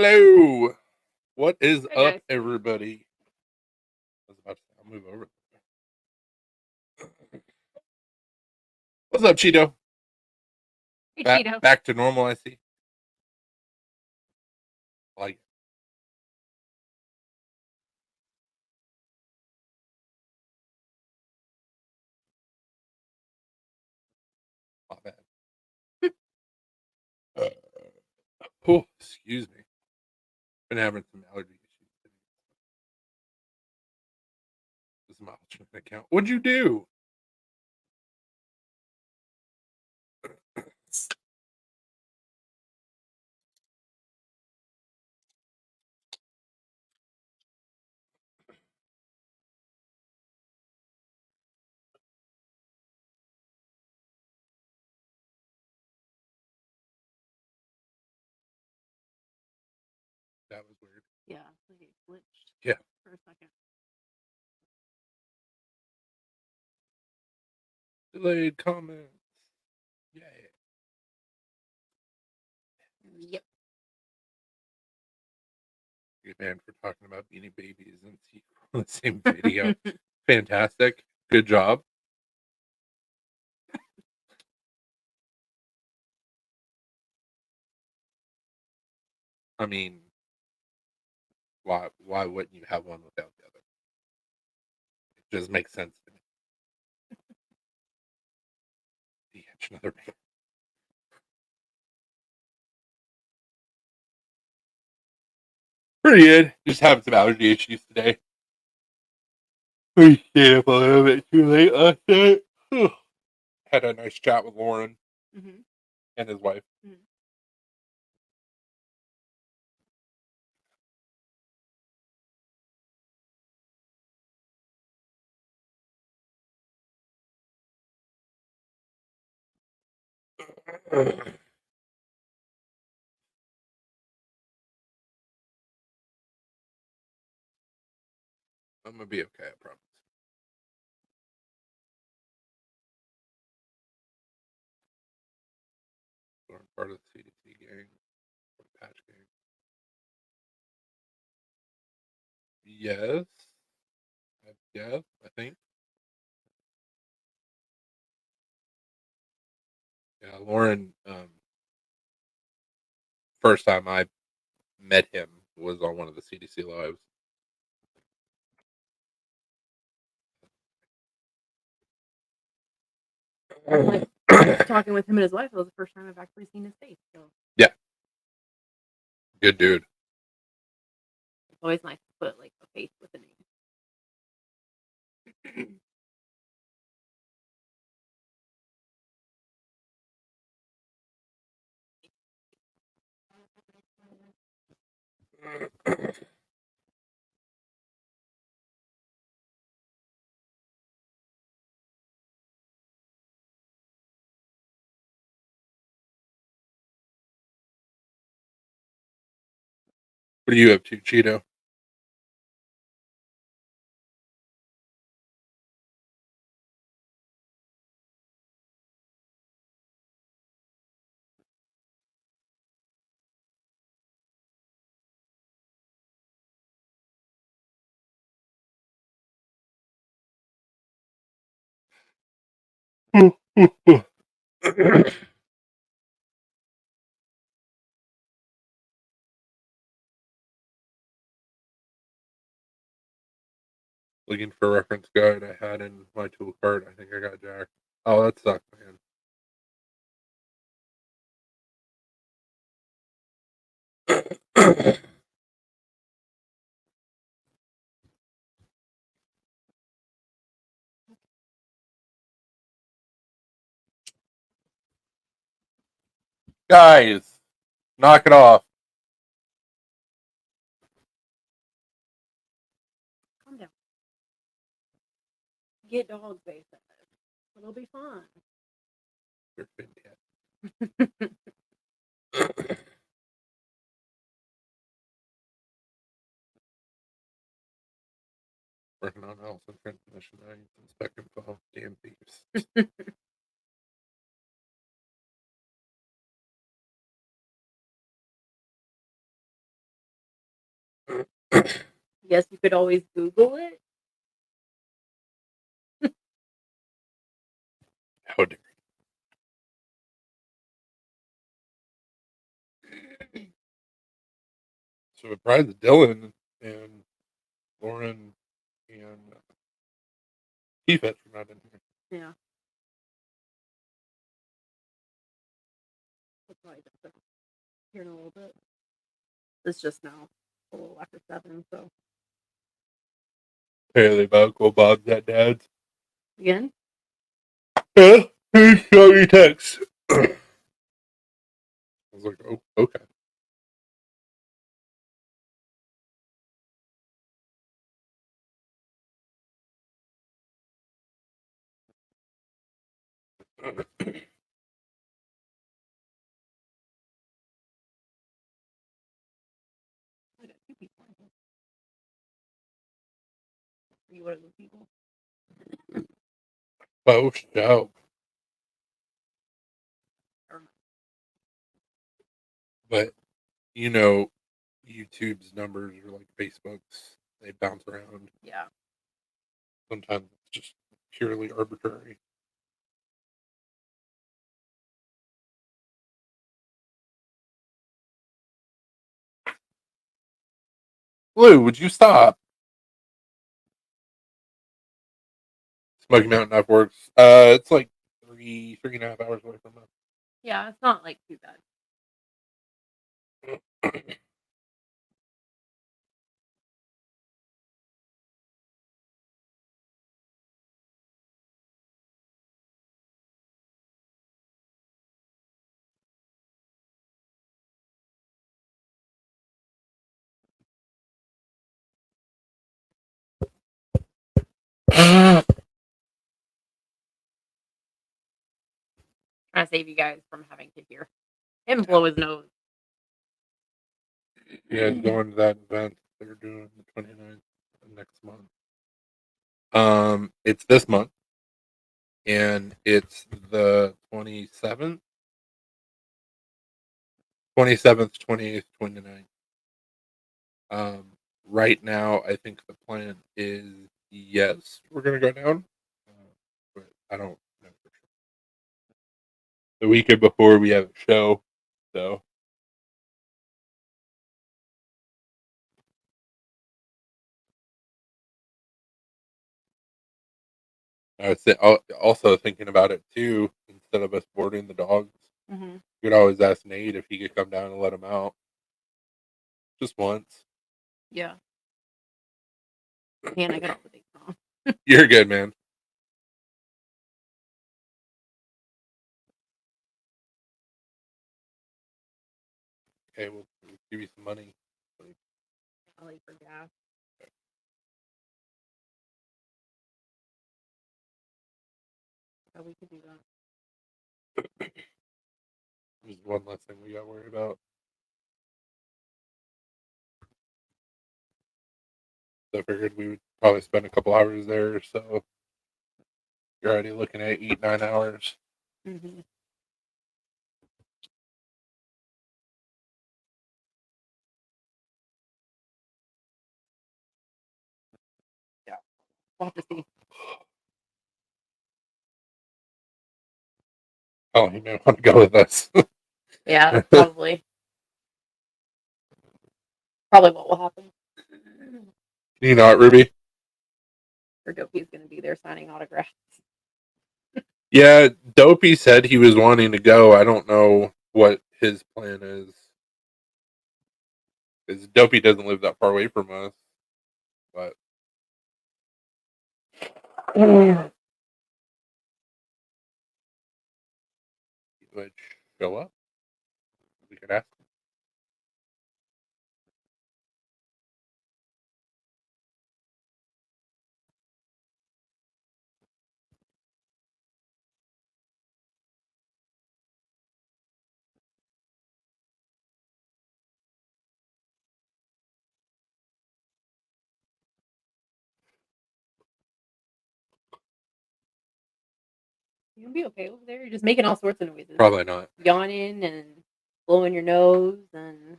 Hello. What is Hey up, guys. everybody? I was about to say, I'll move over. What's up, Cheeto? Hey Back Cheeto. back to normal, I see. I like it. Not bad. Oh, excuse me. Been having some allergy issues today. This is my alternate account. What'd you do? That was weird. Yeah, like it glitched Yeah. for a second. Delayed comments. Yeah. Yep. Good man for talking about Beanie Babies and see on the same video. Fantastic. Good job. I mean, why wouldn't you have one without the other? It just makes sense to me. Another man. Pretty good. Just having some allergy issues today. We stayed up a little bit too late last night. Had a nice chat with Lauren Mm-hmm. and his wife. Mm-hmm. I'm gonna be okay, I promise. So I'm part of the CDC gang, or the patch gang. Yes, I think. Yeah, Lauren. First time I met him was on one of the CDC lives. Talking with him and his wife, it was the first time I've actually seen his face. So Yeah, good dude. it's always nice to put like a face with a name. What are you up to, Cheeto? Looking for a reference guide I had in my tool cart. I think I got jacked. Oh, that sucks, man. Guys, knock it off. Calm down. Get dogs, they said. It'll be fun. You're fantastic. Working on health and transmission. I inspecting phone. Damn thieves. Yes, you could always Google it. How dare you. So it probably Dylan and Lauren and Keith are not in here. Yeah. That's probably just here in a little bit. It's just now a little after 7, so Apparently about go Bob's at Dad's. again. Yeah, he showed me text. I was like, oh, okay. I got 2 people on here. Are you one of those people? Oh, show. Or But, you know, YouTube's numbers or like Facebook's, they bounce around. yeah. Sometimes it's just purely arbitrary. Blue, would you stop? Smoky Mountain Knife Works. It's like 3.5 hours away from Yeah, it's not like too bad. us. Trying to save you guys from having to hear him blow his nose. Yeah, going to that event they're doing the 29th next month. It's this month, and it's the 27th, 28th, 29th. Right now, I think the plan is yes, we're gonna go down, but I don't know for sure. The weekend before we have a show, so I was also thinking about it too. Instead of us boarding the dogs, Mm-hmm. we could always ask Nate if he could come down and let them out just once. Yeah. Man, I got all the dates wrong. You're good, man. Okay, we'll give you some money. I'll eat for gas. Oh, we could do that. There's one less thing we got to worry about. So I figured we would probably spend a couple hours there. So you're already looking at 8-9 hours. Mm-hmm. Yeah. We'll have to see. Oh, you may want to go with us. Yeah, that's probably what will happen. You know it, Ruby? Or Dopey's going to be there signing autographs. Yeah, Dopey said he was wanting to go. I don't know what his plan is. Because Dopey doesn't live that far away from us. But he would show up. We could ask him. You'll be okay over there. You're just making all sorts of noises. Probably not. Yawning and blowing your nose and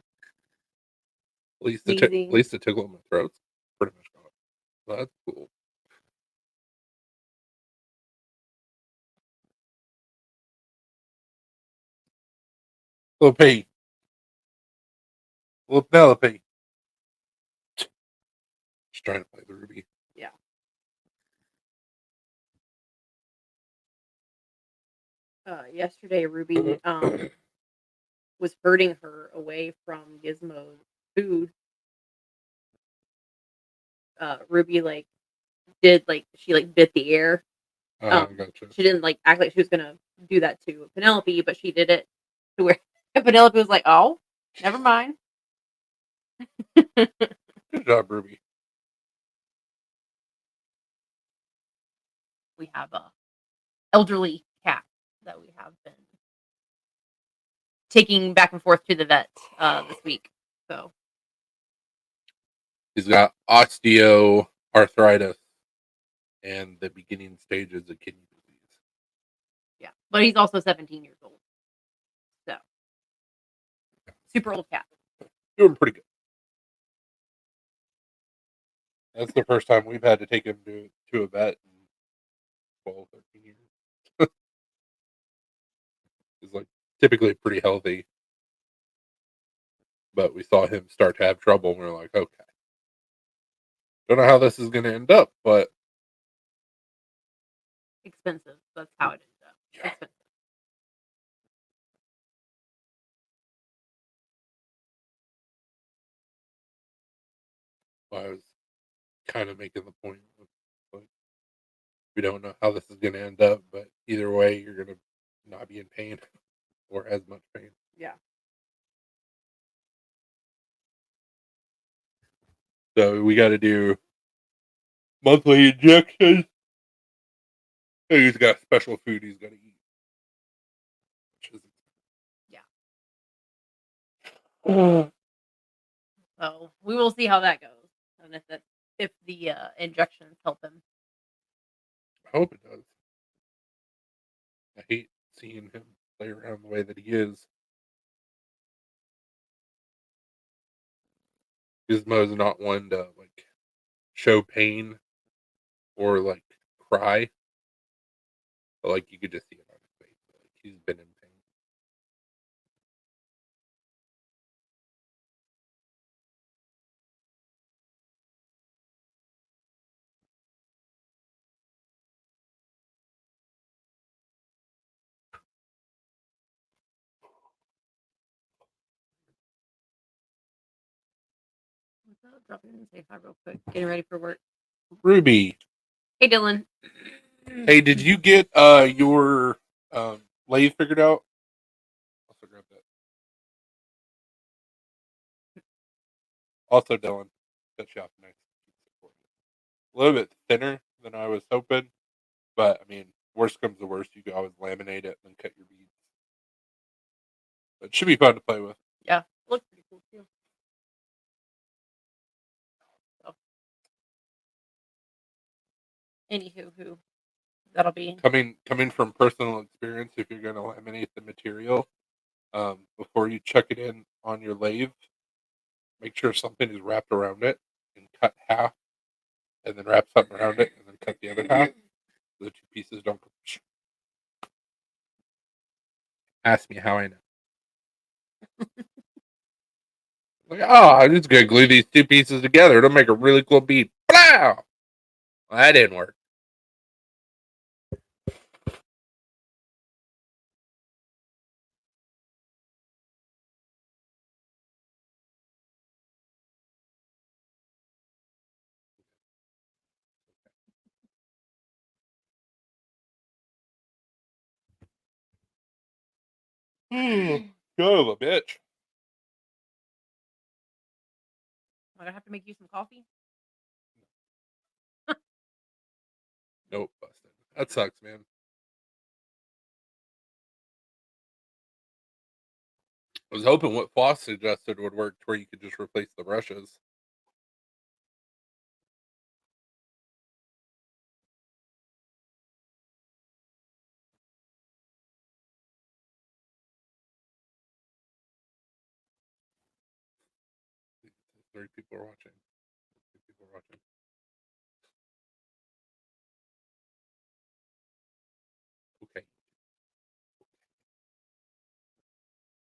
At least sneezing. it tickled my throat. pretty much gone. So that's cool. Little P. Little Penelope. Just trying to play the Ruby. Yeah. Yesterday, Ruby was herding her away from Gizmo's food. Ruby she bit the air. Gotcha. She didn't act like she was gonna do that to Penelope, but she did it to where Penelope was like, "Oh, never mind." Good job, Ruby. We have a elderly cat that we have been taking back and forth to the vet this week. So He's got osteoarthritis and the beginning stages of kidney disease. yeah, but he's also 17 years old. So super old cat. Doing pretty good. That's the first time we've had to take him to a vet in 12, 13 years. He's typically pretty healthy. But we saw him start to have trouble and we were like, okay. Don't know how this is going to end up, but Expensive. That's how it ends up. Yeah. Expensive. I was kind of making the point of, we don't know how this is going to end up, but either way, you're going to not be in pain or as much pain. Yeah. So we got to do monthly injections. And he's got special food he's got to eat. Yeah. So we will see how that goes, and if the injections help him. I hope it does. I hate seeing him play around the way that he is. Gizmo's not one to show pain or cry, but you could just see it on his face. He's been in pain. Drop in and say hi real quick. Getting ready for work. Ruby. Hey, Dylan. Hey, did you get your lathe figured out? Also grab that. Also, Dylan, cut you off next. A little bit thinner than I was hoping, but I mean, worst comes to worst, you can always laminate it and then cut your beads. It should be fun to play with. Yeah, looks pretty cool too. So, anywho, that'll be Coming from personal experience. If you're going to laminate the material, before you chuck it in on your lathe, make sure something is wrapped around it and cut half, and then wrap something around it and then cut the other half. So the two pieces don't. Ask me how I know. I'm just gonna glue these two pieces together. It'll make a really cool bead. Wow! Well, that didn't work. Son of a bitch. I'm gonna have to make you some coffee. Nope, busted. That sucks, man. I was hoping what Foss suggested would work to where you could just replace the brushes. Three people are watching. we're watching. Okay.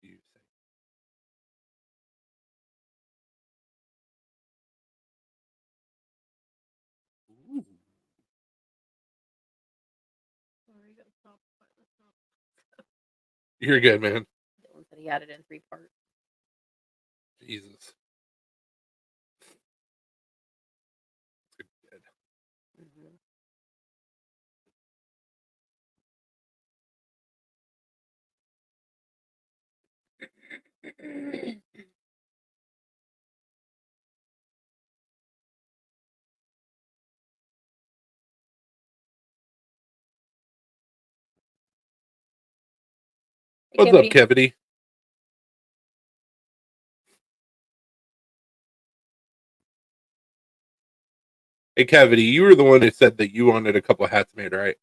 You say. Ooh. Sorry, gotta stop. You're good, man. Dylan said he had it in 3 parts. Jesus. Good. Mm-hmm. What's up, Kevity? Hey, Kevity, you were the one who said that you wanted a couple of hats made, right?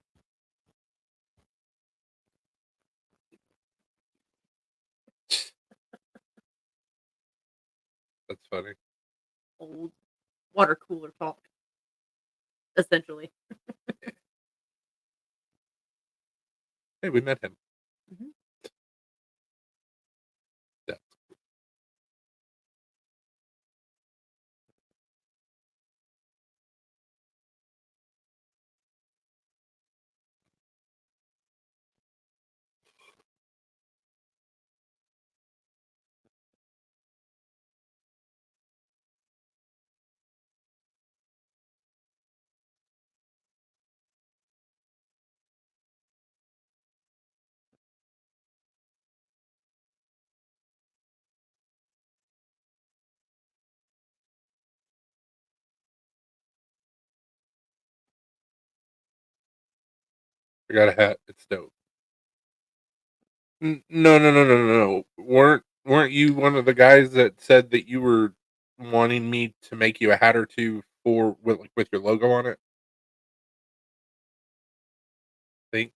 That's funny. Old water cooler talk, essentially. Hey, we met him. Mm-hmm. Yeah. I got a hat. It's dope. No. Weren't you one of the guys that said that you were wanting me to make you a hat or two for with your logo on it? Think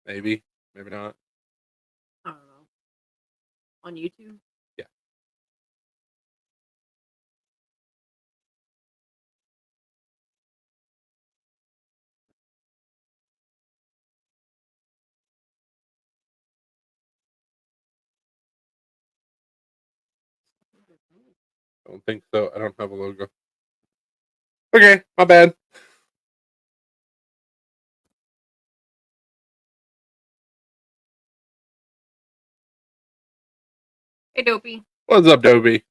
maybe, maybe not. I don't know. On YouTube? Yeah. I don't think so. I don't have a logo. Okay, my bad. Hey, Dopey. What's up, Dobie?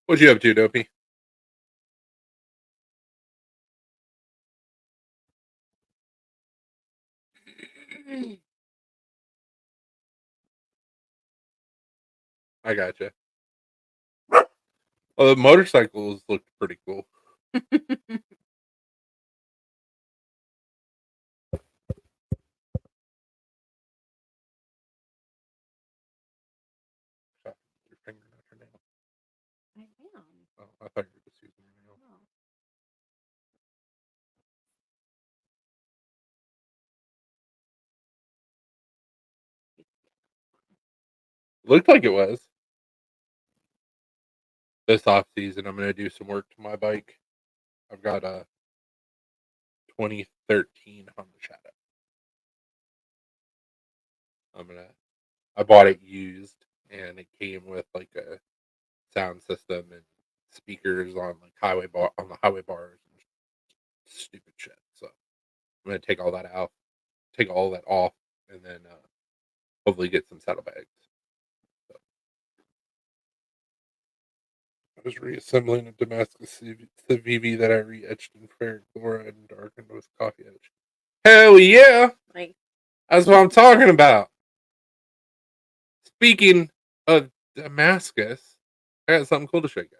What you up to, Dopey? I gotcha. Well, the motorcycles looked pretty cool. Your finger, not your nail. I am. Oh, I thought you were just using your nail. No. Looked like it was. This off season, I'm gonna do some work to my bike. I've got a 2013 Honda Shadow. I bought it used, and it came with like a sound system and speakers on like on the highway bars and stupid shit. So I'm gonna take all that out, take all that off, and then hopefully get some saddlebags. So I was reassembling a Damascus Civivi that I re-etched in ferric chloride and darkened with coffee etch. Hell yeah! Like, That's what I'm talking about. Speaking of Damascus, I got something cool to show you guys.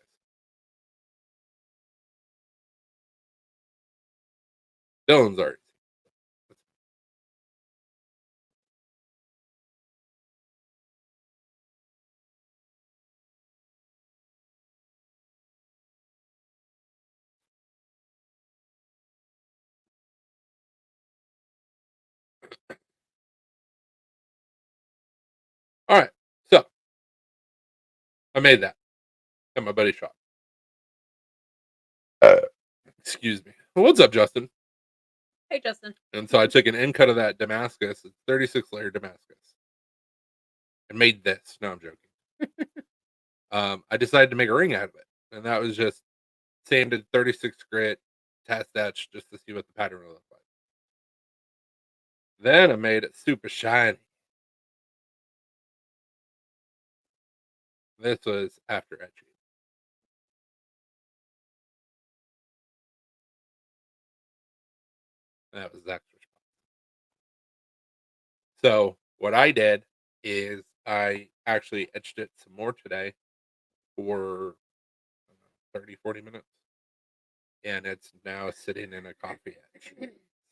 Dylan's art. I made that at my buddy's shop. Excuse me. What's up, Justin? Hey, Justin. And so I took an end cut of that Damascus, 36 layer Damascus, and made this. No, I'm joking. I decided to make a ring out of it, and that was just sanded 36 grit, test etched just to see what the pattern would look like. Then I made it super shiny. This was after etching. That was Zach's response. So what I did is I actually etched it some more today for 30, 40 minutes. And it's now sitting in a coffee etch.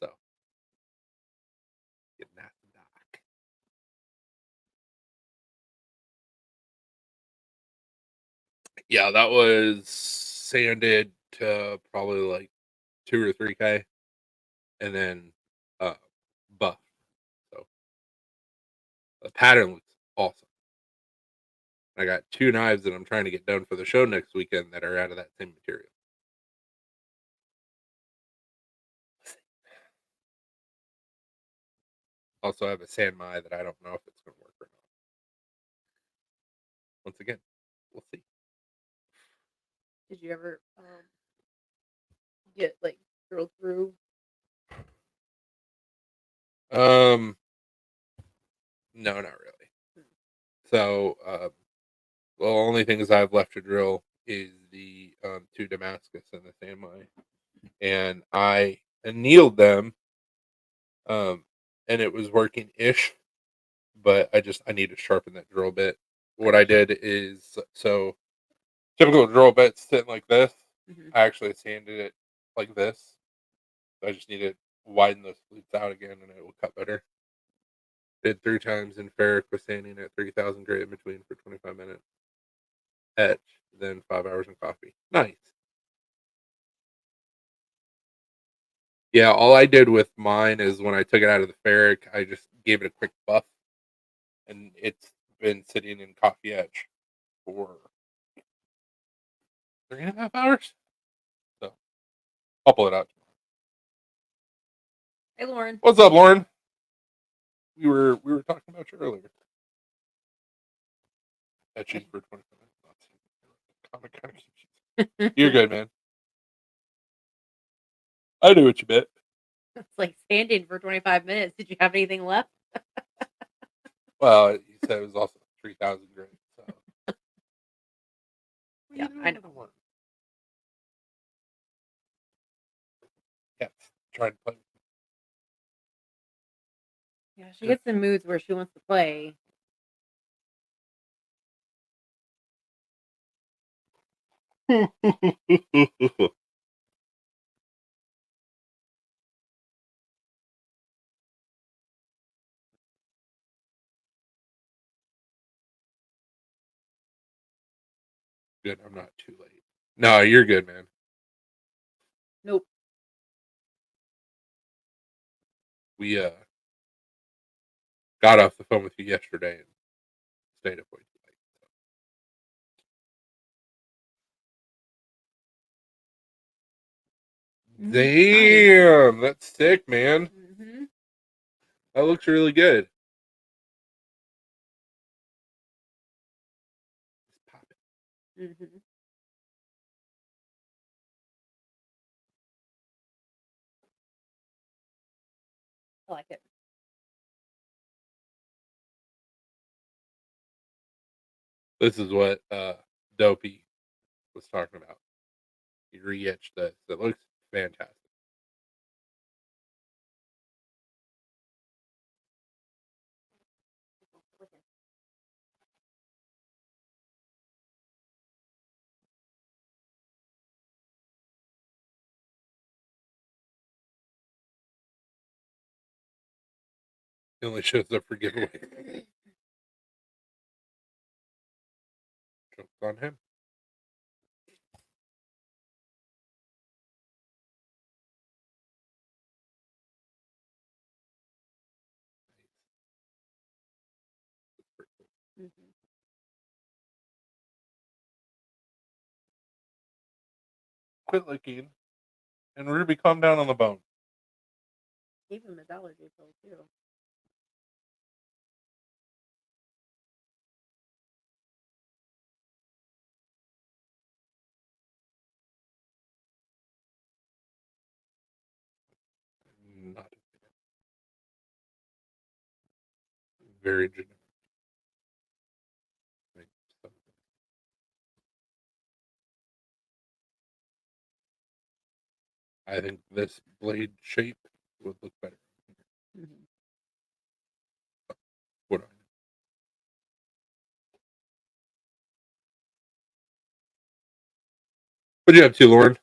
So getting that dock. Yeah, that was sanded to probably like 2 or 3K and then buff. So the pattern looks awesome. I got 2 knives that I'm trying to get done for the show next weekend that are out of that same material. Also, I have a Sanmai that I don't know if it's going to work or not. Once again, we'll see. Did you ever get like drilled through? No, not really. So, the only things I've left to drill is the 2 Damascus and the Sanmai, and I annealed them, and it was working ish, but I need to sharpen that drill bit. What I did is so typical drill bits sitting like this. Mm-hmm. I actually sanded it like this. I just need to widen those flutes out again, and it will cut better. Did 3 times in ferric with sanding at 3,000 grit in between for 25 minutes. Etch, then 5 hours in coffee. Nice. Yeah, all I did with mine is when I took it out of the ferric, I just gave it a quick buff, and it's been sitting in coffee etch for 3.5 hours. So I'll pull it out. Hey, Lauren. What's up, Lauren? We were talking about you earlier. Etching for 25 minutes. You're good, man. I knew what you meant. It's like sanding for 25 minutes. Did you have anything left? Well, you said it was also 3,000 grit. So Yeah, I know. Yes, trying to play. Yeah, she gets in moods where she wants to play. Good, I'm not too late. No, you're good, man. Nope. We got off the phone with you yesterday and stayed up way too late. Damn, that's sick, man. Mm-hmm. That looks really good. Mm-hmm. I like it. This is what Dopey was talking about. He re-etched this. It looks fantastic. He only shows up for giveaways. Joke's on him. Mm-hmm. quit licking, and Ruby, calm down on the bone. Gave him his allergy pill too. Not a fan. Very generic. I think this blade shape would look better. Mm-hmm. What do I know? What you up to, Lauren?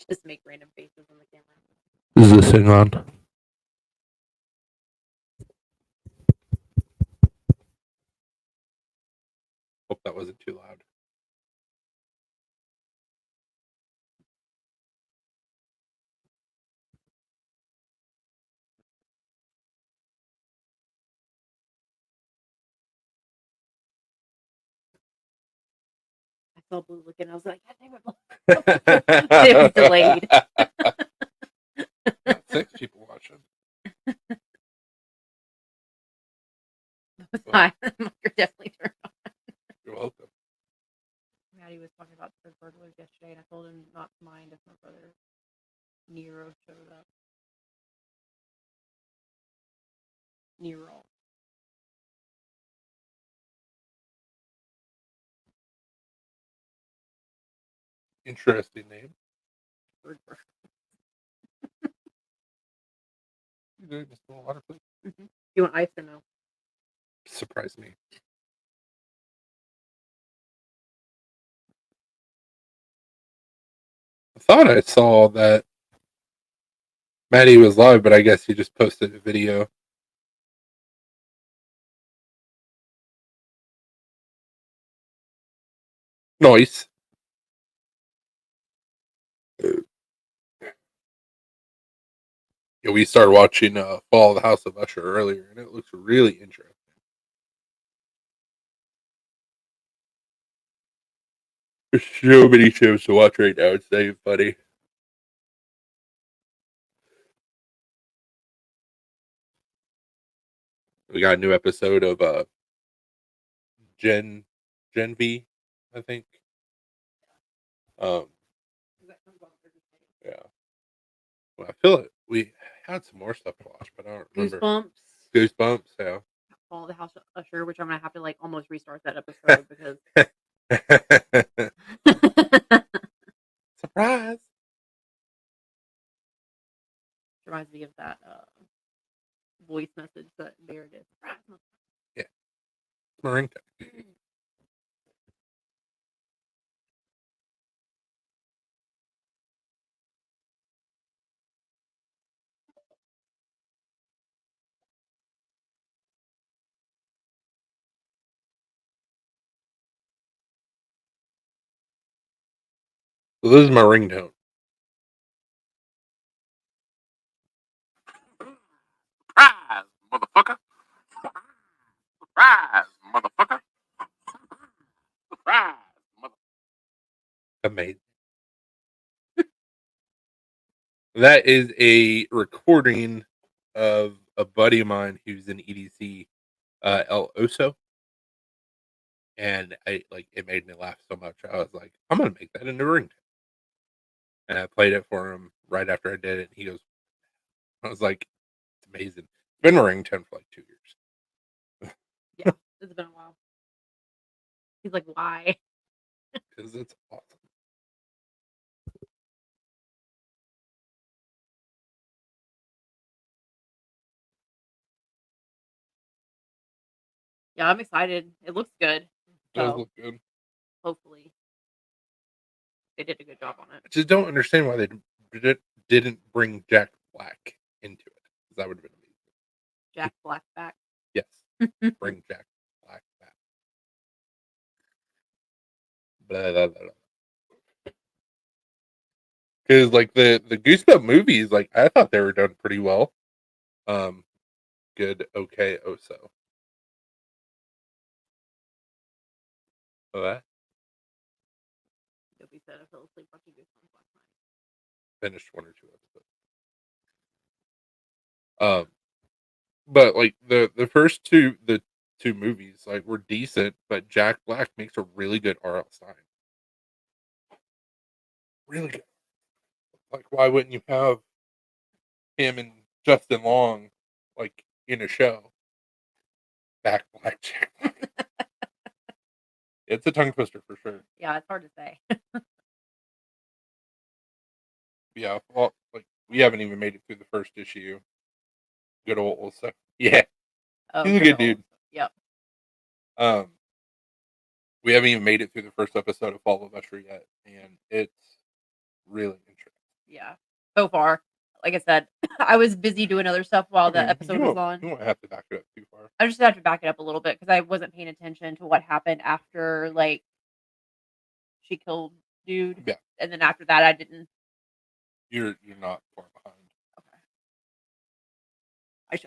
Just make random faces on the camera. Is this thing on? Hope that wasn't too loud. I saw Blue looking. I was like, God damn it, Blue. It was delayed. Got 6 people watching. Hi. You're definitely turned on. You're welcome. Maddie was talking about the burglars yesterday, and I told him not to mind if my brother Nero showed up. Nero. Interesting name. Bird. You doing just a little water, please? Mm-hmm. You want ice or no? Surprise me. I thought I saw that Maddie was live, but I guess he just posted a video. Nice. Yeah, we started watching Fall of the House of Usher earlier, and it looks really interesting. There's so many shows to watch right now. It's not even funny. We got a new episode of Gen V, I think. Um, yeah. Well, I feel it. We had some more stuff to watch, but I don't remember. Goosebumps. Goosebumps, yeah. Fall of the House of Usher, which I'm gonna have to like almost restart that episode because Surprise! reminds me of that voice message that Bear did. Yeah, it's my ringtone. So this is my ringtone. Surprise, motherfucker! Surprise, motherfucker! Surprise, mother. Amazing. That is a recording of a buddy of mine who's in EDC, El Oso, and it made me laugh so much. I was like, I'm gonna make that into a ringtone, and I played it for him right after I did it. And he goes, I was like, it's amazing. It's been a ringtone for like 2 years. Yeah, it's been a while. He's like, why? Because it's awesome. Yeah, I'm excited. It looks good. It does So look good. hopefully they did a good job on I it. just don't understand why they didn't bring Jack Black into it, 'cause that would have been amazing. Jack Black back. Yes, bring Jack Black back. Blah, blah, blah, blah. Because like the Goosebump movies, like I thought they were done pretty well. Um, good, okay, oh so. That Nobody said I fell asleep watching Goosebumps last night. finished one or two episodes. But like the first two movies like were decent, but Jack Black makes a really good R.L. Stein. Really good. Like why wouldn't you have him and Justin Long like in a show? Back Black Jack Black. It's a tongue twister for sure. Yeah, it's hard to say. Yeah, well, like we haven't even made it through the first issue. Good old Ulsa. Yeah, Oh, he's a good dude. Yep. Um, we haven't even made it through the first episode of Fall of Usher yet, and it's really interesting. Yeah. So far, like I said, I was busy doing other stuff while the episode was on. You won't have to back it up too far. I just have to back it up a little bit because I wasn't paying attention to what happened after, like, she killed dude, Yeah, and then after that, I didn't. you're not far behind. Okay.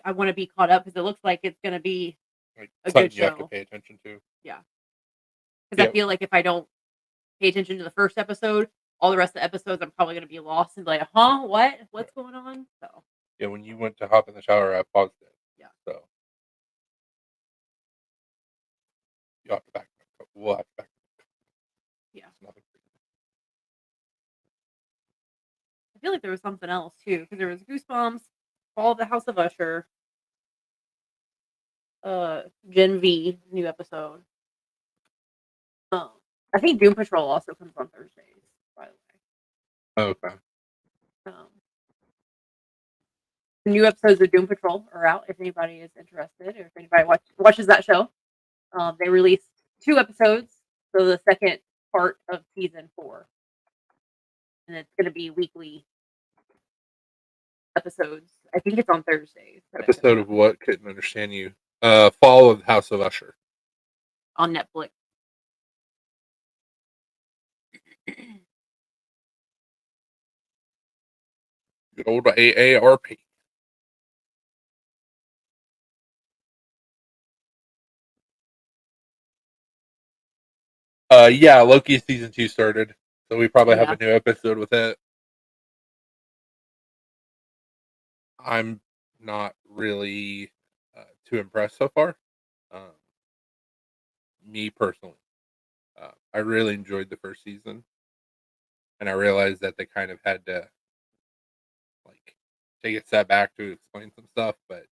I want to be caught up because it looks like it's gonna be Like a something good you have to show. pay attention to. Yeah. Because Yeah, I feel like if I don't pay attention to the first episode, all the rest of the episodes, I'm probably gonna be lost and be like, huh, what? What's going on? So yeah. When you went to hop in the shower, I paused it. yeah. So you have to back. We'll have to back. Yeah. It's nothing. I feel like there was something else too, because there was Goosebumps, Fall of the House of Usher, Gen V new episode. I think Doom Patrol also comes on Thursdays, by the way. Okay. The new episodes of Doom Patrol are out if anybody is interested or if anybody watches that show. They released 2 episodes, so the second part of season 4. And it's going to be weekly episodes. I think it's on Thursdays. Episode of what? Couldn't understand you. Fall of the House of Usher. On Netflix. Good old AARP. Yeah, Loki season 2 started, so we probably have a new episode with it. I'm not really too impressed so far. Um, me personally, I really enjoyed the first season, and I realized that they kind of had to like take a step back to explain some stuff, but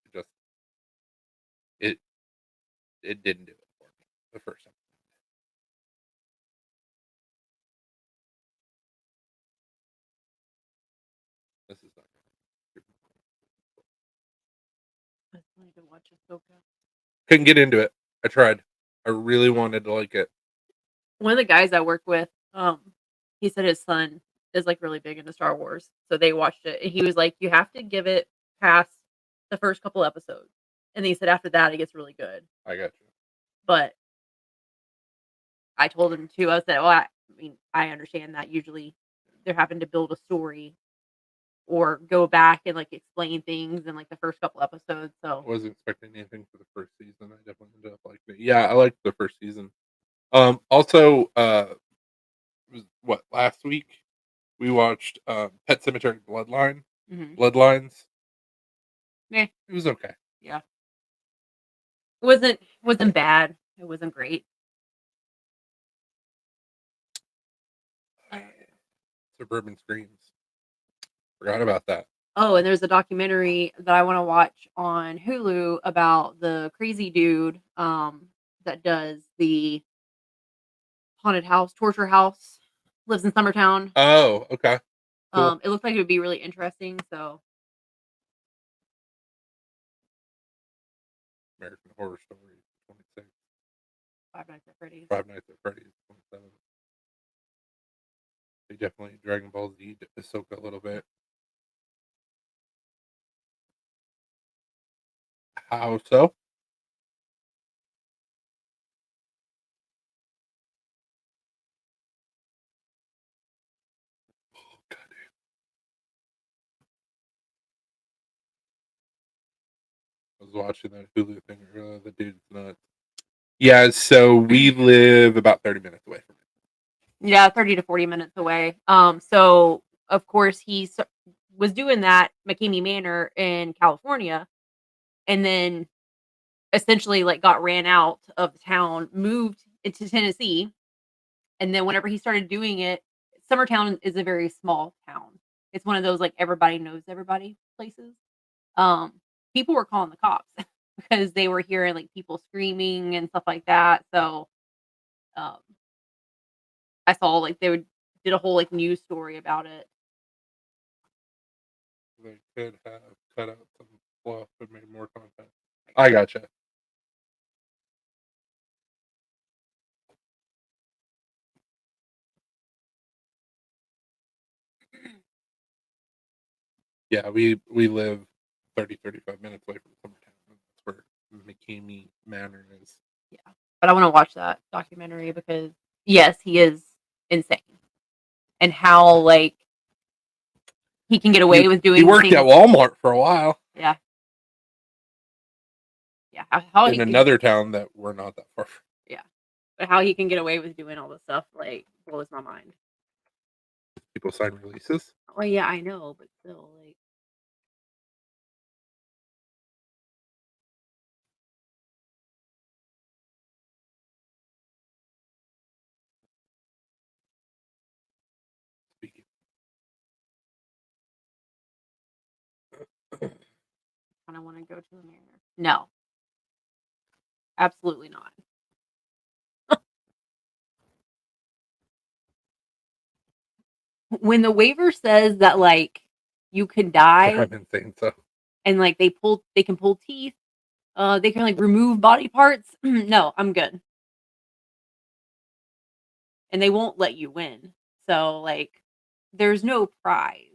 it it didn't do it for me the first time. This is not. I still need to watch Ahsoka. Couldn't get into it. I tried. I really wanted to like it. One of the guys I work with, he said his son is like really big into Star Wars, so they watched it, and he was like, "You have to give it past the first couple episodes," and then he said after that it gets really good. I got you. But I told him too. I said, "Well, I mean, I understand that usually they're having to build a story or go back and like explain things in like the first couple episodes." I So wasn't expecting anything for the first season. I definitely ended up liking it. Yeah, I liked the first season. Also, was what last week we watched Pet Cemetery Bloodlines. yeah, It was okay. yeah, it wasn't bad. It wasn't great. Suburban Screams. Forgot about that. Oh, and there's a documentary that I want to watch on Hulu about the crazy dude that does the haunted house, torture house, lives in Summertown. Oh, okay. Cool. It looked like it would be really interesting. So American Horror Story 26. Five Nights at Freddy's. Five Nights at Freddy's 27. They definitely Dragon Ball Z Ahsoka a little bit. How so? Oh, God. I was watching that Hulu thing earlier. The dude's nuts. Yeah, so we live about 30 minutes away from it. Yeah, 30 to 40 minutes away. So of course he was doing that McKamey Manor in California, and then essentially like got ran out of town, moved into Tennessee, and then whenever he started doing it, Summertown is a very small town. It's one of those like everybody knows everybody places. Um, People were calling the cops because they were hearing like people screaming and stuff like that. So um, I saw like did a whole like news story about it. They could have cut out some fluff and made more content. I gotcha. Yeah, we live 35 minutes away from Summertown. That's where McKamey Manor is. Yeah, but I want to watch that documentary because yes, he is insane, and how like he can get away with doing. He worked at Walmart for a while. Yeah, yeah. How in another town that we're not that far from. Yeah, but how he can get away with doing all this stuff like blows my mind. People sign releases. Oh yeah, I know, but still, like. Speaking. I don't want to go to the manor. No, absolutely not. When the waiver says that like you can die, I'm insane. So and like they can pull teeth, they can like remove body parts. No, I'm good. And they won't let you win. So like, there's no prize.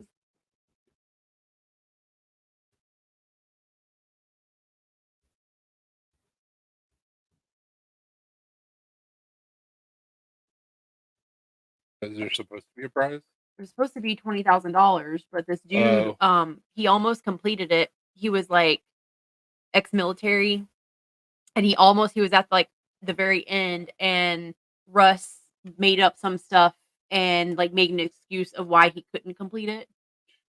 is there supposed to be a prize? There's supposed to be $20,000, but this dude, he almost completed it. He was like ex-military, and he was at like the very end, and Russ made up some stuff and like made an excuse of why he couldn't complete it.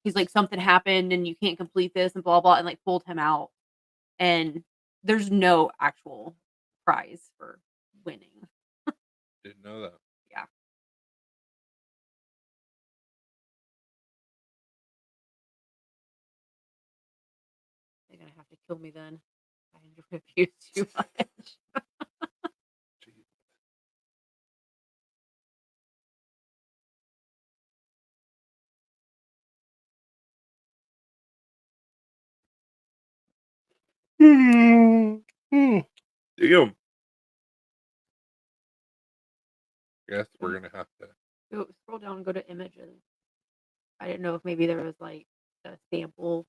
He's like, something happened and you can't complete this and blah blah, and like pulled him out. And there's no actual prize for winning. Didn't know that. Yeah. They're gonna have to kill me then. I enjoy abuse too much. Damn. Guess we're gonna have to So scroll down and go to images. I didn't know if maybe there was like a sample.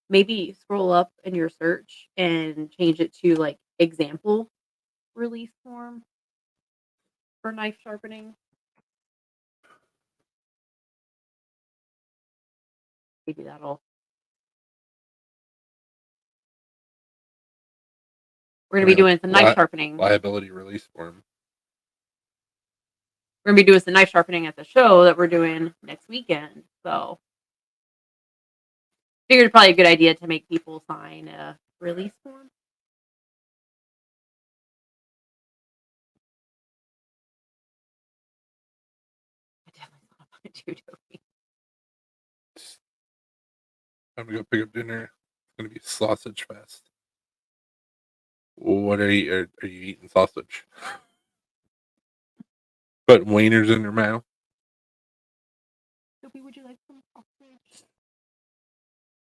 Maybe scroll up in your search and change it to like example release form for knife sharpening. Maybe that'll. We're gonna be doing some knife sharpening. Liability release form. We're gonna be doing some knife sharpening at the show that we're doing next weekend. So figured probably a good idea to make people sign a release form. I definitely thought about it too, Toby. Time to go pick up dinner. It's gonna be sausage fest. What are you eating sausage? Put wieners in your mouth. Toby, would you like some sausage?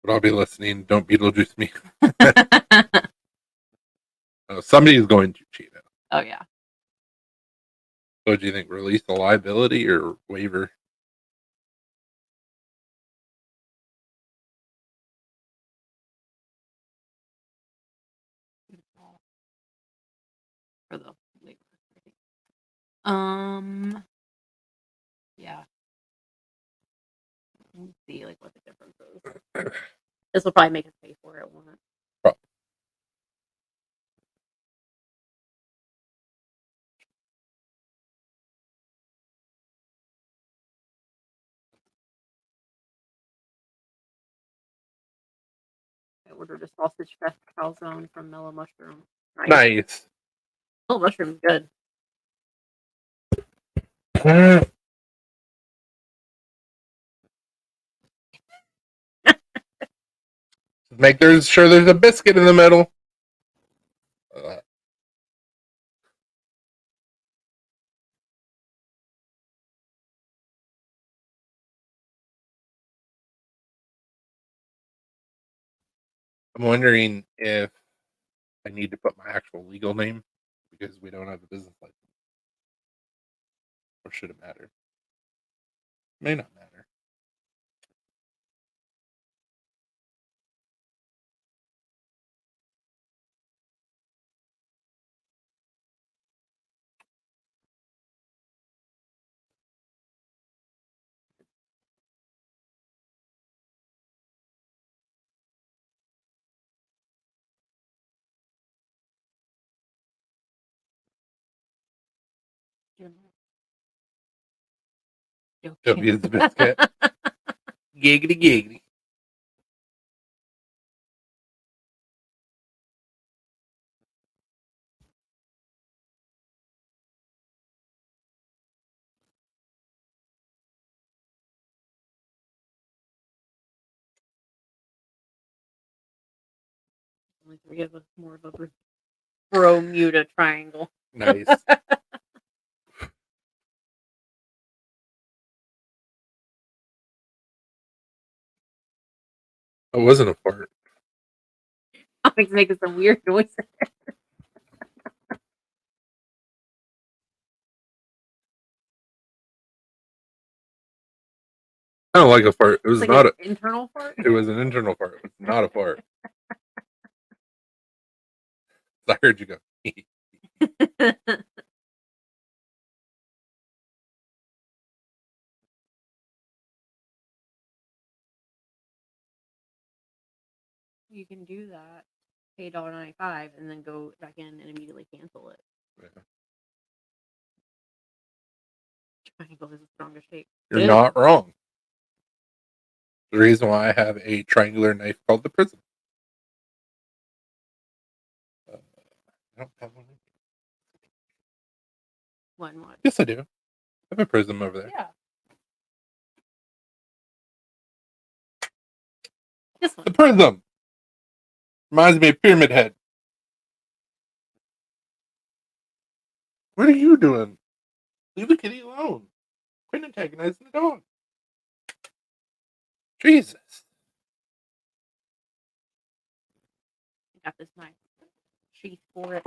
But I'll be listening. Don't Beetlejuice me. Somebody is going to cheat out. Oh yeah. What do you think? Release the liability or waiver? For the waiver, I think. Yeah. Let's see, like, what the difference is. This will probably make us pay for it, won't it? Pro- I ordered a sausage fest calzone from Mellow Mushroom. Nice. Mellow Mushroom's good. Make sure there's a biscuit in the middle. I'm wondering if I need to put my actual legal name because we don't have a business license. Or should it matter? May not matter. Jovia's biscuit. Giggity giggity. Only three of us, more of a Bermuda Triangle. Nice. It wasn't a fart. Alex making some weird noises. I don't like a fart. It was Like not an internal fart. It was an internal fart. It was not a fart. I heard you go. You can do that. Pay $1.95 and then go back in and immediately cancel it. Yeah. Triangle is the strongest shape. You're not wrong. The reason why I have a triangular knife called the prism. I don't have one. What? Yes, I do. I have a prism over there. Yeah. This one. The prism reminds me of Pyramid Head. What are you doing? Leave the kitty alone. Quit antagonizing the dog. Jesus. I got this nice sheath for it.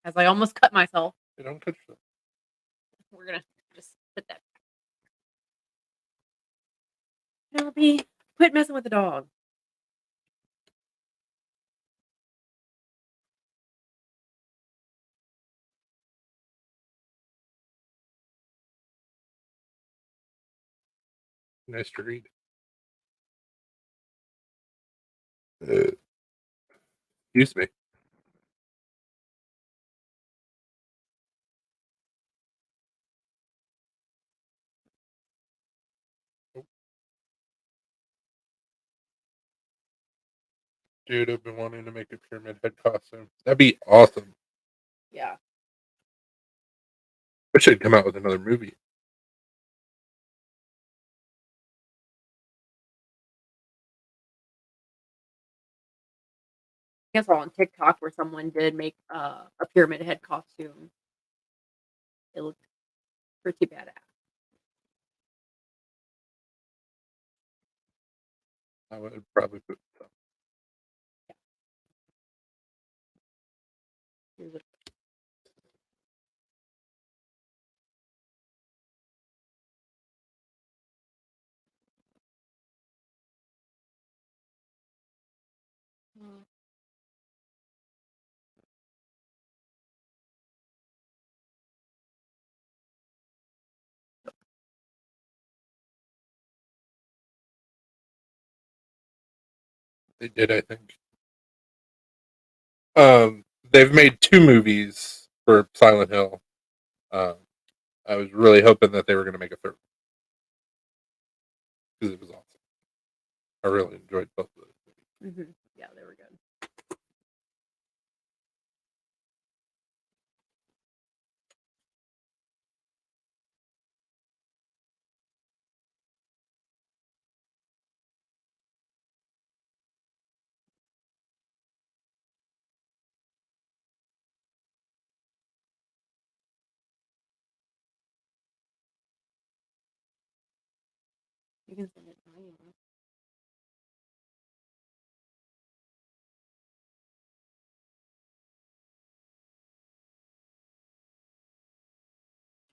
As I almost cut myself. They don't touch them. We're gonna just put that. Penelope, quit messing with the dog. Nice to read. Excuse me. Dude, I've been wanting to make a Pyramid Head costume. That'd be awesome. Yeah. I should come out with another movie. I guess on TikTok where someone did make a pyramid head costume. It looked pretty badass. I would probably put Here's it. They did, I think. They've made 2 movies for Silent Hill. Um, I was really hoping that they were going to make a third because it was awesome. I really enjoyed both of those movies. Yeah, they were good. You can send it to me.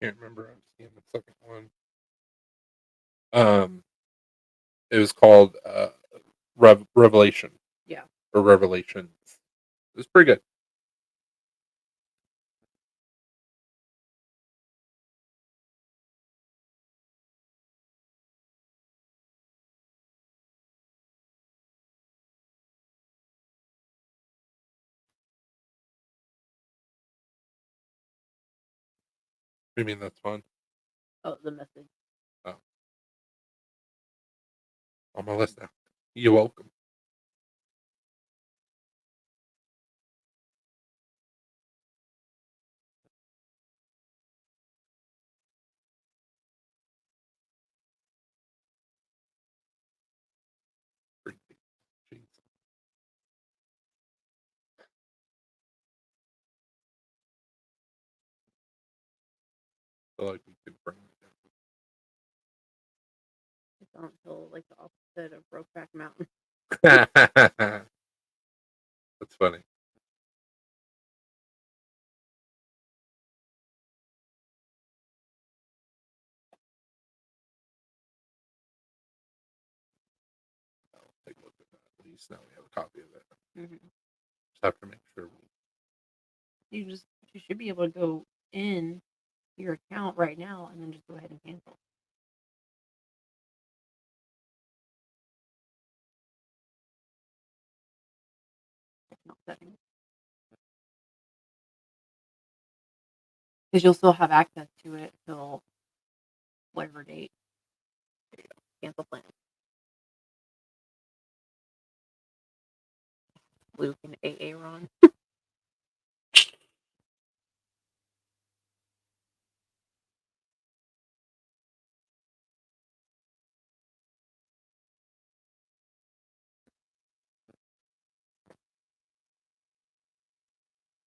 Can't remember. I'm seeing the second one. It was called Revelation. Yeah. Or Revelations. It was pretty good. I mean, that's fun. Oh, the message. Oh. On my list now. You're welcome. Jeez. I feel like we could bring it It's not until like the opposite of Brokeback Mountain. down. That's funny. I'll take a look at that. At least now we have a copy of it. Just have to make sure. You should be able to go in your account right now and then just go ahead and cancel. Account settings. Because you'll still have access to it till whatever date. There you go. Cancel plan. Luke and Aaron.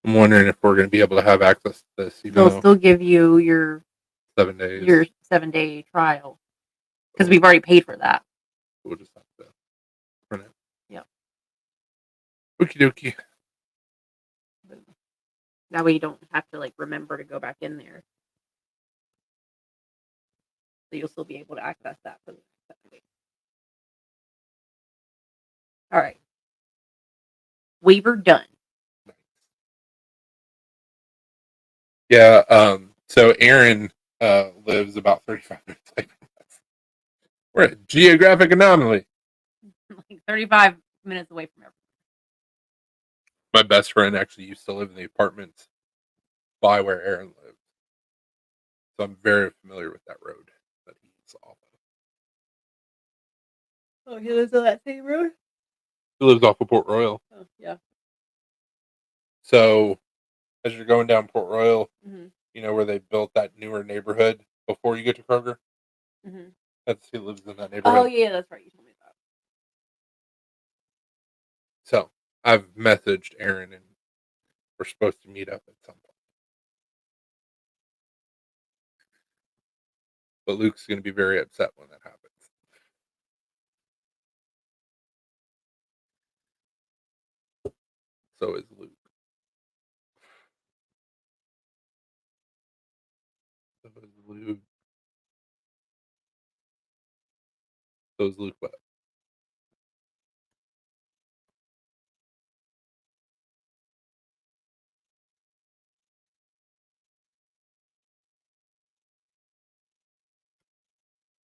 I'm wondering if we're going to be able to have access to this. They'll still give you your 7 days. Your 7-day trial because we've already paid for that. We'll just have to print it. Yep. Okie dokie. That way you don't have to like remember to go back in there. So you'll still be able to access that for the next 7 weeks. All right. Waiver done. Yeah. So Aaron lives about 35 minutes away from us. We're a geographic anomaly. Like 35 minutes away from everything. My best friend actually used to live in the apartments by where Aaron lived. So I'm very familiar with that road that he's off of. Oh, he lives on that same road? He lives off of Port Royal. Oh, yeah. So as you're going down Port Royal, Mm-hmm. you know where they built that newer neighborhood before you get to Kroger? Mm-hmm. He lives in that neighborhood. Oh, yeah, that's right. You told me that. So I've messaged Aaron and we're supposed to meet up at some point. But Luke's going to be very upset when that happens. So is Luke. was Luke. So was Luke what?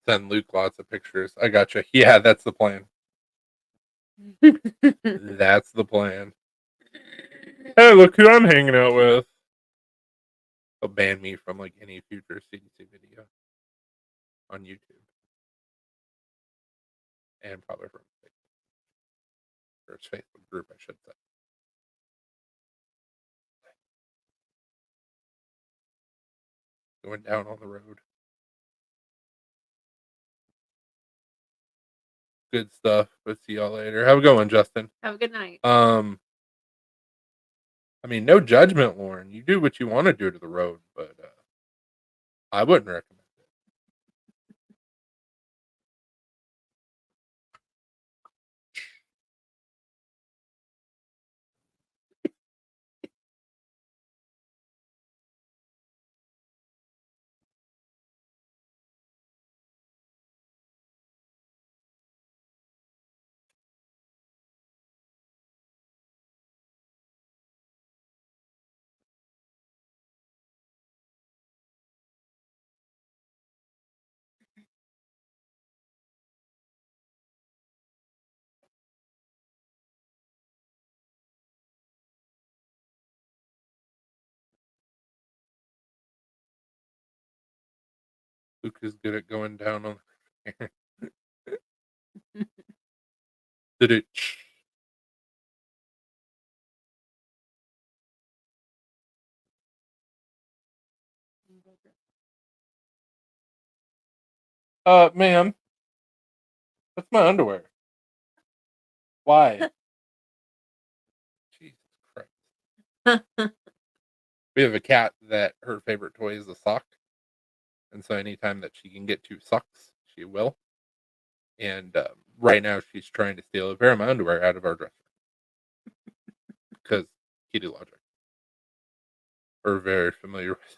Send Luke lots of pictures. I gotcha. Yeah, that's the plan. That's the plan. Hey, look who I'm hanging out with. They'll ban me from like any future CDC video on YouTube, and probably from Facebook, or its Facebook group, I should say. Going down on the road. Good stuff. We'll see y'all later. Have a good one, Justin. Have a good night. I mean, no judgment, Lauren. You do what you want to do to the road, but I wouldn't recommend it. Luke is good at going down on. Did it? Ma'am, that's my underwear. Why? Jesus Christ. We have a cat that her favorite toy is a sock. And so anytime that she can get 2 socks, she will. And right now she's trying to steal a pair of my underwear out of our dresser. Because kitty logic. We're very familiar with.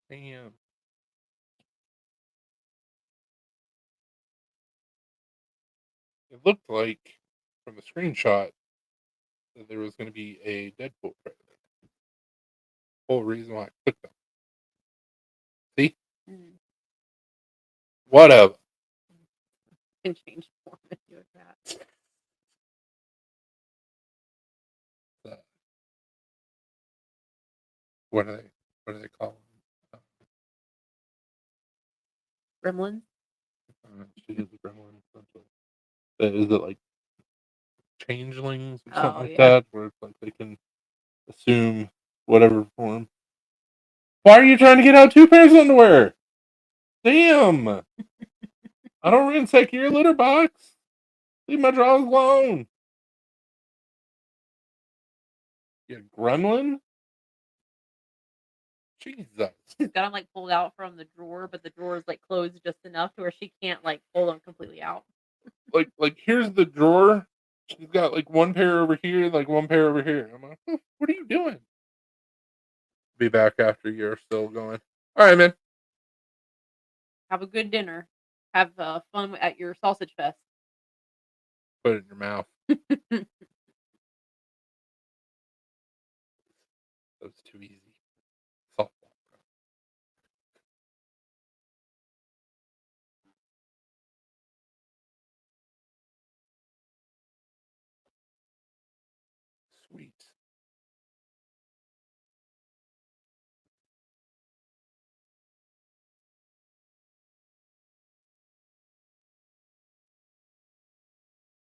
Damn. It looked like from the screenshot that there was going to be a Deadpool trailer. Whole reason why I clicked them. See? Whatever. Can change form into a cat. What are they called? Gremlins. She is a gremlin. Is it like changelings or something like that, where it's like they can assume whatever form? Why are you trying to get out 2 pairs of underwear? Damn! I don't ransack your litter box. Leave my drawers alone. You gremlin? Jesus. She's got them like pulled out from the drawer, but the drawer is like closed just enough to where she can't like pull them completely out. Like here's the drawer. She's got like 1 pair over here, like 1 pair over here. I'm like, what are you doing? Be back after you're still going. All right, man. Have a good dinner. Have fun at your sausage fest. Put it in your mouth. That's too easy. Softball. Sweet.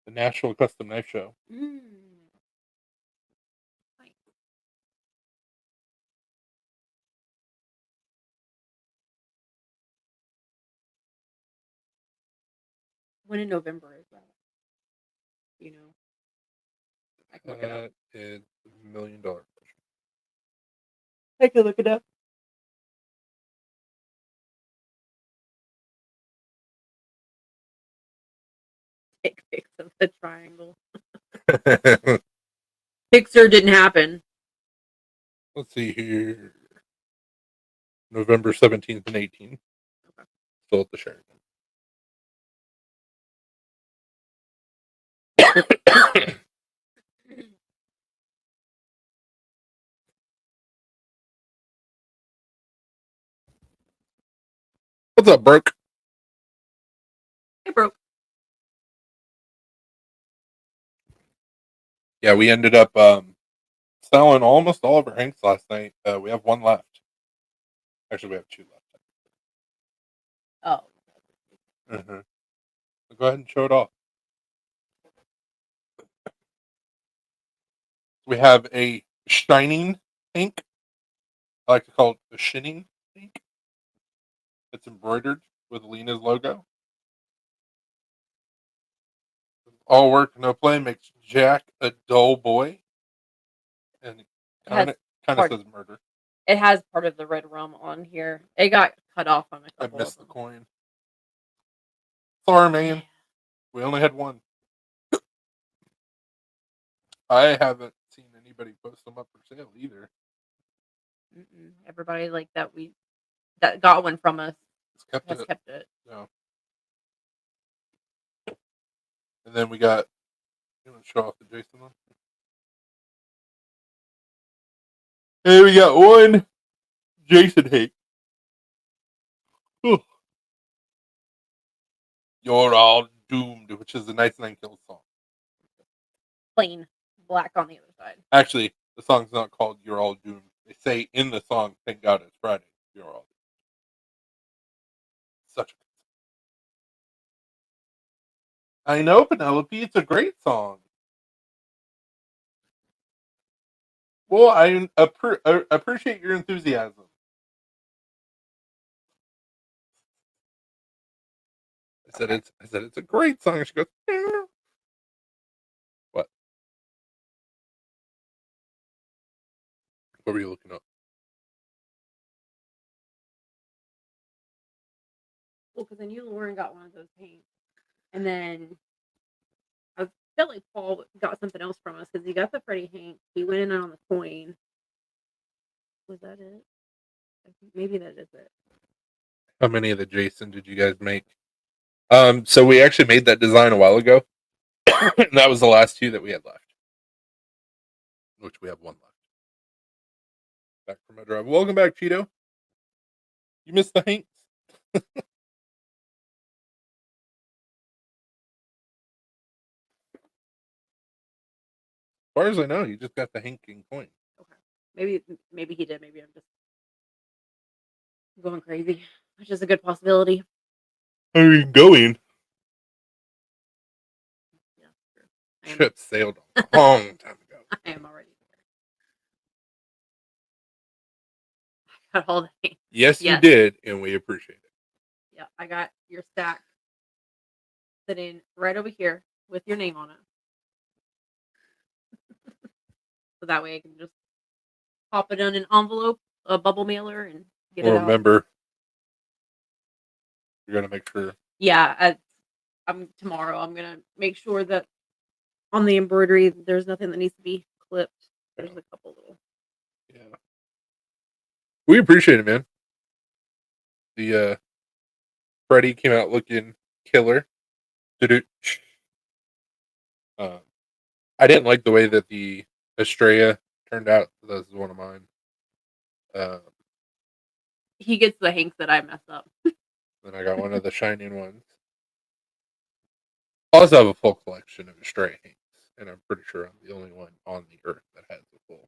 The National Custom Knife Show. When in November is that? You know, I can look it up. That is $1 million question. I can look it up. Take pics of the triangle. Pixar didn't happen. Let's see here. November 17th and 18th. Okay. Still at the Sheraton. What's up, Brooke? It broke. Yeah, we ended up selling almost all of our hanks last night. We have one left. Actually, we have two left. Oh. Mm-hmm. So go ahead and show it off. We have a shining hank. I like to call it a shinning hank. It's embroidered with Lena's logo. All work, no play makes Jack a dull boy. And It kind has of part. says murder. It has part of the red rum on here. It got cut off on a I couple missed of the them. coin. Sorry, man. Yeah. We only had one. I haven't seen anybody post them up for sale either. Everybody like that got one from us It's kept has it. kept it. No. And then we got. You want to show off the Jason one? Hey, we got one Jason hate. You're all doomed, which is the 99 Kills song. Plain black on the other side. Actually, the song's not called You're All Doomed. They say in the song, thank God it's Friday. You're all doomed. Such a good song. I know, Penelope. It's a great song. Well, I appreciate your enthusiasm. I said it's a great song. She goes, "Yeah." What? What were you looking up? Well, because I knew Lauren got one of those paints, and then I felt like Paul got something else from us because he got the Freddie Hank. He went in on the coin. Was that it? I think maybe that is it. How many of the Jason did you guys make? So we actually made that design a while ago, and that was the last two that we had left, which we have one left. Back from my drive. Welcome back, Cheeto. You missed the Hanks. As far as I know, you just got the Hank and coin. Okay, maybe he did. Maybe I'm just going crazy, which is a good possibility. How are you going? Yeah, true. Ship sailed a long time ago. I am already there. I got all the things. Yes, you did, and we appreciate it. Yeah, I got your stack sitting right over here with your name on it. So that way I can just pop it in an envelope, a bubble mailer, and get it out. Remember, you're gonna make sure. Yeah, tomorrow. I'm gonna make sure that on the embroidery there's nothing that needs to be clipped. There's a couple little. Yeah, we appreciate it, man. The Freddy came out looking killer. I didn't like the way that the Estrella turned out. This is one of mine. He gets the Hanks that I mess up. Then I got one of the shining ones. I also have a full collection of Estrella Hanks, and I'm pretty sure I'm the only one on the earth that has a full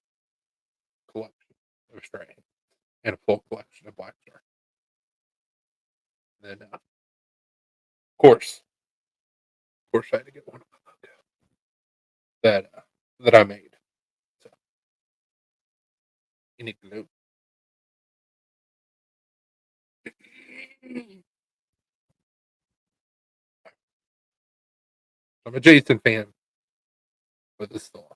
collection of Estrella Hanks and a full collection of Black Star. Then, of course, I had to get one of them that I made. So, unique glue. I'm a Jason fan, but this is still awesome.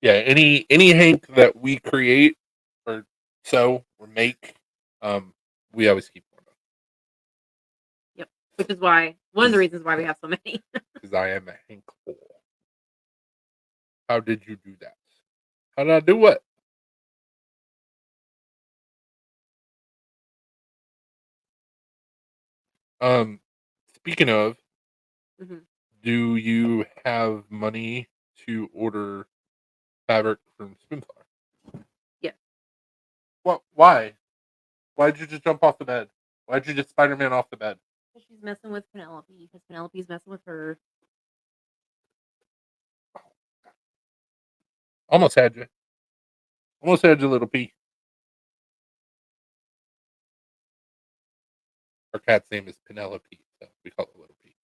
Yeah, any Hank that we create or make, um, we always keep one of Yep. Which is why one of the reasons why we have so many. because I am a Hank hole. How did you do that? How did I do it? Um, speaking of, Mhm. do you have money to order fabric from Spoonflower? Yeah. What? Why? Why'd you just jump off the bed? Why'd you just Spider-Man off the bed? She's messing with Penelope because Penelope's messing with her. Almost had you. Almost had you, little P. Our cat's name is Penelope, so we call it Little P.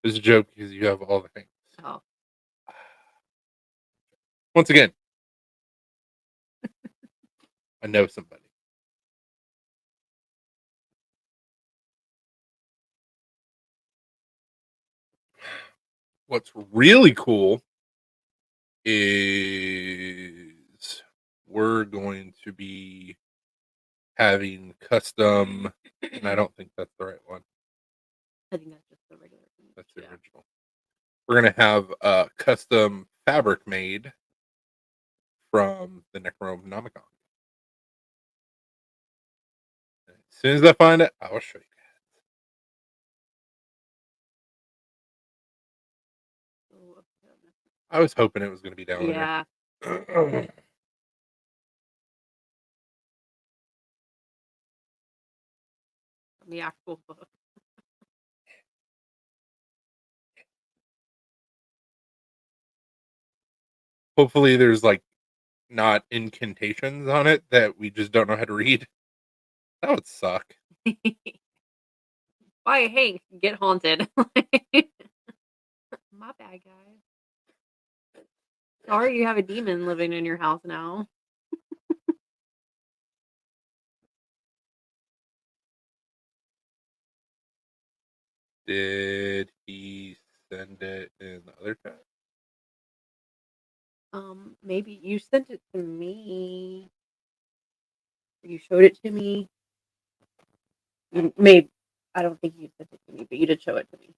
It's a joke because you have all the things. Oh. Once again, I know somebody. What's really cool is we're going to be having custom, and I don't think that's the right one. I think that's just the regular. That's the original. We're going to have a custom fabric made from the Necronomicon. As soon as I find it, I will show you. I was hoping it was going to be down Yeah. there. The actual book. Hopefully, there's like not incantations on it that we just don't know how to read. That would suck. Why, Hank, get haunted. My bad, guy. Sorry you have a demon living in your house now. Did he send it in the other chat? Maybe you sent it to me. You showed it to me. Maybe I don't think you sent it to me, but you did show it to me.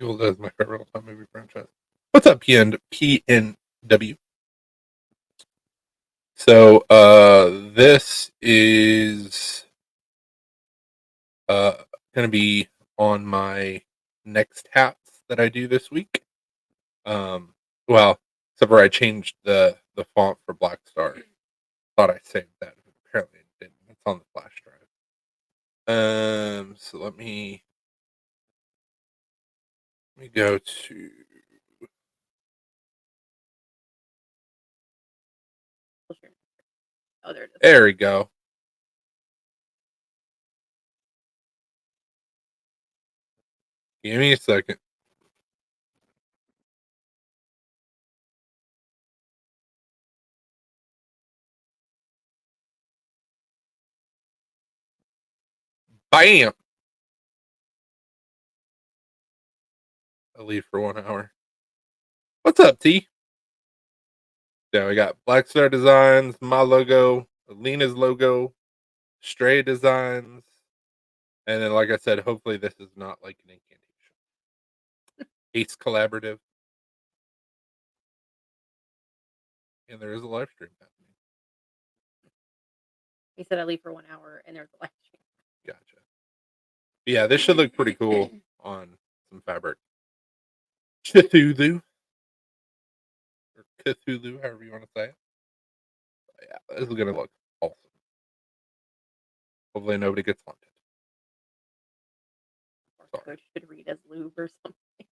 Well, that's my favorite all-time movie franchise. What's up, PNW? So, this is going to be on my next hats that I do this week. Well, except for I changed the font for Black Star. Thought I saved that, but apparently it didn't. It's on the flash drive. So let me go to. Oh, there it is. There we go. Give me a second. Bam! I leave for 1 hour. What's up, T? Yeah, we got Black Star Designs, my logo, Alina's logo, Stray Designs, and then, like I said, hopefully this is not like an incantation. Ace Collaborative. And there is a live stream happening. He said I leave for 1 hour, and there's a live stream. Gotcha. Yeah, this should look pretty cool on some fabric. Cthulhu. Or Cthulhu, however you want to say it. But yeah, this is going to look awesome. Hopefully nobody gets haunted. Or Coach should read as lube or something.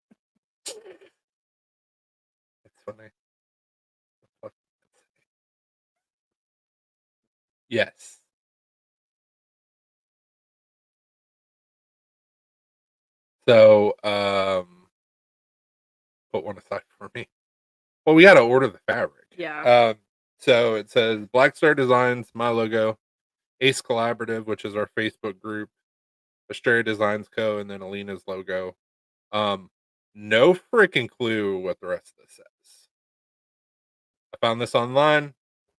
That's funny. Yes. So, put one aside for me. Well, we got to order the fabric. Yeah. So it says Black Star Designs, my logo, Ace Collaborative, which is our Facebook group, Astrea Designs Co. and then Alina's logo. No freaking clue what the rest of this says. I found this online,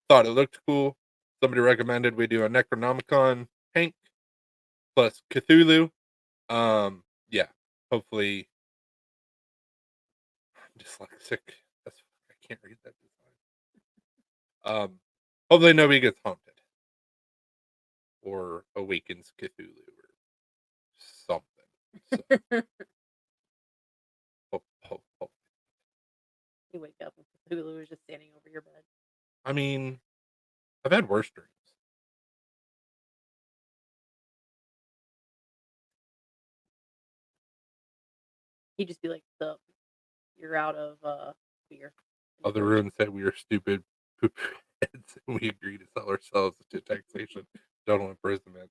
thought it looked cool. Somebody recommended we do a Necronomicon Hank plus Cthulhu. Yeah, hopefully I'm dyslexic. That's I can't read that design. Hopefully nobody gets haunted or awakens Cthulhu or something. So, hope. You wake up and Cthulhu is just standing over your bed. I mean, I've had worse dreams. He'd just be like, "Sup, you're out of beer." Other runes said we are stupid poop heads and we agree to sell ourselves to taxation, total imprisonment.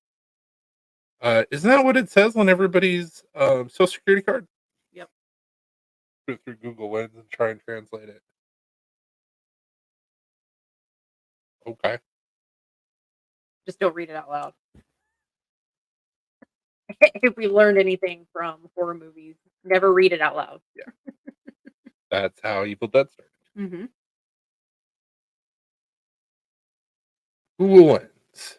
Isn't that what it says on everybody's social security card? Yep. Put it through Google Lens and try and translate it. Okay. Just don't read it out loud. If we learned anything from horror movies, never read it out loud. Yeah. That's how Evil Dead started. Mm-hmm. Google Lens.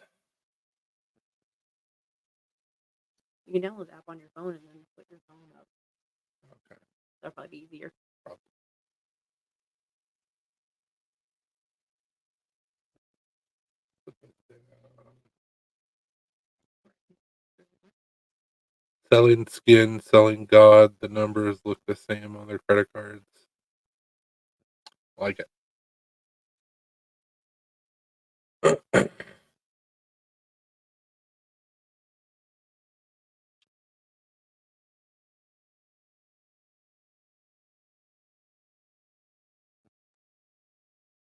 You can download the app on your phone and then put your phone up. Okay. That'll probably be easier. Probably. Selling skin, selling God. The numbers look the same on their credit cards. I like it.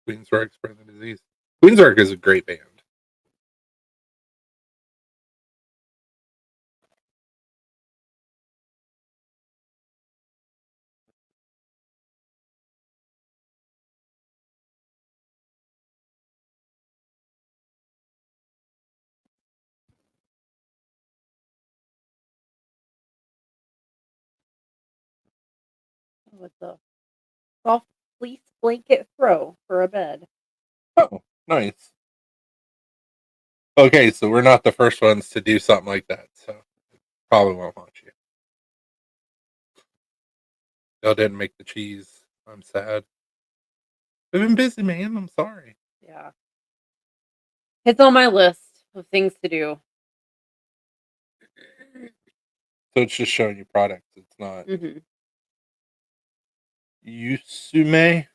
Queensrÿche spread the disease. Queensrÿche is a great band. Oh, it's a soft fleece blanket throw for a bed. Oh, nice. Okay, so we're not the first ones to do something like that, so probably won't haunt you. Y'all didn't make the cheese. I'm sad. I've been busy, man. I'm sorry. Yeah. It's on my list of things to do. So it's just showing you products. It's not Mm-hmm. Yusume.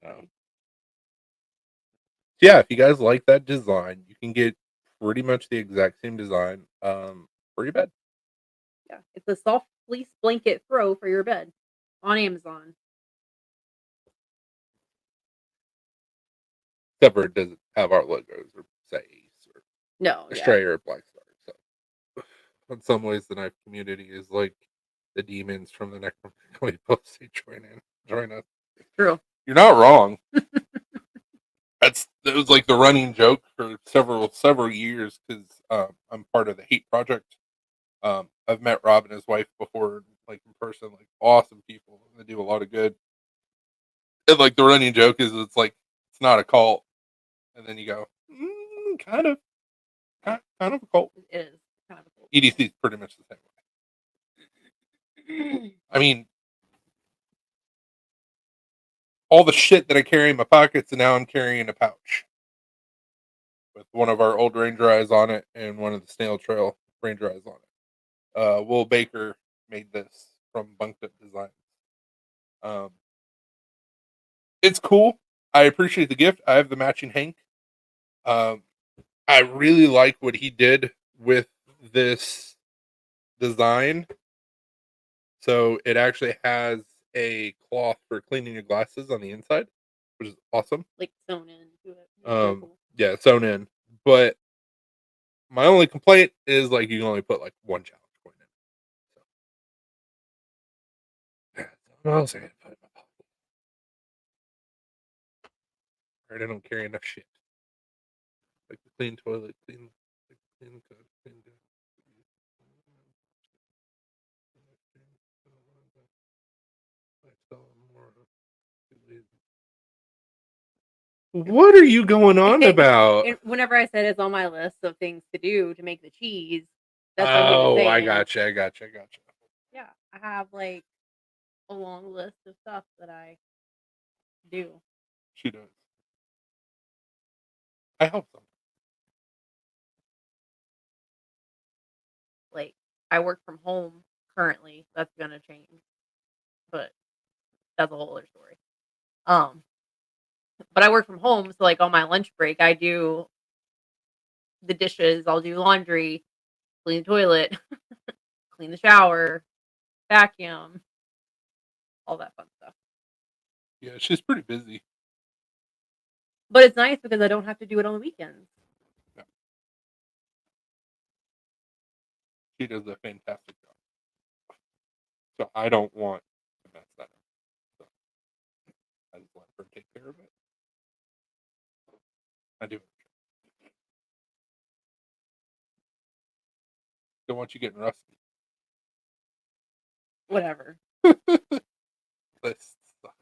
No. Yeah, if you guys like that design, you can get pretty much the exact same design for your bed. Yeah, it's a soft fleece blanket throw for your bed on Amazon. Except for it doesn't have our logos or say Ace or No, yeah. Astray or Black Star. So in some ways the knife community is like the demons from the Necronomicon. We both say join us. True. You're not wrong. That was like the running joke for several years because I'm part of the Hate Project. I've met Rob and his wife before, like in person, like awesome people. They do a lot of good. And like the running joke is, it's like it's not a cult, and then you go, kind of a cult. It is kind of a cool. EDC is pretty much the same way. I mean, all the shit that I carry in my pockets, and now I'm carrying a pouch with one of our old Ranger eyes on it and one of the Snail Trail Ranger eyes on it. Will Baker made this from Bunked Up Designs. It's cool. I appreciate the gift. I have the matching Hank. I really like what he did with this design. So it actually has a cloth for cleaning your glasses on the inside, which is awesome. Like sewn into it. Cool. Yeah, sewn in. But my only complaint is like you can only put like one challenge coin in. So what else I gotta put in my pocket? Right, I don't carry enough shit. Like the clean toilet, clean What are you going on about? And whenever I said it's on my list of things to do to make the cheese, that's what he was Oh, saying. I gotcha. Yeah, I have like a long list of stuff that I do. She does. I hope so. Like I work from home currently. That's gonna change, but that's a whole other story. But I work from home, so like on my lunch break, I do the dishes. I'll do laundry, clean the toilet, clean the shower, vacuum, all that fun stuff. Yeah, she's pretty busy. But it's nice because I don't have to do it on the weekends. Yeah. She does a fantastic job. So I don't want to mess that up. So I just let her take care of it. I do. Don't want you getting rusty. Whatever. Lists suck.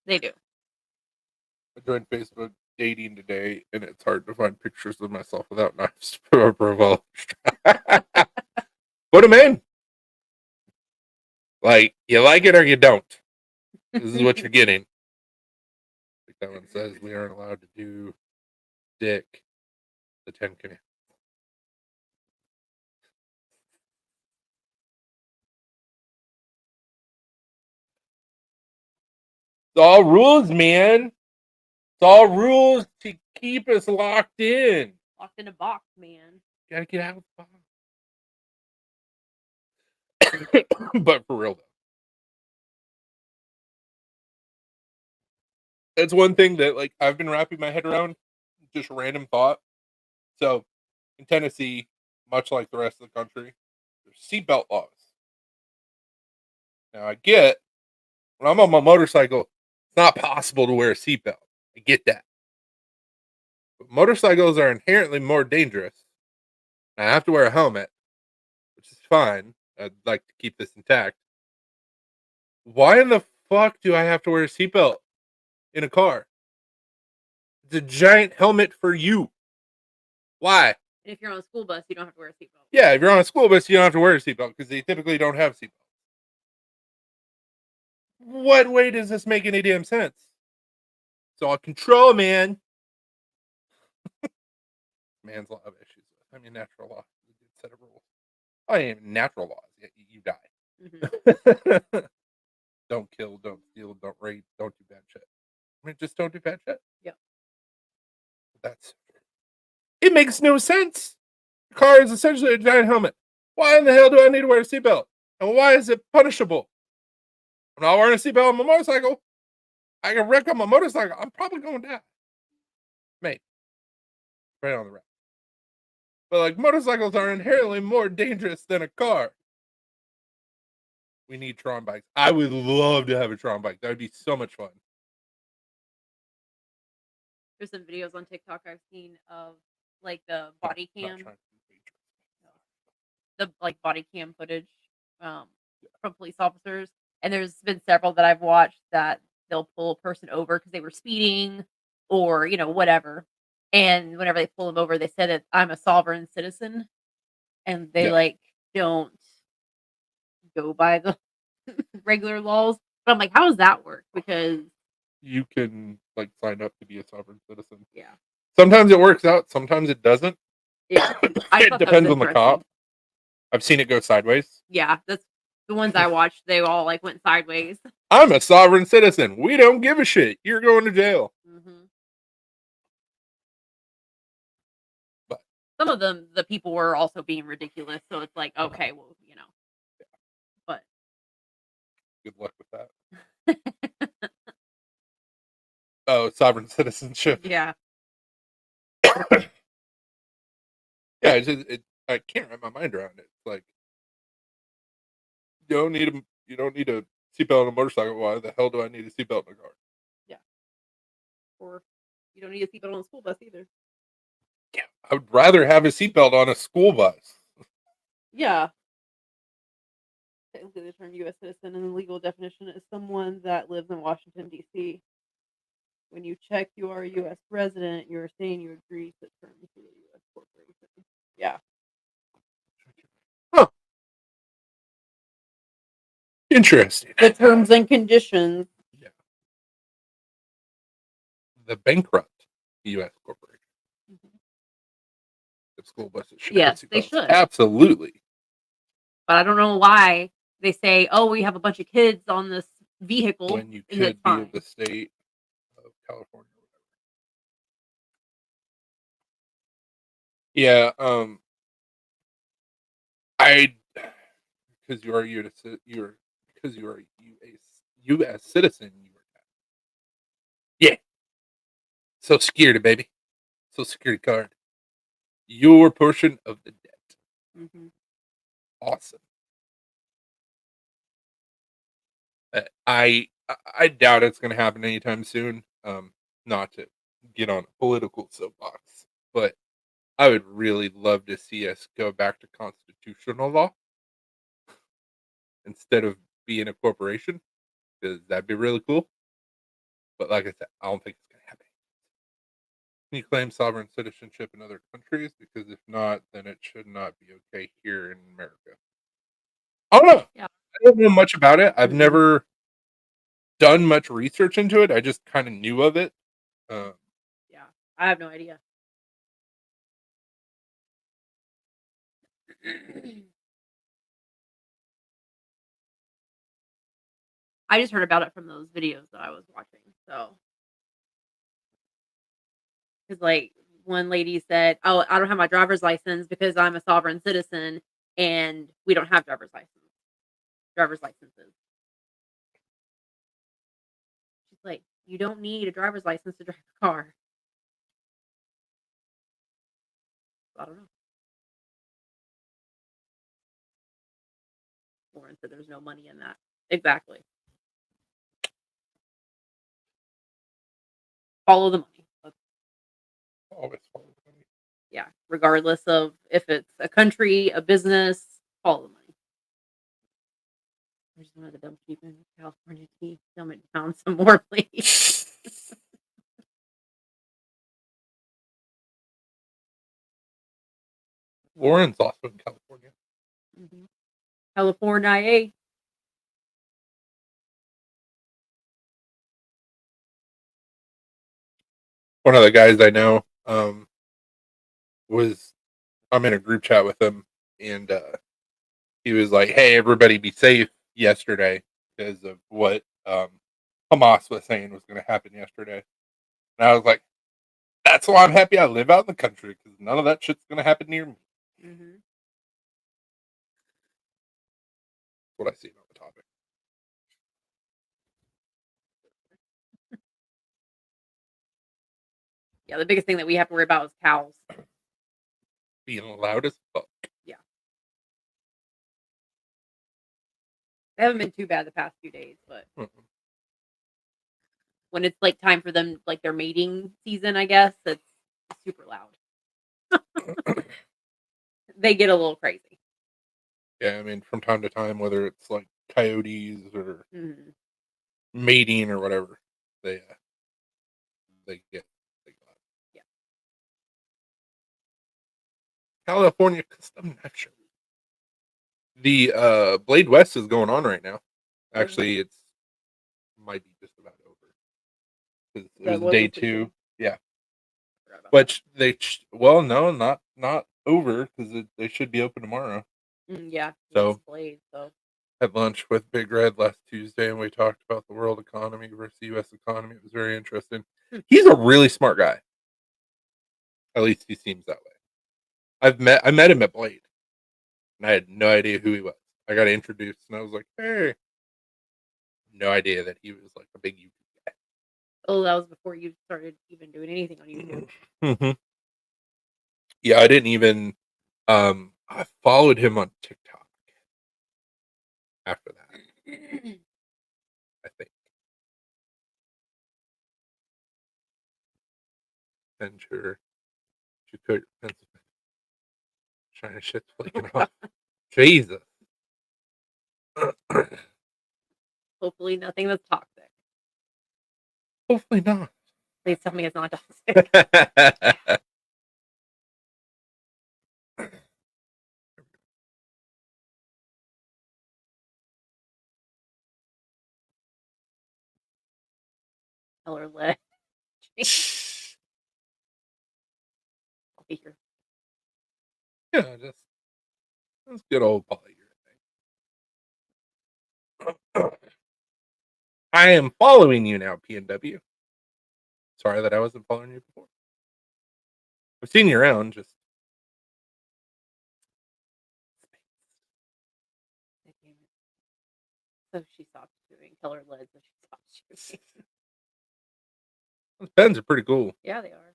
They do. I joined Facebook dating today, and it's hard to find pictures of myself without knives to put a profile. Put them in. Like, you like it or you don't. This is what you're getting. Like that one says, we aren't allowed to do dick. The 10 Commandments. It's all rules, man. It's all rules to keep us locked in. Locked in a box, man. Gotta get out of the box. But for real, though. That's one thing that, like, I've been wrapping my head around. Just random thought. So, in Tennessee, much like the rest of the country, there's seatbelt laws. Now, I get, when I'm on my motorcycle, it's not possible to wear a seatbelt. I get that. But motorcycles are inherently more dangerous. I have to wear a helmet, which is fine. I'd like to keep this intact. Why in the fuck do I have to wear a seatbelt in a car? It's a giant helmet for you. Why? And if you're on a school bus, you don't have to wear a seatbelt. Yeah, if you're on a school bus, you don't have to wear a seatbelt because they typically don't have seatbelts. What way does this make any damn sense? It's all control, man. Man's law of issues. I mean, natural law. It's a good set of rules. Oh, yeah, natural laws. Yeah, you die. Mm-hmm. Don't kill, don't steal, don't rape, don't do bad shit. I mean, just don't do bad shit. Yeah. That's. It makes no sense. The car is essentially a giant helmet. Why in the hell do I need to wear a seatbelt? And why is it punishable? I'm not wearing a seatbelt on my motorcycle. I can wreck on my motorcycle. I'm probably going to die. Mate. Right on the rack. But like motorcycles are inherently more dangerous than a car. We need Tron bikes. I would love to have a Tron bike. That would be so much fun. There's some videos on TikTok I've seen of like the body cam, the like body cam footage from police officers, and there's been several that I've watched that they'll pull a person over because they were speeding or whatever, and whenever they pull them over, they said that I'm a sovereign citizen, and they like don't go by the regular laws. But I'm like, how does that work? Because you can like sign up to be a sovereign citizen. Yeah. Sometimes it works out. Sometimes it doesn't. Yeah. It depends on the cop. I've seen it go sideways. Yeah, that's the ones I watched. They all like went sideways. I'm a sovereign citizen. We don't give a shit. You're going to jail. Mm-hmm. But some of them, the people were also being ridiculous. So it's like, okay, well, Yeah. But good luck with that. Oh, sovereign citizenship. Yeah. Yeah, I can't wrap my mind around it. It's like you don't need a seatbelt on a motorcycle. Why the hell do I need a seatbelt in a car? Yeah. Or you don't need a seatbelt on a school bus either. Yeah, I would rather have a seatbelt on a school bus. Yeah. Technically, the term U.S. citizen in the legal definition is someone that lives in Washington, D.C. When you check you are a U.S. resident, you're saying you agree to terms of the U.S. corporation. Yeah. Huh. Interesting. The terms and conditions. Yeah. The bankrupt U.S. corporation. The school buses should have Yes, they seatbelts. should. Absolutely. But I don't know why they say, "Oh, we have a bunch of kids on this vehicle," When you and that's could be fine. of the state of California. Yeah, I because you are you're because you are a U.S. citizen. You are yeah. Social Security, baby. Social Security card. Your portion of the debt. Mm-hmm. Awesome. I doubt it's going to happen anytime soon. Not to get on a political soapbox, but I would really love to see us go back to constitutional law instead of being a corporation, because that'd be really cool. But like I said, I don't think it's going to happen. Can you claim sovereign citizenship in other countries? Because if not, then it should not be okay here in America. I don't know. Yeah. I don't know much about it. I've Mm-hmm. never done much research into it. I just kind of knew of it. Um, Yeah. I have no idea. I just heard about it from those videos that I was watching. So, because like one lady said, "Oh, I don't have my driver's license because I'm a sovereign citizen, and we don't have driver's licenses." She's like, "You don't need a driver's license to drive a car." I don't know. Lauren said there's no money in that. Exactly. Follow the money. always follow the money. Yeah, regardless of if it's a country, a business, follow the money. I just wanted to dump keep in California tea. Dumb it down some more, please. Lauren's also in California. Mm-hmm. California. One of the guys I know was I'm in a group chat with him, and he was like, "Hey, everybody, be safe yesterday because of what Hamas was saying was going to happen yesterday." And I was like, "That's why I'm happy I live out in the country because none of that shit's going to happen near me." Mm-hmm. That's what I see on the topic. Yeah, the biggest thing that we have to worry about is cows. Being loud as fuck. Yeah. They haven't been too bad the past few days, but Mm-mm. when it's like time for them, like their mating season, I guess, it's super loud. They get a little crazy. Yeah, I mean, from time to time, whether it's like coyotes or Mm-hmm. mating or whatever, they uh, they get loud. Yeah. California custom knife show. The Blade West is going on right now. Actually, it's might be just about over because it That was was day a two. thing. Yeah, Forgot about which well, no, not over because they should be open tomorrow. that. Yeah, it's So Blade, so had lunch with Big Red last Tuesday, and we talked about the world economy versus the U.S. economy. It was very interesting. Hmm. He's a really smart guy. At least he seems that way. I met him at Blade, and I had no idea who he was. I got introduced, and I was like, "Hey," no idea that he was like a big YouTube Oh, that was before you started even doing anything on YouTube. guy. Yeah, I didn't even. I followed him on TikTok after that. I think. Venture You could. China shit's flaking off. Jesus. Hopefully nothing that's toxic. Hopefully not. Please tell me it's not toxic. Color lead. I'll be here. Yeah, that's good old polyurethane. I am following you now, PNW. Sorry that I wasn't following you before. I've seen you around, just So she stopped doing color lead, so she stopped shooting. those pens are pretty cool. Yeah, they are.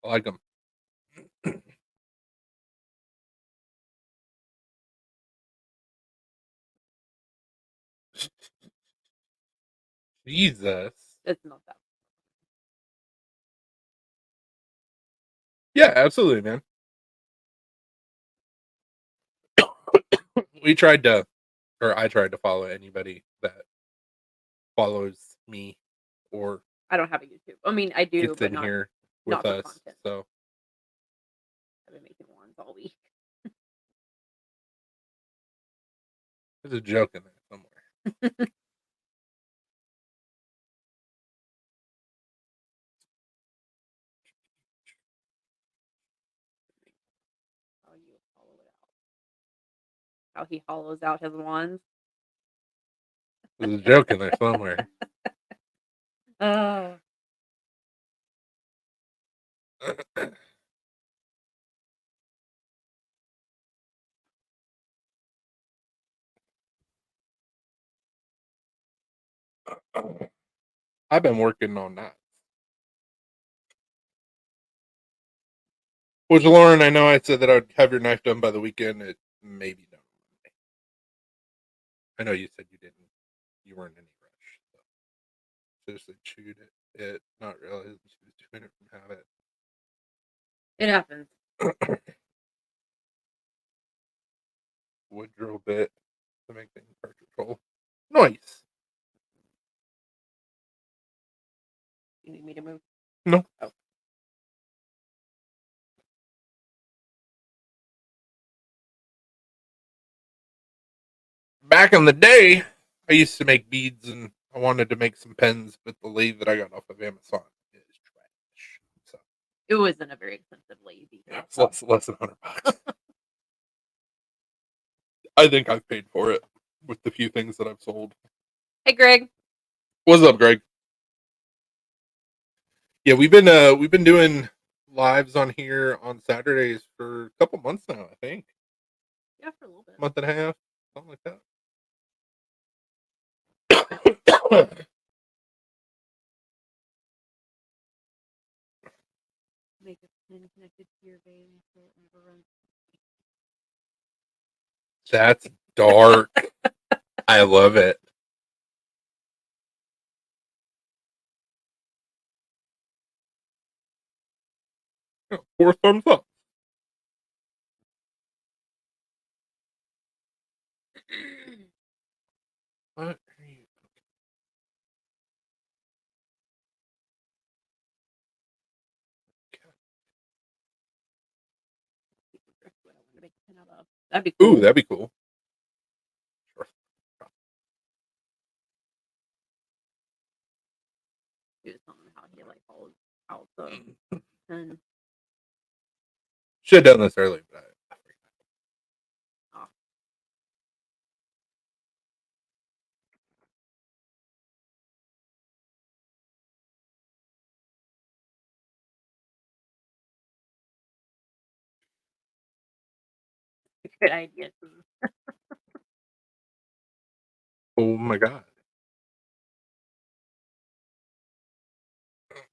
I like them. Jesus. It's not that. Yeah, absolutely, man. I tried to follow anybody that follows me or I don't have a YouTube. I mean, I do, gets but in not here with not for us. content. So I've been making ones all week. there's a joke in there somewhere. How you hollow it out. How he hollows out his wands. There's a joke in there somewhere. Oh. I've been working on that. Which, Lauren, I know I said that I'd have your knife done by the weekend. It may be done on Monday. I know you said you weren't in any rush. So seriously chewed it, not realizing she was doing it from habit. It happens. Wood drill bit to make things control. Nice. You need me to move? No. Oh. Back in the day, I used to make beads and I wanted to make some pens, but the lathe that I got off of Amazon is trash. So It wasn't a very expensive lathe. yeah, it's less than $100. I think I've paid for it with the few things that I've sold. Hey, Greg. What's up, Greg? Yeah, we've been doing lives on here on Saturdays for a couple months now, I think. Yeah, for a little bit. Month and a half, something like that. Make a pin connected to your baby so it never runs. That's dark. I love it. Yeah, 4 thumbs up. What are you? That'd be cool. Ooh, that'd be cool. Sure. He was telling me how he like follows out the pin. Should have done this earlier, but I forgot. Oh. Good idea too. Oh my god.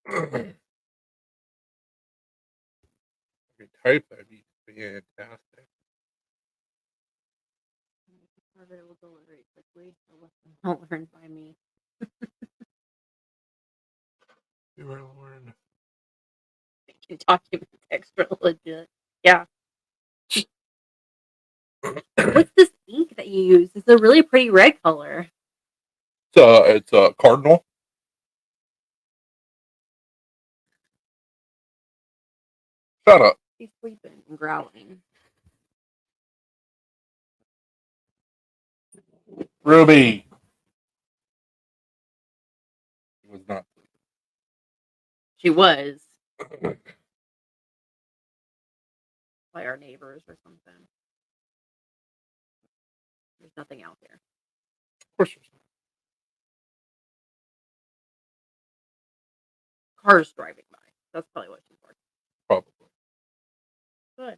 If you type, that'd be fantastic. It will go very quickly. I'll learn by me. You were Lauren. fucking document extra legit. Yeah. What's this ink that you use? It's a really pretty red color. It's a cardinal. Shut up. He's sleeping and growling. Ruby. It was not. She was by our neighbors or something. There's nothing out there. Of course there's not. Cars driving by. That's probably what she's barking. Probably. Good.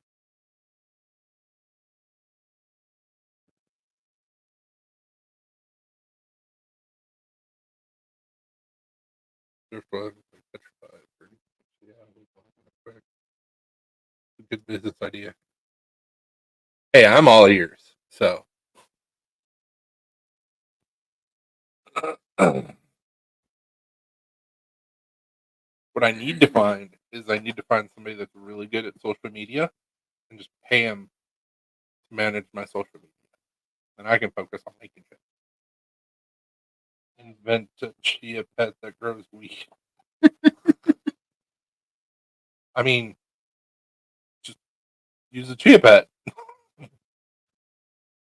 There's probably petrified. Yeah, quick. A good business idea. Hey, I'm all ears. So. What I need to find is I need to find somebody that's really good at social media and just pay them to manage my social media. And I can focus on making shit. Invent a chia pet that grows weed. I mean, just use a chia pet.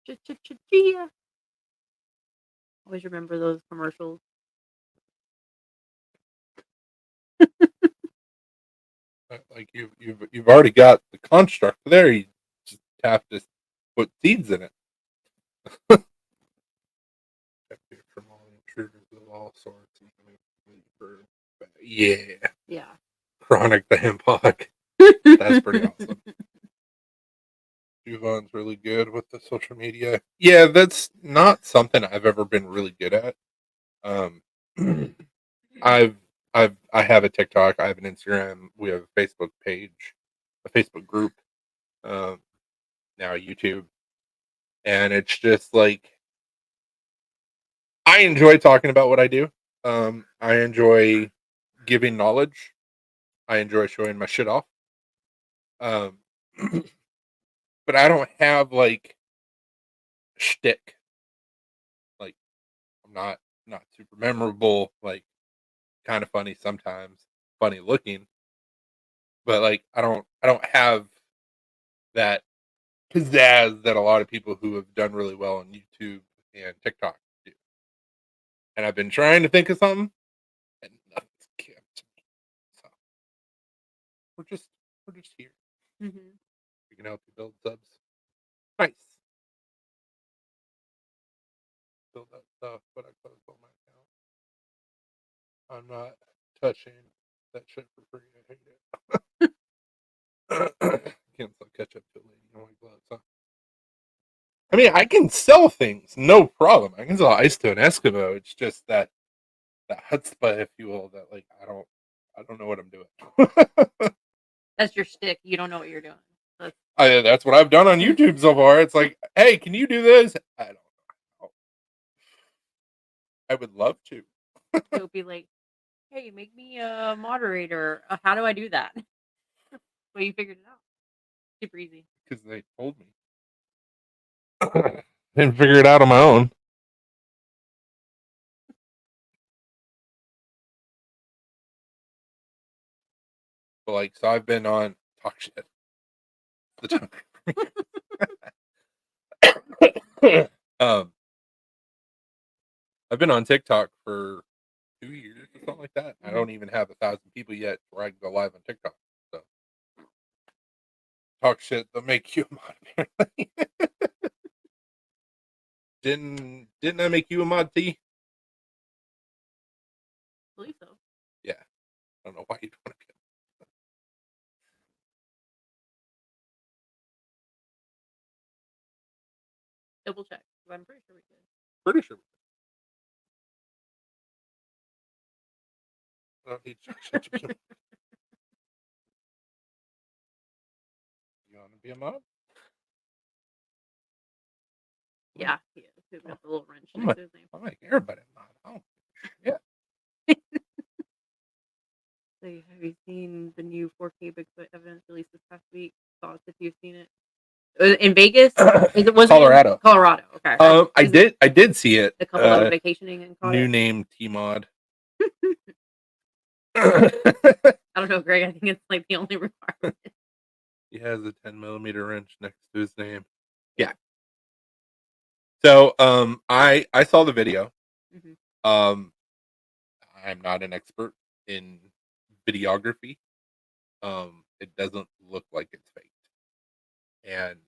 Chia. Always remember those commercials. Like you've already got the construct there. You just have to put seeds in it. From all intruders of all sorts. Yeah. Yeah. Chronic the hemp hog. That's pretty awesome. Juvon's really good with the social media. Yeah, that's not something I've ever been really good at. I have a TikTok, I have an Instagram, we have a Facebook page, a Facebook group, now YouTube, and it's just like I enjoy talking about what I do. I enjoy giving knowledge. I enjoy showing my shit off. Um, but I don't have like shtick. Like I'm not super memorable. Like kind of funny sometimes, funny looking, but like I don't have that pizzazz that a lot of people who have done really well on YouTube and TikTok do. And I've been trying to think of something, and nothing's came to me. So we're just here. Mm-hmm. We can help you build subs. Nice. Build that stuff, but I closed all my account. I'm not touching that shit for free. I hate it. Can't sell ketchup to a lady. You don't like gloves, huh? I mean, I can sell things, no problem. I can sell ice to an Eskimo. It's just that chutzpah, if you will, that like I don't know what I'm doing. That's your shtick. You don't know what you're doing. That's what I've done on YouTube so far. It's like, hey, can you do this? I don't know. I would love to. It would be like, hey, make me a moderator. How do I do that? Well, you figured it out. Super easy. Because they told me. Didn't figure it out on my own. But like, so I've been on talk shit. The time. I've been on TikTok for 2 years or something like that. I don't even have 1,000 people yet where I can go live on TikTok. So talk shit, they'll make you a mod. Didn't I make you a mod, T? I believe so. Yeah. I don't know why you'd want to be. Double check. I'm pretty sure we did. Pretty sure. I don't need shit to be. You want to be a mod? Yeah, he is. He's got the little wrench I'm next like, to his name. I'm like everybody a mod. I don't give a shit. say, have you seen the new 4K Bigfoot evidence released this past week? Thoughts if you've seen it. In Vegas? Was Colorado. It in Colorado. Okay. I did see it. A couple that was vacationing and caught new it. name T-Mod. I don't know, Greg. I think it's like the only requirement. He has a 10mm wrench next to his name. Yeah. So I saw the video. Mm-hmm. I'm not an expert in videography. It doesn't look like it's fake. And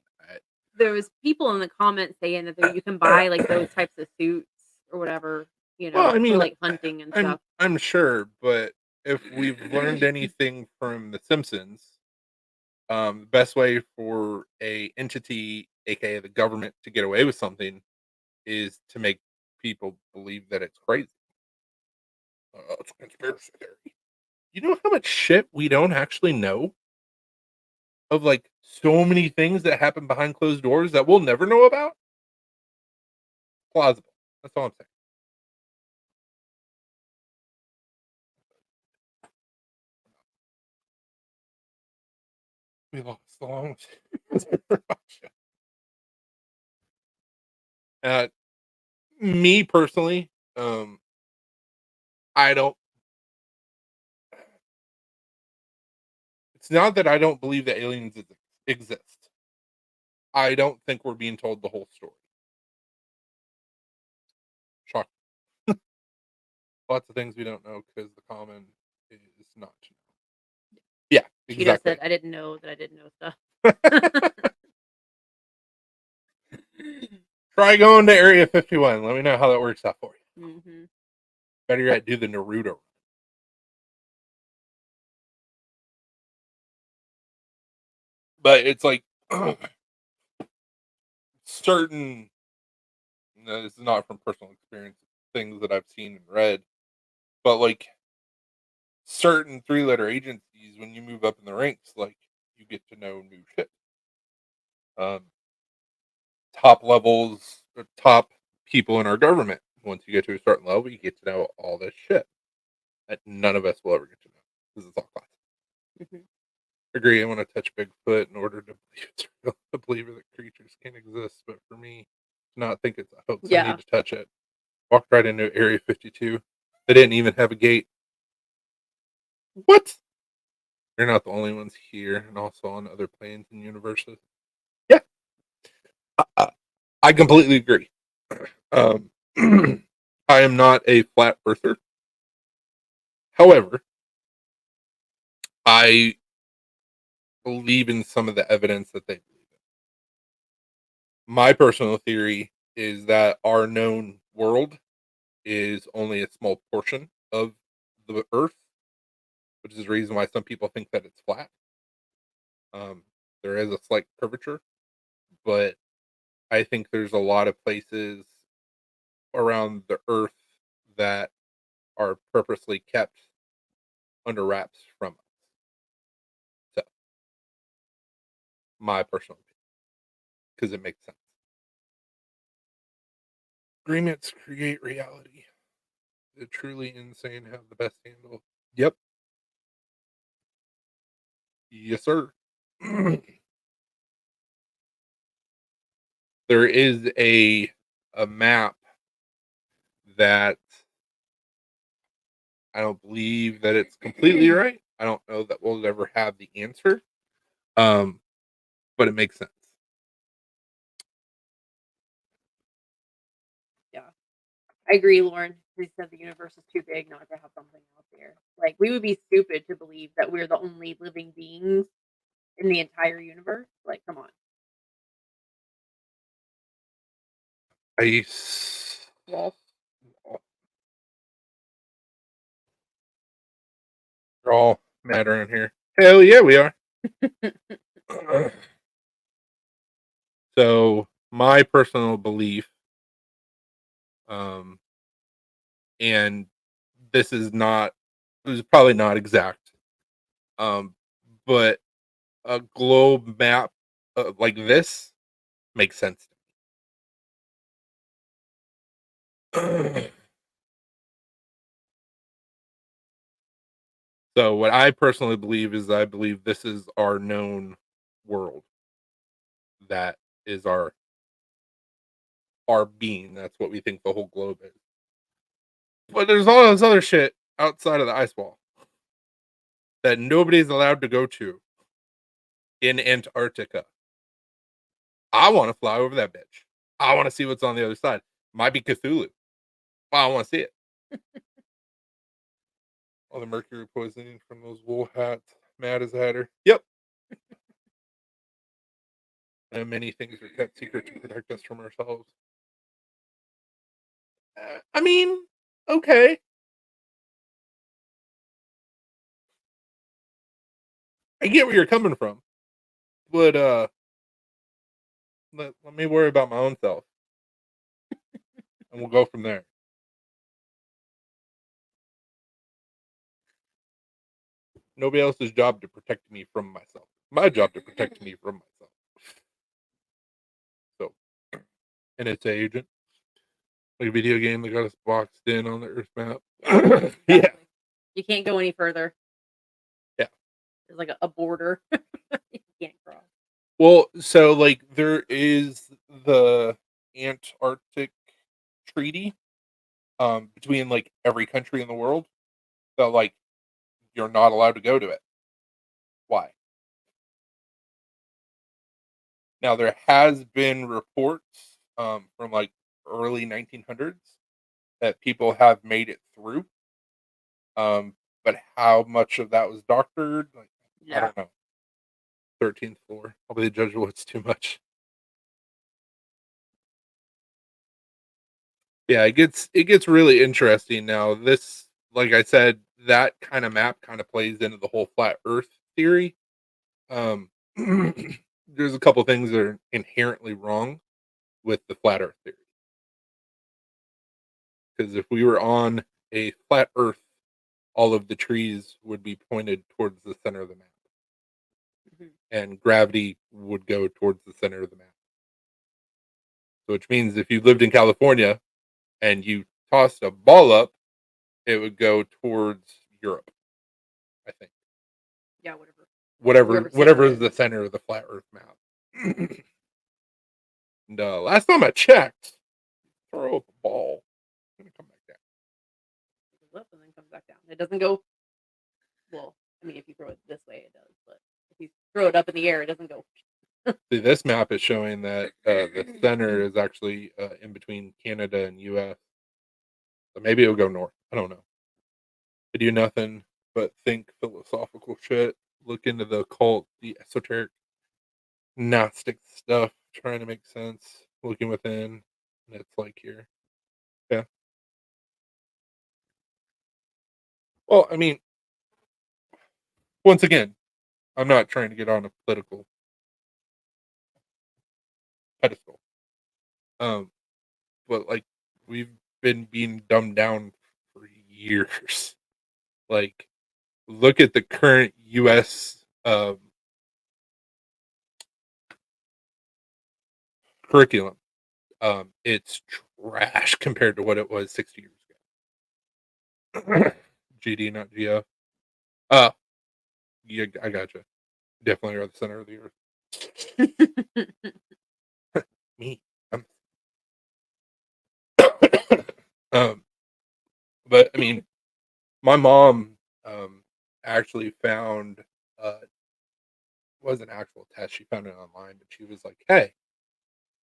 there was people in the comments saying that you can buy like those types of suits or whatever, well, I mean, for like hunting and stuff. I'm sure, but if we've learned anything from The Simpsons, the best way for a entity, aka the government, to get away with something is to make people believe that it's crazy. It's a conspiracy theory. You know how much shit we don't actually know? Of like so many things that happen behind closed doors that we'll never know about? Plausible. That's all I'm saying. We lost the long me personally, I don't. It's not that I don't believe that aliens exist. I don't think we're being told the whole story. Shocking. Lots of things we don't know because the common is not to know. Yeah, She just exactly. said, I didn't know that I didn't know stuff. Try going to Area 51. Let me know how that works out for you. Mm-hmm. Better yet, do the Naruto. But it's like certain. No, this is not from personal experience. Things that I've seen and read, but like certain three-letter agencies, when you move up in the ranks, like you get to know new shit. Top levels, top people in our government. Once you get to a certain level, you get to know all this shit that none of us will ever get to know because it's all class. Mm-hmm. Agree. I want to touch Bigfoot in order to believe it's real, to believe that creatures can exist. But for me, to not think it's a hoax, I need to touch it. Walked right into Area 52. They didn't even have a gate. What? You're not the only ones here, and also on other planes and universes. Yeah, I completely agree. Um, I am not a flat earther. However, I believe in some of the evidence that they believe in. My personal theory is that our known world is only a small portion of the Earth, which is the reason why some people think that it's flat. There is a slight curvature, but I think there's a lot of places around the Earth that are purposely kept under wraps from us. So, my personal opinion, because it makes sense. Agreements create reality. The truly insane have the best handle. Yep. Yes, sir. There is a map that I don't believe that it's completely right. I don't know that we'll ever have the answer. But it makes sense. Yeah. I agree, Lauren. She said the universe is too big not to have something out there. Like, we would be stupid to believe that we're the only living beings in the entire universe. Like, come on. Well, we're all mad around here. Hell yeah, we are. So my personal belief, um, and this is not, this is probably not exact, but a globe map like this makes sense to me. So what I personally believe is I believe this is our known world. That is our being. That's what we think the whole globe is. But there's all this other shit outside of the ice wall that nobody's allowed to go to in Antarctica. I want to fly over that bitch. I want to see what's on the other side. Might be Cthulhu. I want to see it. All the mercury poisoning from those wool hats. Mad as a hatter. Yep. And many things are kept secret to protect us from ourselves. I mean, okay. I get where you're coming from. But let me worry about my own self. And we'll go from there. Nobody else's job to protect me from myself. My job to protect me from myself. So, and it's an agent, like a video game that got us boxed in on the Earth map. Exactly. Yeah, You can't go any further. yeah. There's like a border. You can't cross. Well, so like there is the Antarctic Treaty, between like every country in the world. So like you're not allowed to go to it. Why? Now there has been reports from like early 1900s that people have made it through. But how much of that was doctored? Like, I Yeah. don't know. 13th floor. Probably the judge was too much. Yeah, it gets really interesting now. This, like I said, that kind of map kind of plays into the whole flat Earth theory. Um, there's a couple things that are inherently wrong with the flat Earth theory. Because if we were on a flat Earth, all of the trees would be pointed towards the center of the map, Mhm. and gravity would go towards the center of the map. So, which means if you lived in California and you tossed a ball up, it would go towards Europe. I think Yeah, whatever. whatever Wherever center whatever it is is. the center of the flat Earth map. And last time I checked, throw up a ball, it's gonna come back down. It goes up and then comes back down. It doesn't go. Well, I mean, if you throw it this way, it does. But if you throw it up in the air, it doesn't go. See, this map is showing that the center is actually in between Canada and U.S. So maybe it'll go north. I don't know. I do nothing but think philosophical shit, look into the occult, the esoteric, Gnostic stuff, trying to make sense, looking within, and it's like here. Yeah. Well, I mean, once again, I'm not trying to get on a political pedestal. Um, but like we've been being dumbed down for years. Like, look at the current U.S. Curriculum. It's trash compared to what it was 60 years ago. GD, not GF. Uh, yeah, I gotcha. Definitely are the center of the earth. Me. I'm um, but I mean, my mom actually found was an actual test. She found it online, but she was like, "Hey,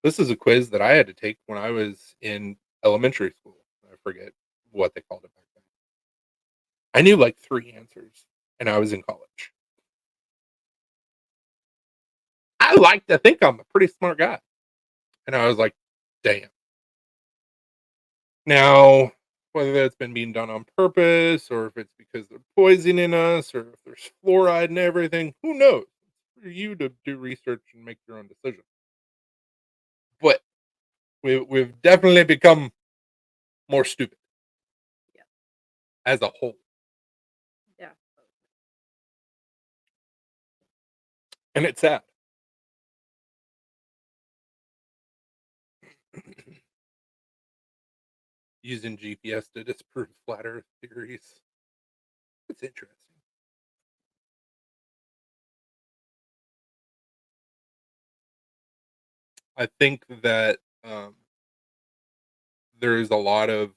this is a quiz that I had to take when I was in elementary school. I forget what they called it back then. I knew like three answers, and I was in college. I like to think I'm a pretty smart guy." And I was like, "Damn." Now, whether that's been being done on purpose, or if it's because they're poisoning us, or if there's fluoride and everything, who knows? It's for you to do research and make your own decision. But we've definitely become more stupid Yeah. as a whole, Yeah. and it's sad. Using GPS to disprove flat Earth theories. It's interesting. I think that there is a lot of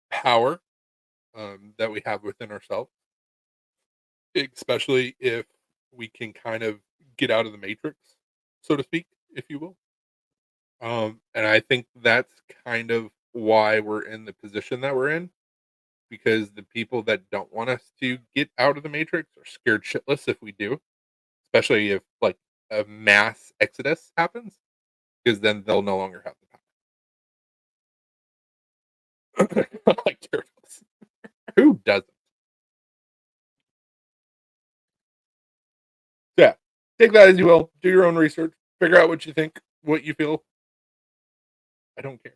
power that we have within ourselves, especially if we can kind of get out of the matrix, so to speak, if you will. And I think that's kind of why we're in the position that we're in, because the people that don't want us to get out of the matrix are scared shitless if we do, especially if like a mass exodus happens, because then they'll no longer have the power. Like turtles. Who doesn't? Yeah. Take that as you will. Do your own research. Figure out what you think, what you feel. I don't care.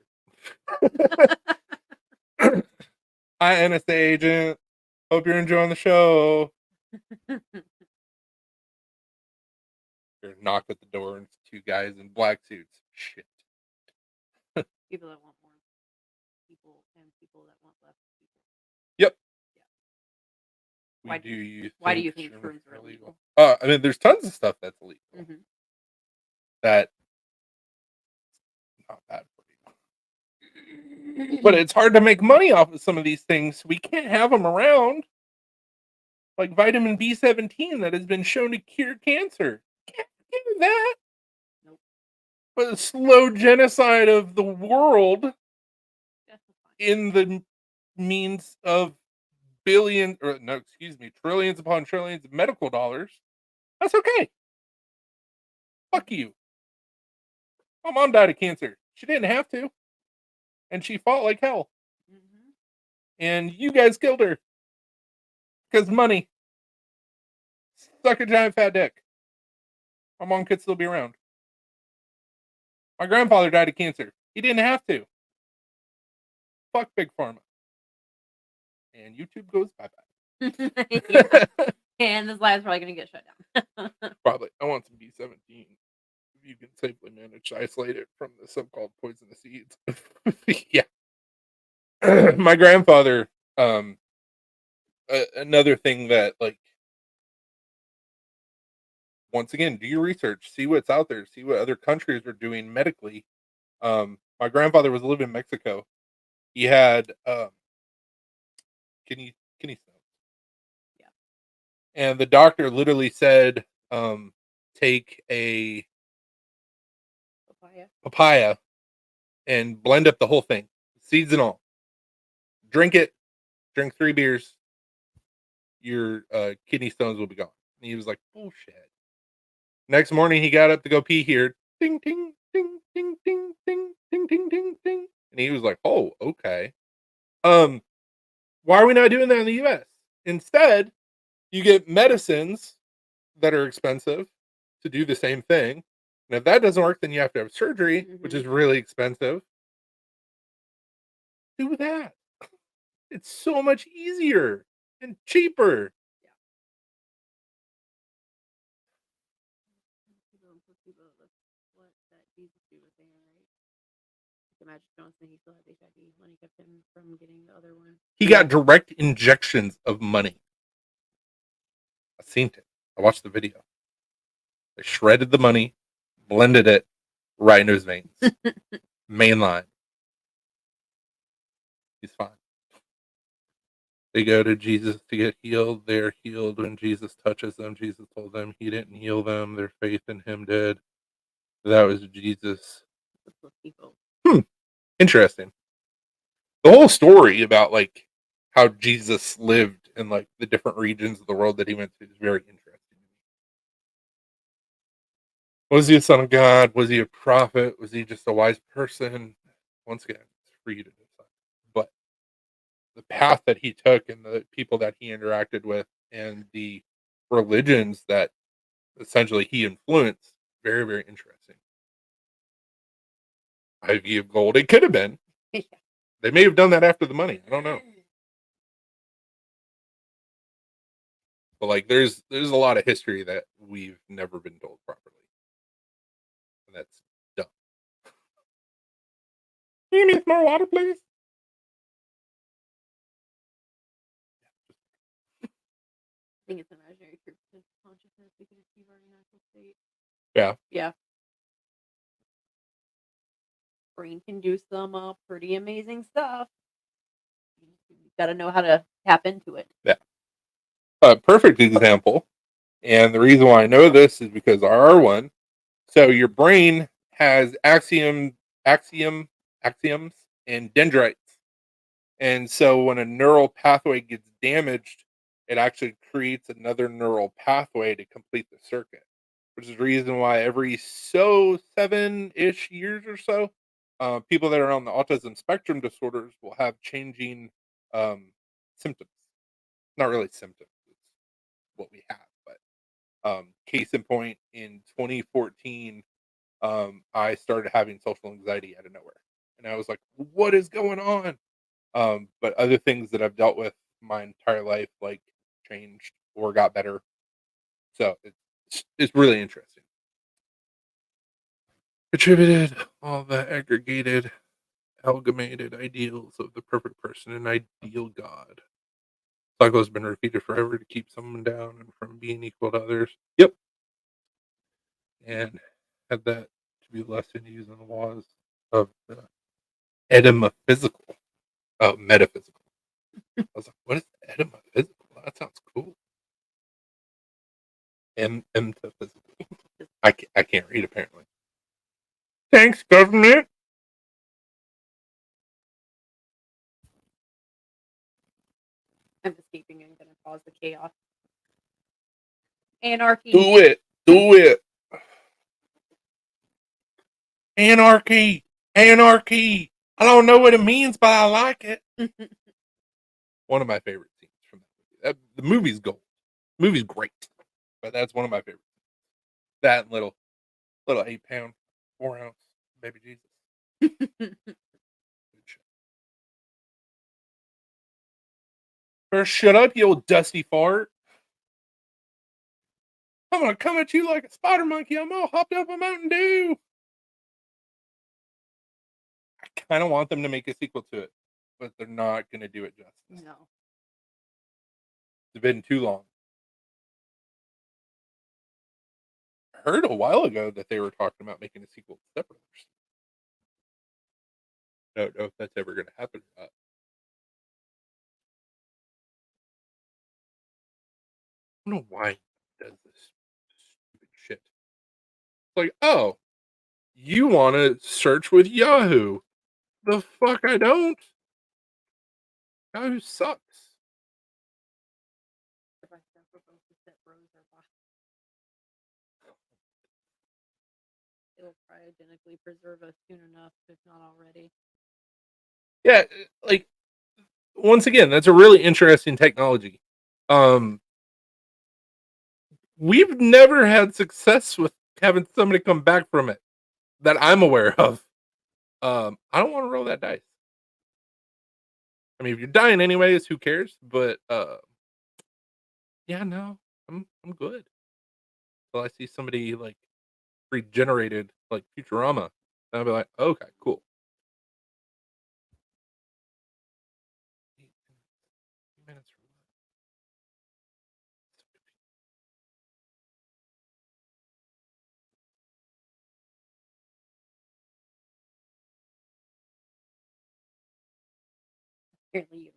Hi, NSA agent. Hope you're enjoying the show. You're knocked at the door and it's two guys in black suits. Shit. People that want more people and people that want less people. Yep. Yeah. You why do you think shrooms shrooms are illegal? I mean, there's tons of stuff that's illegal. Mm-hmm. That not bad for you. But it's hard to make money off of some of these things. We can't have them around. Like vitamin B17 that has been shown to cure cancer. Can't do that. Nope. But a slow genocide of the world in the means of trillions upon trillions of medical dollars. That's okay. Fuck you. My mom died of cancer. She didn't have to. And she fought like hell. Mm-hmm. And you guys killed her. Because money. Suck a giant fat dick. My mom could still be around. My grandfather died of cancer. He didn't have to. Fuck Big Pharma. And YouTube goes bye-bye. Yeah. And this lab's probably going to get shut down. Probably. I want some B17. If you can safely manage to isolate it from the so-called poisonous seeds. Yeah. My grandfather, another thing that, like, once again, do your research, see what's out there, see what other countries are doing medically. My grandfather was living in Mexico. He had kidney stones. Yeah. And the doctor literally said, take a papaya and blend up the whole thing, seeds and all. Drink it. Drink 3 beers. Your kidney stones will be gone. And he was like, bullshit. Next morning, he got up to go pee here. Ding, ding, ding, ding, ding, ding, ding, ding, ding, ding. And he was like, oh, okay. Why are we not doing that in the US? Instead, you get medicines that are expensive to do the same thing. And if that doesn't work, then you have to have surgery, which is really expensive. Do that. It's so much easier and cheaper. Magic Johnson, he still had HIV. Money kept him from getting the other one. He got direct injections of money. I've seen it. I watched the video. They shredded the money, blended it right into his veins. Main line. He's fine. They go to Jesus to get healed. They're healed when Jesus touches them. Jesus told them he didn't heal them. Their faith in him did. That was Jesus. Interesting. The whole story about like how Jesus lived in like the different regions of the world that he went to is very interesting. Was he a son of God? Was he a prophet? Was he just a wise person? Once again, it's for you to decide. But the path that he took and the people that he interacted with and the religions that essentially he influenced, very, very interesting. Ivy of gold. It could have been. Yeah. They may have done that after the money. I don't know. But like there's a lot of history that we've never been told properly. And that's dumb. You need more water, please? I think it's imaginary truth because consciousness we can achieve our natural state. Yeah. Yeah. Brain can do some pretty amazing stuff. You got to know how to tap into it. Yeah. A perfect example, and the reason why I know this is because R1. So your brain has axioms, and dendrites, and so when a neural pathway gets damaged, it actually creates another neural pathway to complete the circuit, which is the reason why every 7-ish years or so, people that are on the autism spectrum disorders will have changing um, symptoms. Not really symptoms; it's what we have. But case in point, in 2014, I started having social anxiety out of nowhere, and I was like, "What is going on?" But other things that I've dealt with my entire life, like, changed or got better. So it's really interesting. Attributed all the aggregated, amalgamated ideals of the perfect person and ideal God. Cycle has been repeated forever to keep someone down and from being equal to others. Yep, and had that to be lessened using the laws of the etymophysical, metaphysical. I was like, what is etymophysical? That sounds cool. Metaphysical. I can't read apparently. Thanks, government. I'm escaping and going to cause the chaos. Anarchy. Do it. Do it. Anarchy. Anarchy. I don't know what it means, but I like it. One of my favorite scenes from that movie. The movie's gold. The movie's great, but that's one of my favorites. That and little 8 pound, 4 ounce baby Jesus. First, shut up, you old dusty fart. I'm gonna come at you like a spider monkey. I'm all hopped up on Mountain Dew. I kind of want them to make a sequel to it, but they're not gonna do it justice. No. It's been too long. I heard a while ago that they were talking about making a sequel to Step Brothers. I don't know if that's ever gonna happen or not. I don't know why he does this stupid shit. It's like, oh, you want to search with Yahoo? The fuck, I don't. Yahoo sucks. It'll cryogenically preserve us soon enough, if not already. Yeah, like, once again, that's a really interesting technology. Um, we've never had success with having somebody come back from it that I'm aware of. I don't want to roll that dice. I mean, if you're dying anyways, who cares? But yeah, no, I'm good. Until I see somebody like regenerated, like Futurama, and I'll be like, okay, cool. Minutes. Apparently, you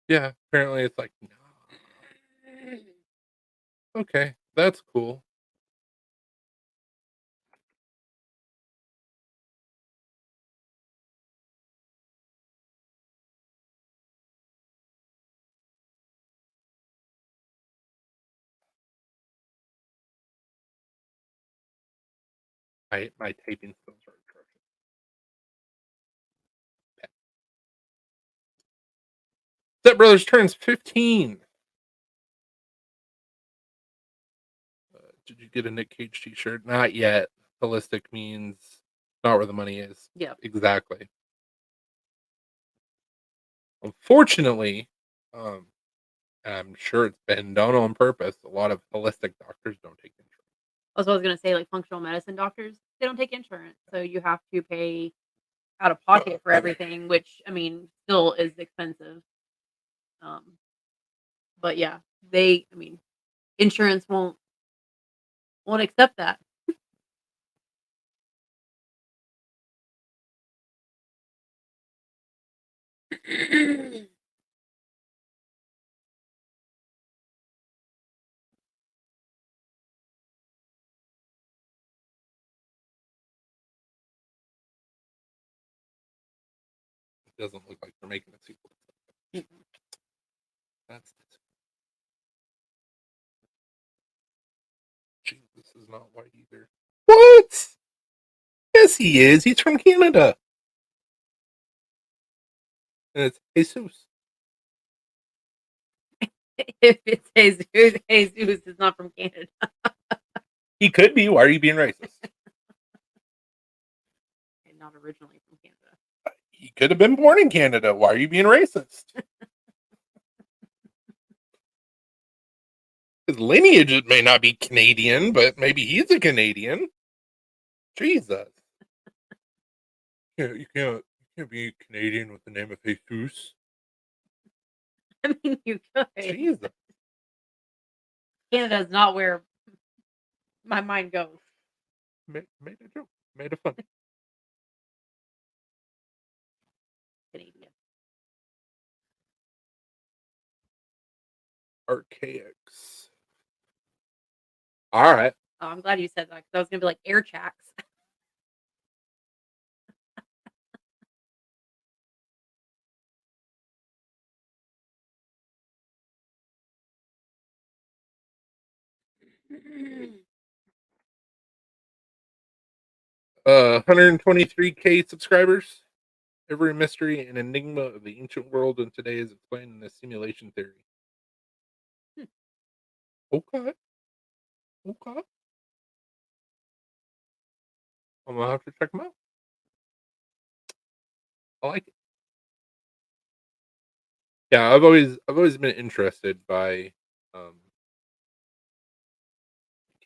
Yeah, apparently it's like, no. Okay, that's cool. My taping skills are atrocious. Step Brothers turns 15. Did you get a Nick Cage T-shirt? Not yet. Holistic means not where the money is. Yeah. Exactly. Unfortunately, um, I'm sure it's been done on purpose. A lot of holistic doctors don't take insurance. Also, I was gonna say, like, functional medicine doctors, they don't take insurance, so you have to pay out of pocket for everything, which, I mean, still is expensive. Um, but yeah, insurance won't accept that. It doesn't look like they're making a sequel. That's Jesus is not white either. What? Yes, he is. He's from Canada. And it's Jesus. If it's Jesus, Jesus is not from Canada. He could be. Why are you being racist? And not originally from Canada. He could have been born in Canada. Why are you being racist? His lineage may not be Canadian, but maybe he's a Canadian. Jesus. You can't be Canadian with the name of Jesus. I mean, you could. Jesus. Canada is not where my mind goes. Made a joke. Made it fun. Canadian. Archaics. All right. Oh, I'm glad you said that because I was gonna be like air chacks. Mm. 123K subscribers. Every mystery and enigma of the ancient world and today is explained in this simulation theory. Okay. Okay. I'm gonna have to check them out. I like it. Yeah, I've always been interested by um,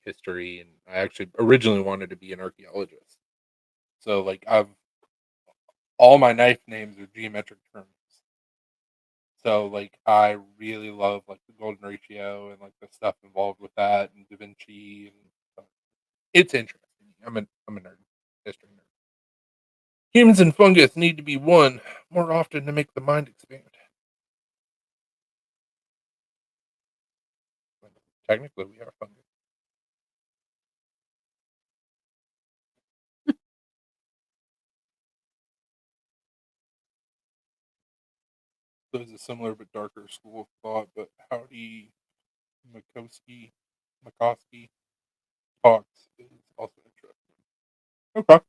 history, and I actually originally wanted to be an archaeologist. So like I've all my knife names are geometric terms. So like I really love like the golden ratio and like the stuff involved with that and Da Vinci and stuff. It's interesting. I'm a nerd, history nerd. Humans and fungus need to be one more often to make the mind expand. Technically, we are fungus. So it's a similar but darker school of thought. But Howdy Makoski talks is also interesting. Okay.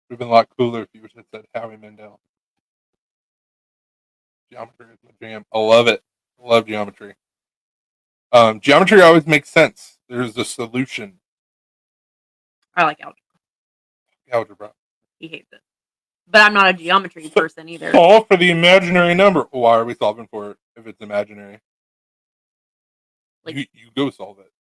Would have been a lot cooler if you would have said Howie Mandel. Geometry is my jam. I love it. I love geometry. Geometry always makes sense. There's a solution. I like algebra. Algebra. He hates it, but I'm not a geometry person either. Solve for the imaginary number. Why are we solving for it if it's imaginary? Like you go solve it.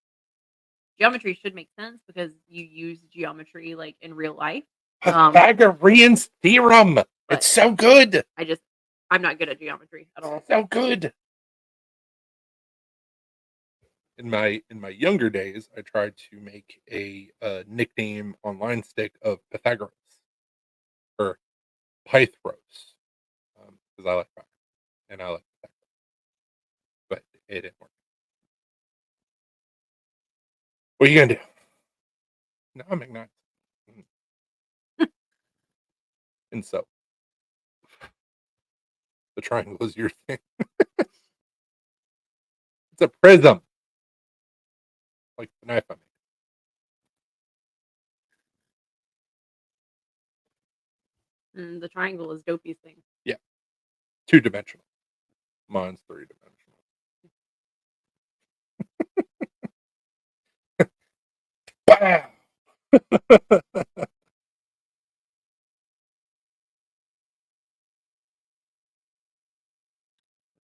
geometry should make sense because you use geometry like in real life. Pythagorean's theorem. It's so good. I'm not good at geometry at all. So good. In my younger days, I tried to make a nickname on line stick of Pythagoras or Pythros because I like Pythagorus and I like Pythagoras, but it didn't work. What are you gonna do? No, I'm ignoring. And so the triangle is your thing. It's a prism, like the knife I make. The triangle is Dopey's thing. Yeah, 2-dimensional. Mine's 3-dimensional. Bam!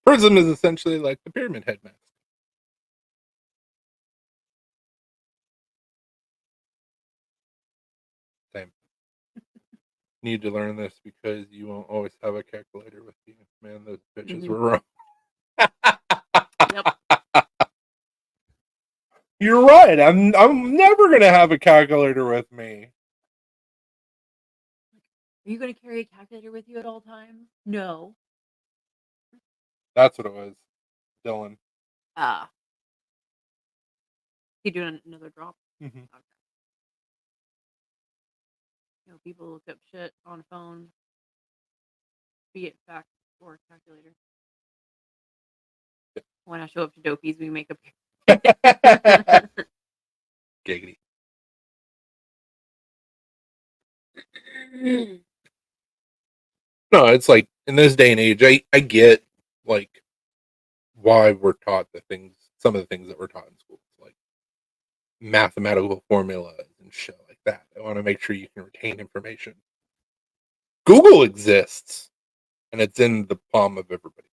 Prism is essentially like the pyramid head mask. Same. Need to learn this because you won't always have a calculator with you. Man, those bitches were wrong. Yep. You're right. I'm never gonna have a calculator with me. Are you going to carry a calculator with you at all times? No. That's what it was, Dylan. Ah. You doing another drop? Mm-hmm. Okay. You know, people look up shit on a phone, be it fact or calculator. When I show up to Dopies, we make a Giggity. No, it's like in this day and age, I get like why we're taught some of the things that we're taught in schools, like mathematical formulas and shit like that. I want to make sure you can retain information. Google exists, and it's in the palm of everybody.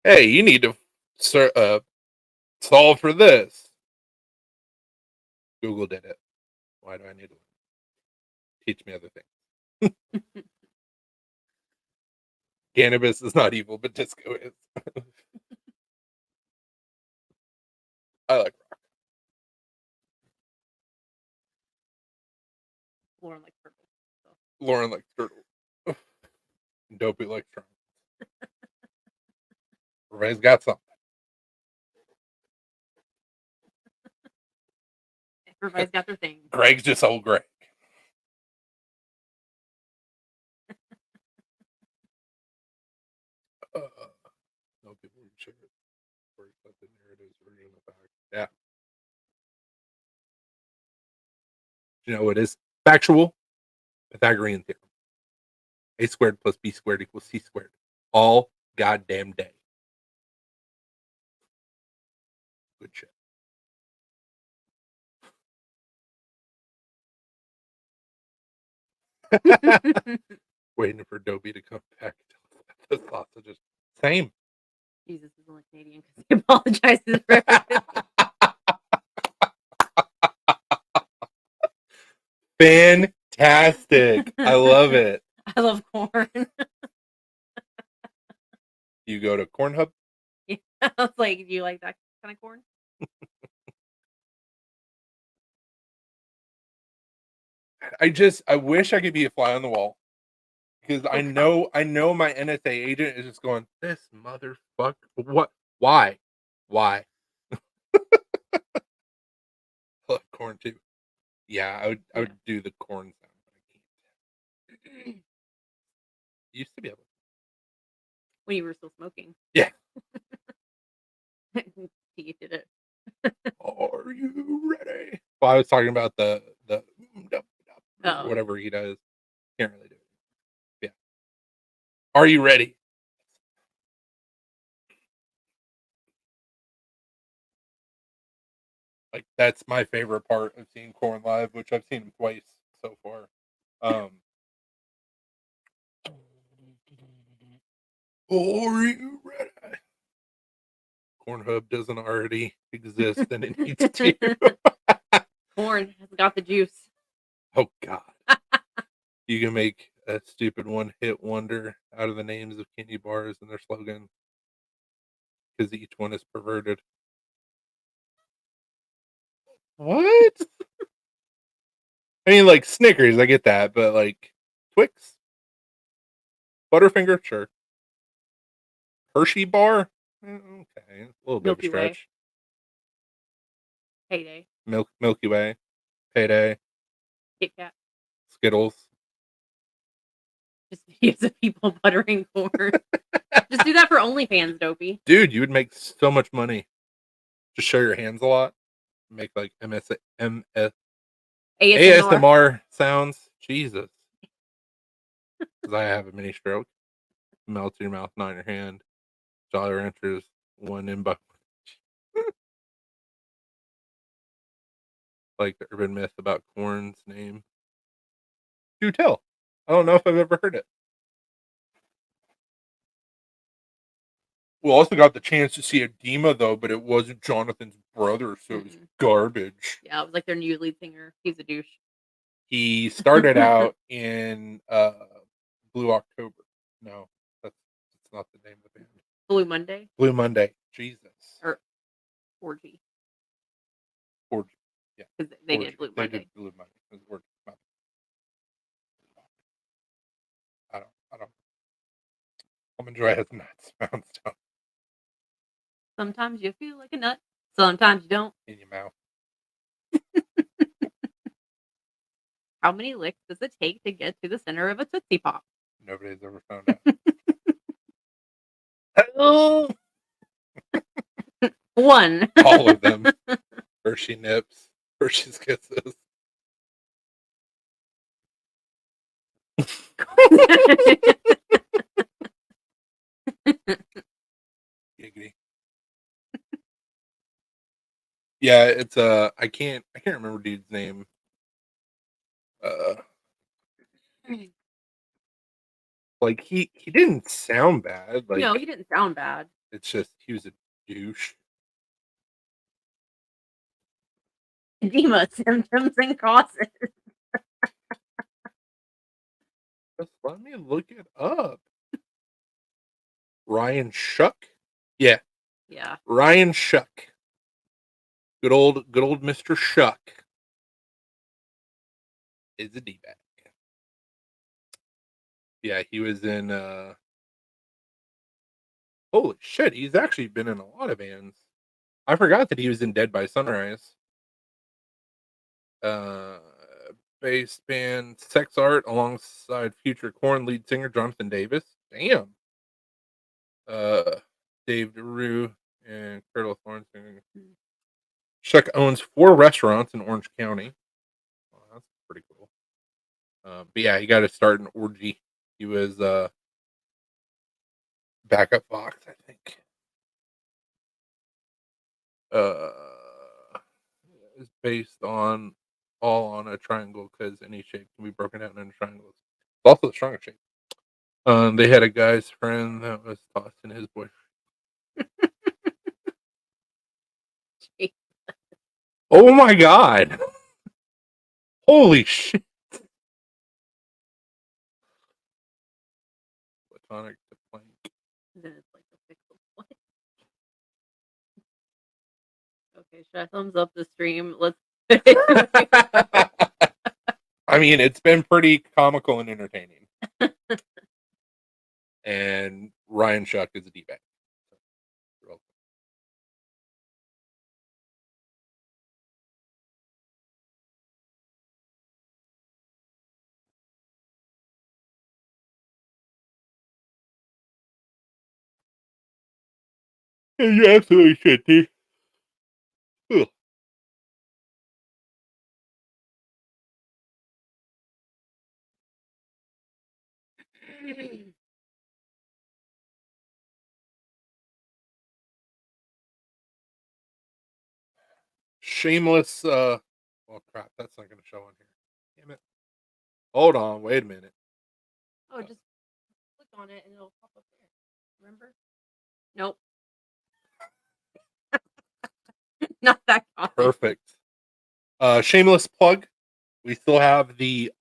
Hey, you need to solve for this. Google did it. Why do I need to teach me other things? Cannabis is not evil, but disco is. I like rock. Lauren like purple. So. Lauren likes turtle. Dopey likes Trump. Everybody's got something. Everybody's got their thing. Greg's just old Greg. No people can share it. Or accept the narrative's version of fact. Yeah. You know what is factual? Pythagorean theorem. A squared plus B squared equals C squared. All goddamn day. Good shit. Waiting for Dopey to come back. The sausages. Same. Jesus is only Canadian because he apologizes for everything. Fantastic. I love it. I love corn. You go to Corn Hub? Yeah. I was like, do you like that kind of corn? I wish I could be a fly on the wall. Because I know my NSA agent is just going, this motherfucker. What? Why? I love corn too. Yeah, I would do the corn sound, but I can't. Used to be able to. When you were still smoking. Yeah. He did it. Are you ready? Well, I was talking about the whatever he does. Can't really do it. Yeah. Are you ready? Like that's my favorite part of seeing Corn live, which I've seen him twice so far. Are you ready? Cornhub doesn't already exist, and it needs to. Corn has got the juice. Oh God! You can make a stupid one-hit wonder out of the names of candy bars and their slogan because each one is perverted. What? I mean, like Snickers, I get that, but like Twix, Butterfinger, sure. Hershey bar, okay, a little bit of a Milky Way. stretch. Payday. Milky Way, Payday, Kit Kat. Skittles. Just videos of people buttering corn. Just do that for OnlyFans, Dopey. Dude, you would make so much money. Just show your hands a lot. Make like ASMR sounds. Jesus. Because I have a mini stroke. Melts in your mouth, not in your hand. Jolly Ranchers, one in buck. Like the urban myth about corn's name. Do tell. I don't know if I've ever heard it. We also got the chance to see Edema though, but it wasn't Jonathan's brother, so it was garbage. Yeah, it was like their new lead singer. He's a douche. He started out in Blue October. No, that's not the name of the band. Blue Monday. Blue Monday. Jesus. Or Orgy. Orgy. Yeah. Because they Orgy. did Blue They Monday. did Blue Monday. It was Orgy. I don't. Almond Joy has nuts. Mountain Stone Sometimes you feel like a nut. Sometimes you don't. in your mouth. How many licks does it take to get to the center of a Tootsie Pop? Nobody's ever found out. One. All of them. Hershey Nips. Hershey's Kisses. Giggity. Yeah, it's I can't remember dude's name. Like he didn't sound bad. Like No, he didn't sound bad. it's just he was a douche. Edema symptoms and causes. Just let me look it up. Ryan Shuck? Yeah. Yeah. Ryan Shuck. Good old Mr. Shuck is a D-bag. Yeah, he was in holy shit, he's actually been in a lot of bands. I forgot that he was in Dead by Sunrise. Bass band Sex Art alongside future Korn lead singer Jonathan Davis. Damn. Dave DeRue and Curtis Lawrence. Shuck owns 4 restaurants in Orange County. Well, that's pretty cool. But yeah, he got to start an Orgy. He was backup box, I think. Is based on all on a triangle because any shape can be broken down into triangles. It's also the strongest shape. They had a guy's friend that was tossed in his boyfriend. Oh my god! Holy shit! Platonic to plank. Then it's like a pixel point. Okay, should I thumbs up the stream? Let's. I mean, it's been pretty comical and entertaining. And Ryan Shuck is a D-bag. You're welcome. You absolutely should, T. Ugh. Shameless. Oh crap! That's not going to show on here. Damn it! Hold on. Wait a minute. Oh, just click on it and it'll pop up there. Remember? Nope. Not that common. Perfect. Shameless plug. We still have the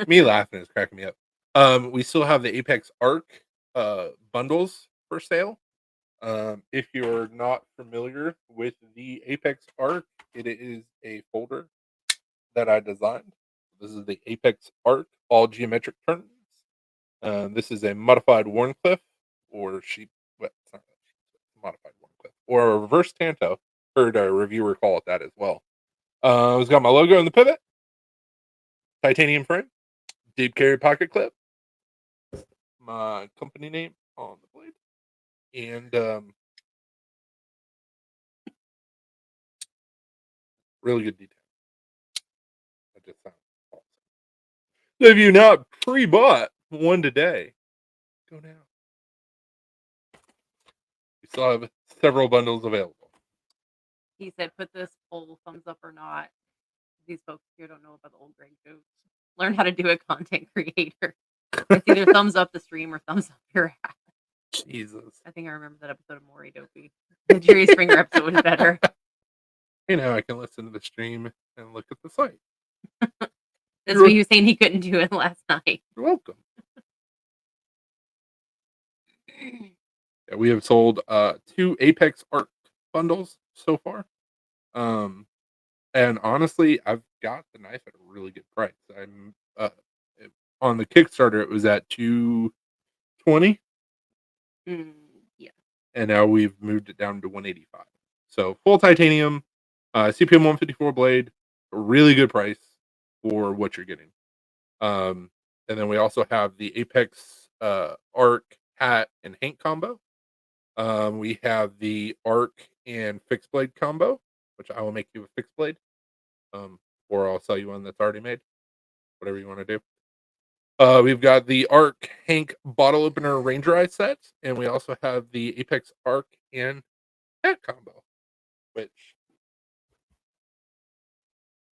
me laughing is cracking me up. We still have the Apex Arc bundles for sale. If you're not familiar with the Apex Arc, it is a folder that I designed. This is the Apex Arc all geometric tournaments. This is a modified Warncliffe or sheep. Well, it's not modified Warncliffe or a reverse Tanto. Heard a reviewer call it that as well. It's got my logo in the pivot, titanium frame, deep carry pocket clip, my company name on the blade, and really good detail. I just found awesome. So if you not pre-bought one today, go now. We still have several bundles available. He said, "Put this poll thumbs up or not." These folks here don't know about the old Greg jokes. Learn how to do a content creator. It's either thumbs up the stream or thumbs up your ass. Jesus. I think I remember that episode of Maury Dopey. The Jerry Springer episode was better. You know, I can listen to the stream and look at the site. That's what he was saying he couldn't do it last night. You're welcome. Yeah, we have sold 2 Apex Art bundles so far. Um, and honestly, I've got the knife at a really good price. It on the Kickstarter, it was at 220, Mm, yeah. and now we've moved it down to 185. So, full titanium, CPM 154 blade, a really good price for what you're getting. Um, and then we also have the Apex, Arc hat and Hank combo. We have the Arc and Fixed Blade combo, which I will make you a Fixed Blade, um, or I'll sell you one that's already made, whatever you want to do. We've got the Arc Hank bottle opener Ranger Eye set, and we also have the Apex Arc and hat combo, which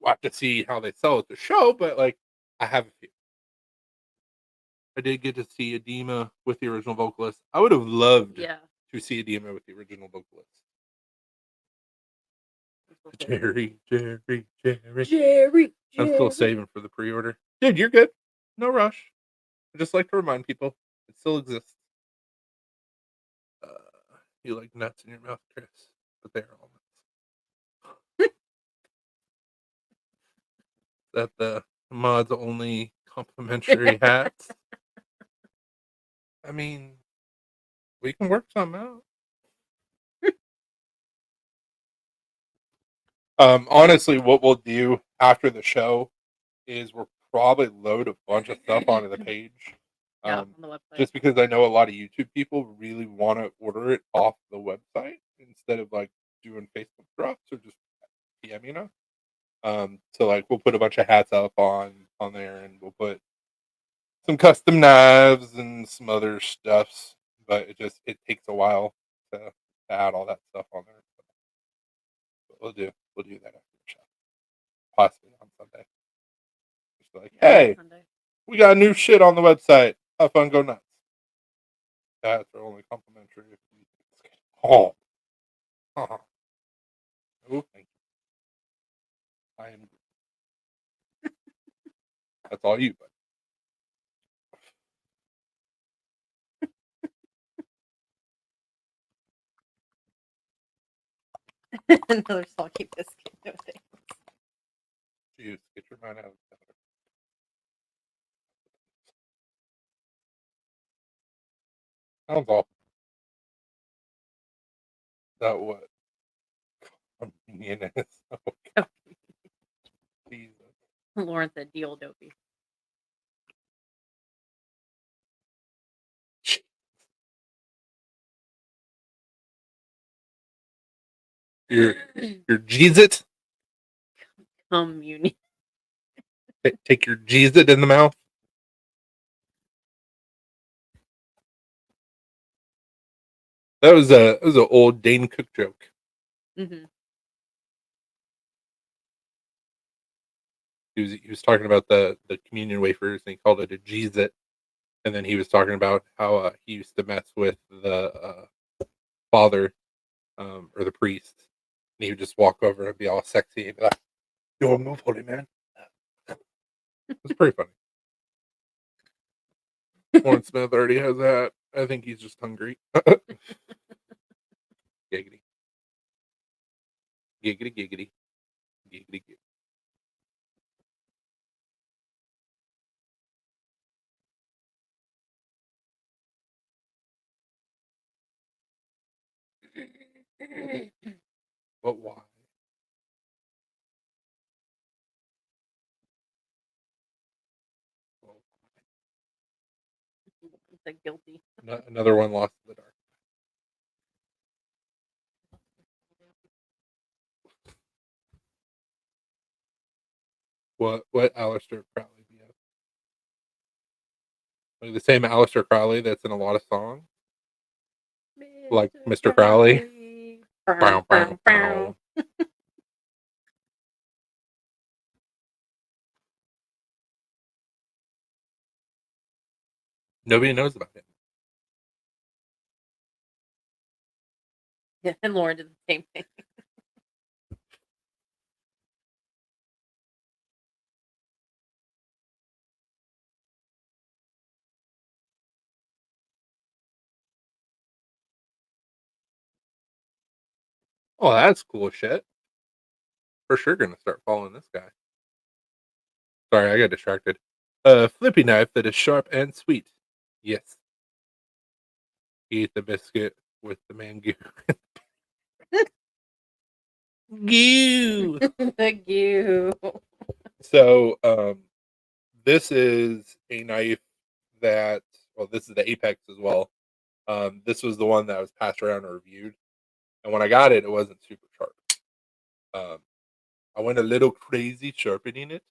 we'll have to see how they sell at the show, but like I have a few. I did get to see Edema with the original vocalist. I would have loved Yeah. to see Edema with the original vocalist. I'm still Jerry. Jerry. I'm still saving for the pre-order. Dude, you're good. No rush. I just like to remind people it still exists. Uh, you like nuts in your mouth, Chris, but they are all nuts. That the mods only complimentary hats. I mean, we can work something out. Honestly, what we'll do after the show is we'll probably load a bunch of stuff onto the page. Yeah, on the website. Just because I know a lot of YouTube people really want to order it off the website instead of like doing Facebook drops or just PMing us. So like we'll put a bunch of hats up on there, and we'll put some custom knives and some other stuffs. But it takes a while to add all that stuff on there. But we'll do that after the show, possibly on Sunday. Just like, hey, Sunday. we got new shit on the website. Have fun, go nuts. Hats are only complimentary if you. Oh, oh, thank you. I am. That's all you, but Another salty biscuit. No thanks. jeez, get your mind out of the gutter. Sounds awful. That what? Convenient is. Oh, Jesus. Lauren said deal dopey. Your Jeez-It. Communion. Take your Jeez-It in the mouth. That was an old Dane Cook joke. Mm-hmm. He was talking about the communion wafers, and he called it a Jeez-It. And then he was talking about how he used to mess with the father or the priest, and he would just walk over and be all sexy and be like, "Yo, move, holy man." It's pretty funny. Warren Smith already has that. I think he's just hungry. Giggity. Giggity, giggity. Giggity, giggity. But why? Well, It's like guilty. another one lost in the dark. What Aleister Crowley do you have? Like the same Aleister Crowley that's in a lot of songs, like Mr. Crowley. Bow, bow, bow. Nobody knows about him. Yeah, and Lauren did the same thing. Oh, that's cool shit. For sure gonna start following this guy. Sorry, I got distracted. A flippy knife that is sharp and sweet. Yes. Eat the biscuit with the mango. Goo. Thank you. So, this is a knife that, well, this is the Apex as well. This was the one that was passed around and reviewed. And when I got it, it wasn't super sharp. I went a little crazy sharpening it.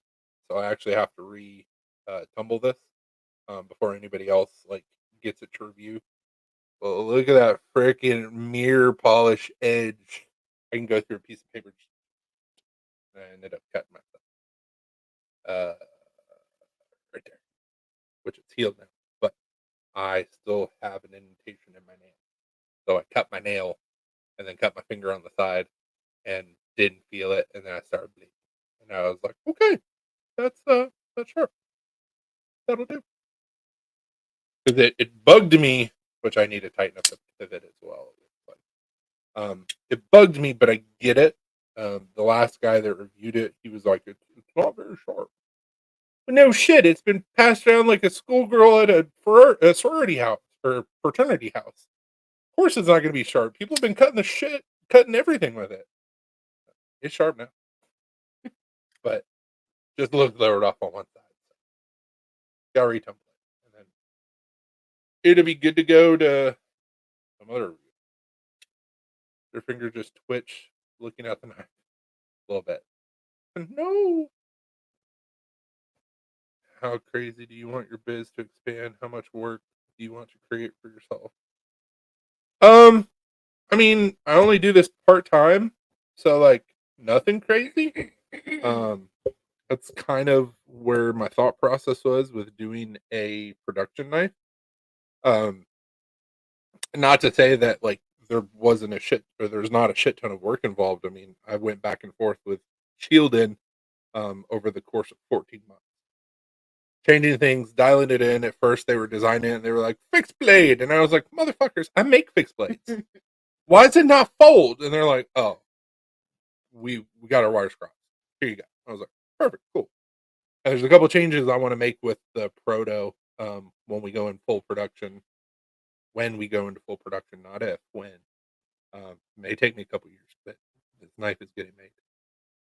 So I actually have to tumble this before anybody else like gets it to review. Well, look at that freaking mirror polish edge. I can go through a piece of paper. I ended up cutting myself. Right there, which it's healed now. But I still have an indentation in my nail. So I cut my nail and then cut my finger on the side and didn't feel it. And then I started bleeding. And I was like, okay, that's sharp. That'll do. Because it bugged me, which I need to tighten up the pivot as well. It bugged me, but I get it. The last guy that reviewed it, he was like, it's not very sharp. But no shit, it's been passed around like a schoolgirl at a sorority house or fraternity house. Of course, it's not going to be sharp. People have been cutting everything with it. It's sharp now, but just look lowered off on one side. Got retumble it, and then it'll be good to go to some other review. Their finger just twitch looking at the knife a little bit. No. How crazy do you want your biz to expand? How much work do you want to create for yourself? I mean, I only do this part time, so like nothing crazy. Um, that's kind of where my thought process was with doing a production knife. Um, not to say that like there wasn't a shit or there's not a shit ton of work involved. I mean, I went back and forth with Shieldin over the course of 14 months. Changing things, dialing it in. At first, they were designing it, and they were like, "Fixed blade," and I was like, "Motherfuckers, I make fixed blades. Why does it not fold?" And they're like, "Oh, we got our wires crossed. Here you go." I was like, "Perfect, cool." And there's a couple changes I want to make with the proto when we go in full production. When we go into full production, not if, when. It may take me a couple years, but this knife is getting made.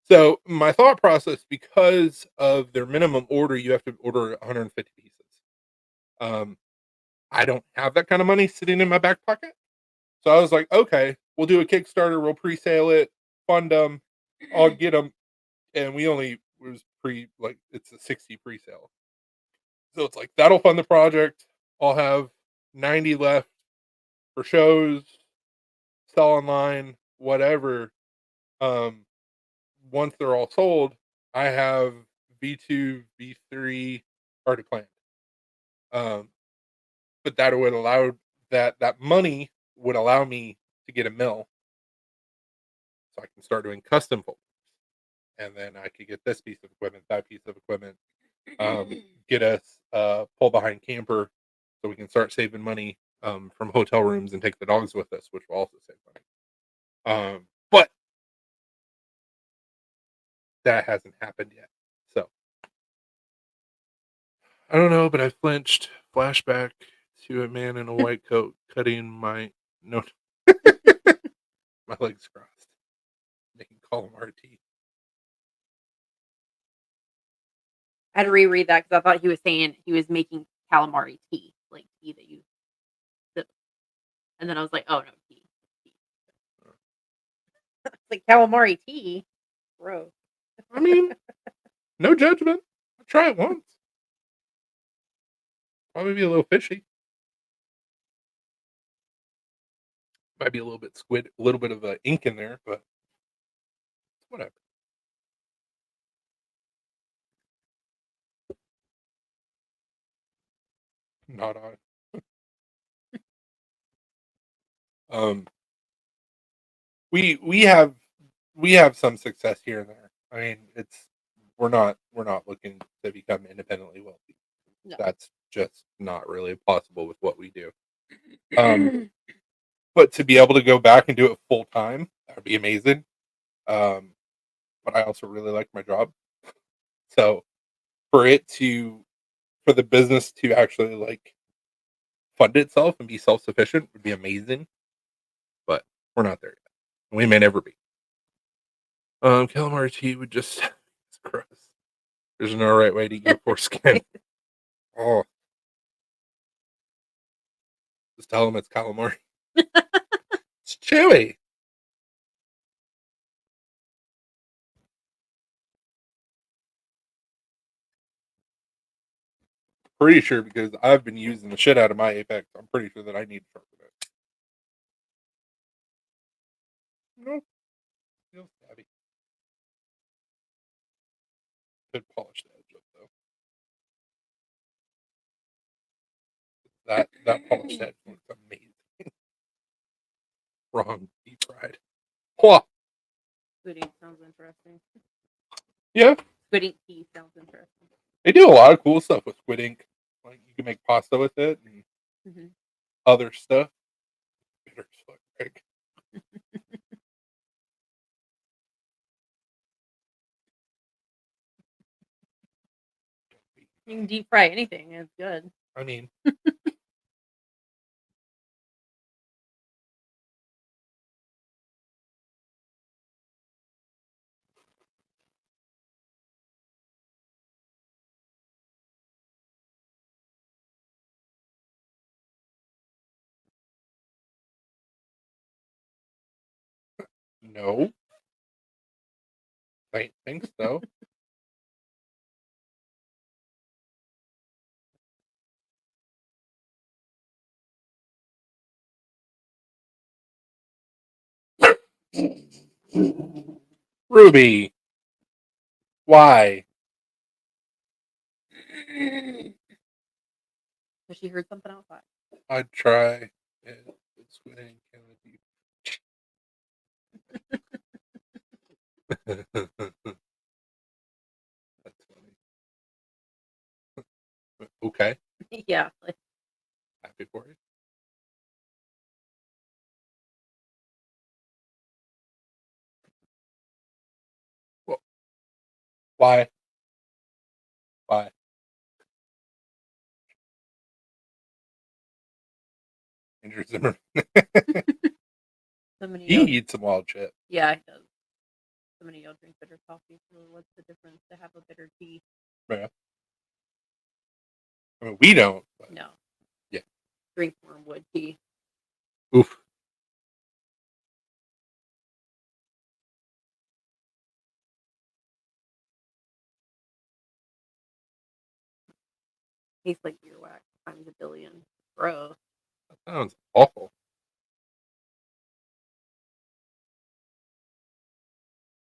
So my thought process, because of their minimum order, you have to order 150 pieces. Um, I don't have that kind of money sitting in my back pocket. So I was like, okay, we'll do a Kickstarter. We'll pre-sale it, fund them. I'll get them. And we only was it's a 60 pre-sale. So it's like, that'll fund the project. I'll have 90 left for shows, sell online, whatever. Um, Once they're all sold, I have V2, V3 already planned. But that would allow that money would allow me to get a mill, so I can start doing custom folders, and then I could get this piece of equipment, that piece of equipment, get us a pull behind camper, so we can start saving money from hotel rooms and take the dogs with us, which will also save money. But that hasn't happened yet, so I don't know. But I flinched. Flashback to a man in a white coat cutting my no, my legs crossed, making calamari tea. I had to reread that because I thought he was saying he was making calamari tea, like tea that you sip. And then I was like, oh no, tea. Tea. It's like calamari tea. Gross. I mean, no judgment. I'll try it once. Probably be a little fishy. Might be a little bit squid, a little bit of ink in there, but whatever. Not on. Um, we we have some success here and there. I mean, we're not looking to become independently wealthy. No. That's just not really possible with what we do. But to be able to go back and do it full time, that'd be amazing. Um, but I also really like my job, so for it to for the business to actually like fund itself and be self sufficient would be amazing. But we're not there yet. We may never be. Calamari tea would just it's gross. There's no right way to eat a foreskin. Oh, just tell them it's calamari. It's chewy. Pretty sure because I've been using the shit out of my Apex. I'm pretty sure that I need to sharpen it. No, feels heavy. Could polish the edge up though. That polished edge looks amazing. Wrong, deep fried. Whoa. Squid ink sounds interesting. Yeah, Squid ink tea sounds interesting. they do a lot of cool stuff with squid ink. Like you can make pasta with it and other stuff. Bitter as fuck, Greg. You can deep fry anything. It's good. I mean, no. I think so. Ruby, why? But she heard something outside. I'd try it with squid ink and with you. That's funny. Okay, Yeah. Like, happy for you. Well, why? Why? Andrew Zimmerman. somebody He yelled. eats some wild shit. Yeah, he does. Somebody yelled drink bitter coffee. So what's the difference to have a bitter tea? Yeah. I mean, we don't. But No. yeah. Drink wormwood tea. Oof. Tastes like earwax times a billion. Gross. That sounds awful.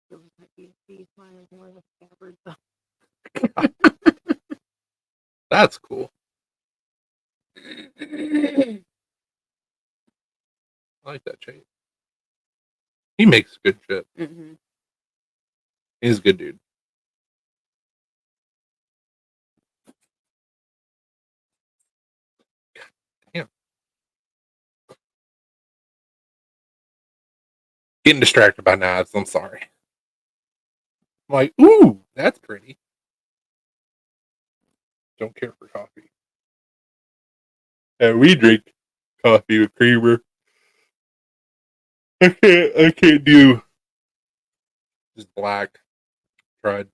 Feels like my tea. Mine is more of a scabbard. That's cool. Mm-hmm. I like that shape. He makes good shit. He's a good dude. Damn. Getting distracted by knives. I'm sorry. I'm like, ooh, that's pretty. Don't care for coffee. And we drink coffee with creamer. I can't do just black. Tried.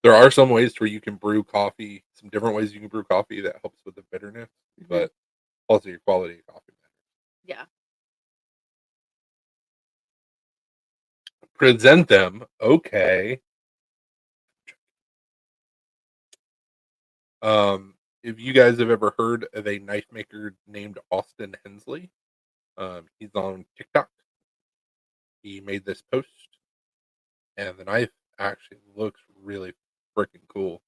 There are some ways where you can brew coffee, some different ways you can brew coffee that helps with the bitterness, but also your quality of coffee matters. Yeah. Present them. Okay. If you guys have ever heard of a knife maker named Austin Hensley, he's on TikTok. He made this post, and the knife actually looks really freaking cool.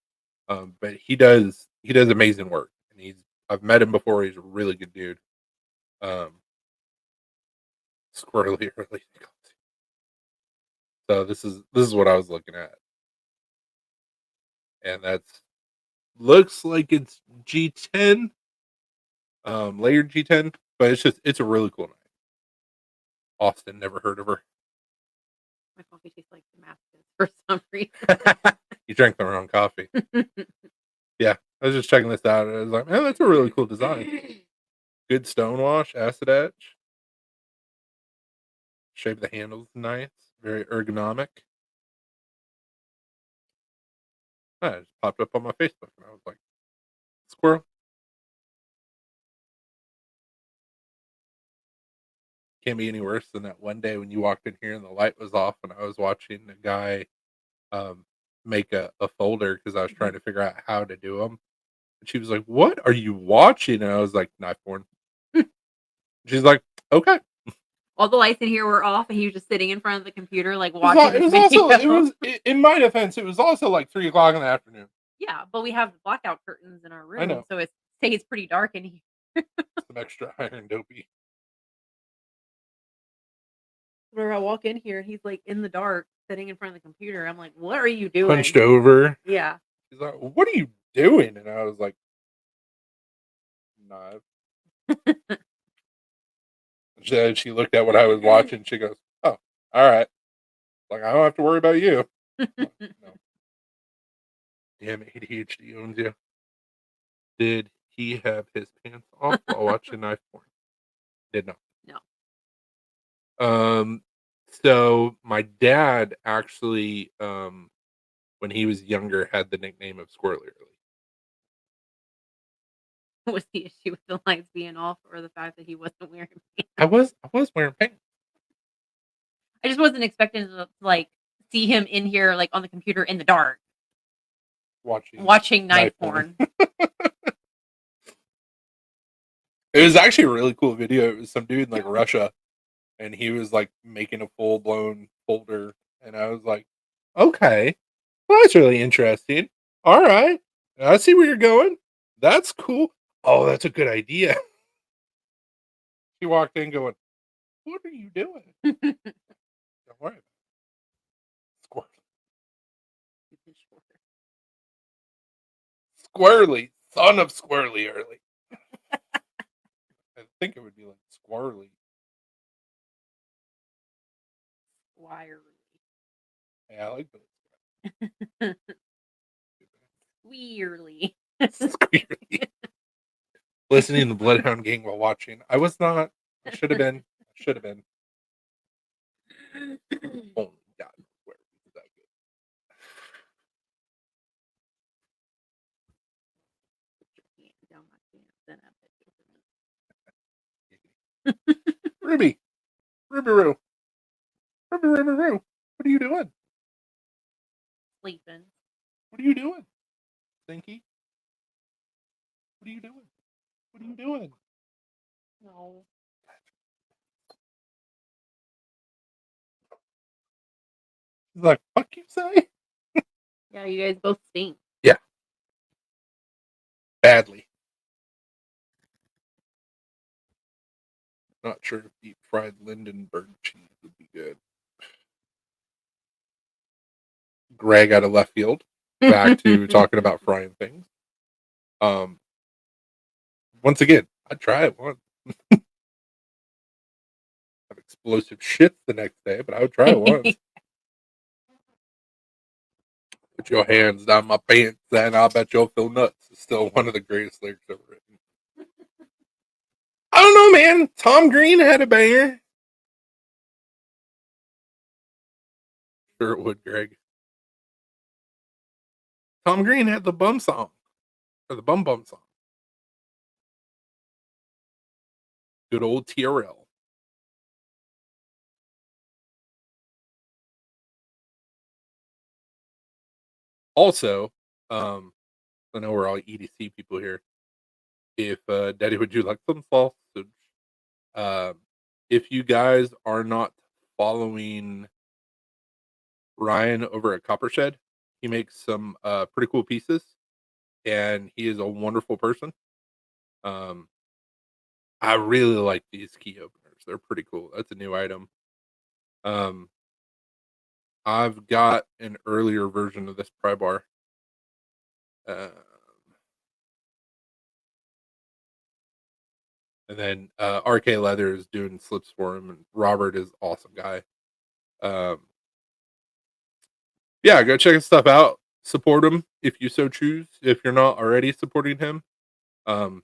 But he does amazing work, and I've met him before. He's a really good dude. Squirrely really. So this is what I was looking at, and that's looks like it's G10, layered G10, but it's a really cool knife. Austin, never heard of her. My coffee tastes like Damascus for some reason. You drank the wrong coffee. Yeah, I was just checking this out, and I was like, man, that's a really cool design. Good stonewash, acid etch. Shape of the handle's nice. Very ergonomic. It just popped up on my Facebook, and I was like, squirrel. Can't be any worse than that one day when you walked in here and the light was off, and I was watching a guy um, make a folder because I was trying to figure out how to do them. And she was like, "What are you watching?" And I was like, "Knife porn." She's like, "Okay." All the lights in here were off, and he was just sitting in front of the computer, like, It was, al- watching it this was also it video. was in my defense, it was also like 3 o'clock in the afternoon. Yeah, but we have blackout curtains in our I room, know, so it stays pretty dark in here. some extra iron dopey. Whenever I walk in here, he's, like, in the dark, sitting in front of the computer. I'm like, "What are you doing?" Hunched over. Yeah. She's like, "What are you doing?" And I was like, "Knife." She looked at what I was watching. She goes, "Oh, all right." Like, I don't have to worry about you. Like, no. Damn, ADHD owns you. Did he have his pants off while watching knife porn? Did not. No. So my dad actually, when he was younger, had the nickname of Squirrely Early. What was the issue with the lights being off or the fact that he wasn't wearing pants? I was wearing pants I just wasn't expecting to, like, see him in here, like, on the computer in the dark watching knife knife porn. porn. It was actually a really cool video. It was some dude in like Russia, and he was like making a full blown folder, and I was like, okay, well, that's really interesting. All right, I see where you're going. That's cool. Oh, that's a good idea. He walked in going, "What are you doing?" Don't worry about it. Squirrely, son of Squirrely Early. I think it would be like Squirrely. Wire. Yeah, I like Weirdly. Squirrely. Listening to the Bloodhound Gang while watching. I was not. I should have been. I should have been. Oh God, where is that good? Ruby, Ruby Roo, Ruby Ruby Roo. What are you doing? Sleeping. What are you doing? Stinky. What are you doing? What are you doing? No. He's like, fuck you say? Yeah, you guys both stink. Yeah. Badly. Not sure if deep fried Lindenberg cheese would be good. Greg out of left field. Back to talking about frying things. Once again, I'd try it once. Have explosive shit the next day, but I would try it once. Put your hands down my pants and I'll bet you'll feel nuts. It's still one of the greatest lyrics ever written. I don't know, man. Tom Green had a banger. Sure it would, Greg. Tom Green had the bum song. Or the bum bum song. Good old TRL. Also, I know we're all EDC people here. If Daddy, would you like some sausage? Um, if you guys are not following Ryan over at Copper Shed, he makes some pretty cool pieces, and he is a wonderful person. Um, I really like these key openers; they're pretty cool. That's a new item. Um, I've got an earlier version of this pry bar. Um, And then RK Leather is doing slips for him, and Robert is awesome guy. Um, yeah, go check his stuff out. Support him if you so choose. If you're not already supporting him, um,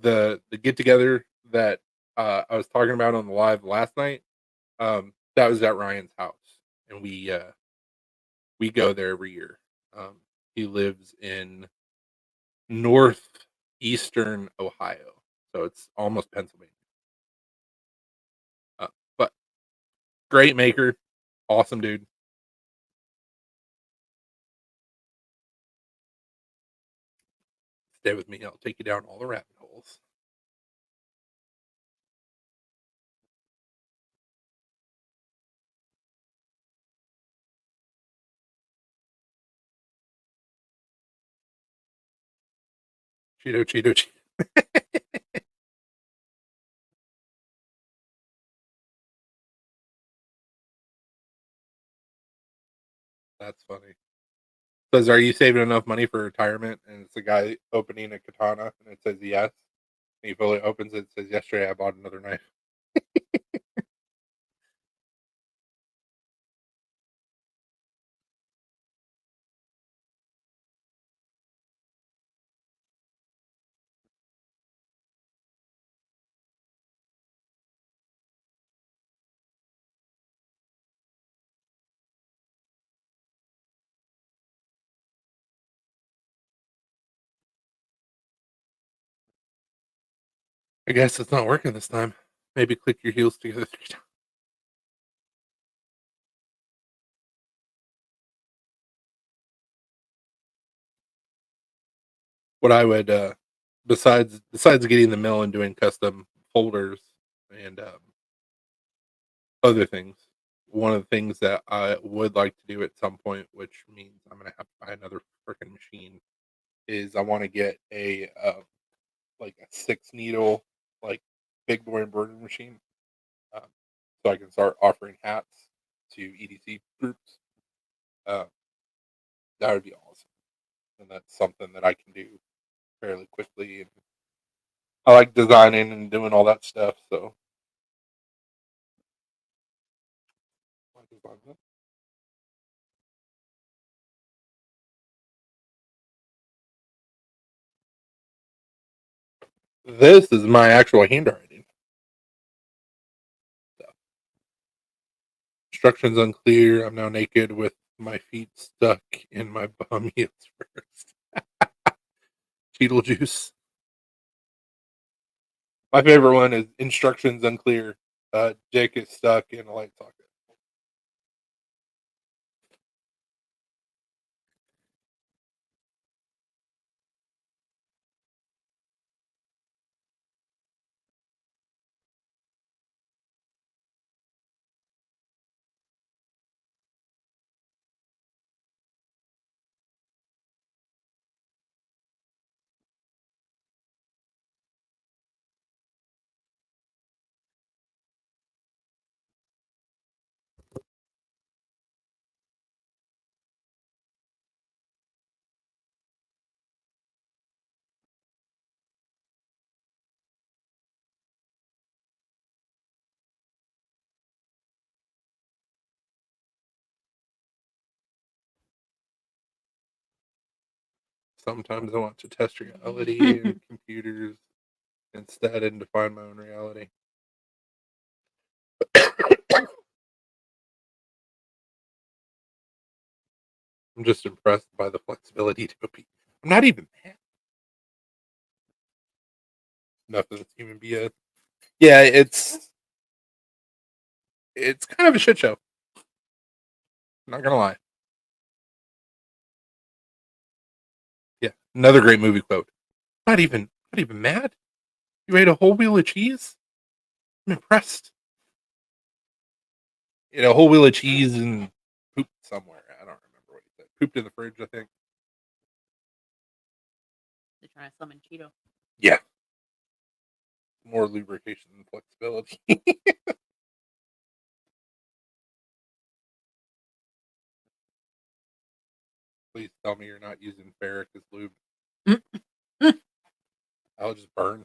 the get together that I was talking about on the live last night, that was at Ryan's house, and we go there every year. He lives in northeastern Ohio, so it's almost Pennsylvania. But great maker, awesome dude. Stay with me. I'll take you down all the rabbit holes. Cheeto, Cheeto, Cheeto. That's funny. Says, are you saving enough money for retirement? And it's a guy opening a katana, and it says yes. And he fully opens it. It says, yesterday I bought another knife. I guess it's not working this time. Maybe click your heels together 3 times. What I would, besides getting the mill and doing custom folders and other things, one of the things that I would like to do at some point, which means I'm gonna have to buy another freaking machine, is I want to get a like a 6 needle like big boy embroidery machine, um, so I can start offering hats to EDC groups. Uh, that would be awesome, and that's something that I can do fairly quickly. And I like designing and doing all that stuff, so I design that. This is my actual handwriting. So, instructions unclear. I'm now naked with my feet stuck in my bum heels first. Beetlejuice. My favorite one is instructions unclear. Jake is stuck in a light socket. Sometimes I want to test reality in computers instead and define my own reality. I'm just impressed by the flexibility to be. I'm not even mad. Nothing's human BS. Yeah, it's kind of a shit show. Not gonna lie. Yeah, another great movie quote. Not even mad. You ate a whole wheel of cheese. I'm impressed. You know, a whole wheel of cheese and pooped somewhere. I don't remember what he said. Pooped in the fridge, I think. They're trying to summon Cheeto. Yeah, more lubrication and flexibility. Please tell me you're not using ferric as lube. I'll just burn.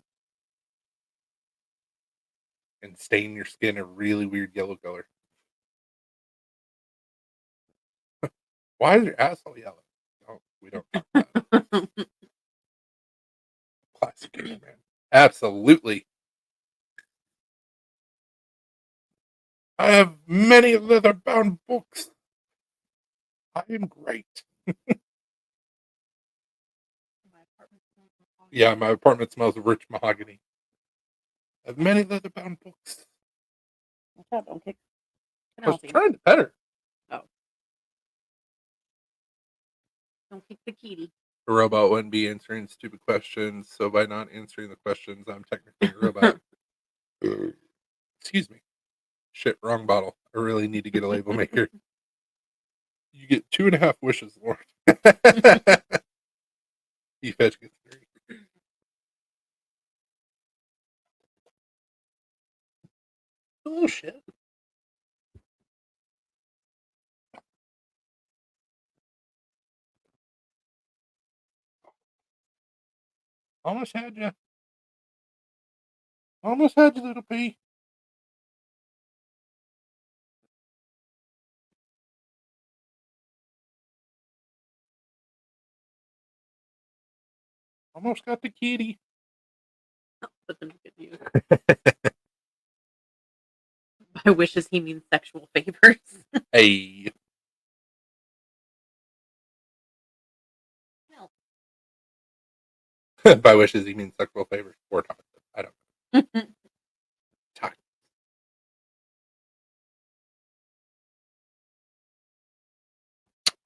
and stain your skin a really weird yellow color. Why is your asshole yellow? Oh, we don't talk about it. Classic gamer, man. Absolutely. I have many leather-bound books. I am great. Yeah, my apartment smells of rich mahogany. I have many leather-bound books. Watch out, don't kick I was Penelope. trying to pet her. Don't kick the kitty. A robot wouldn't be answering stupid questions, so by not answering the questions, I'm technically a robot. Excuse me. Shit, wrong bottle. I really need to get a label maker. You get 2.5 wishes, Lord. You fetch gets 3. Oh shit. Almost had you. Almost had you, little pea. Almost got the kitty. Let them look at you. By wishes, he means sexual favors. Hey. No. By wishes, he means sexual favors or toxic. I don't know. Toxic.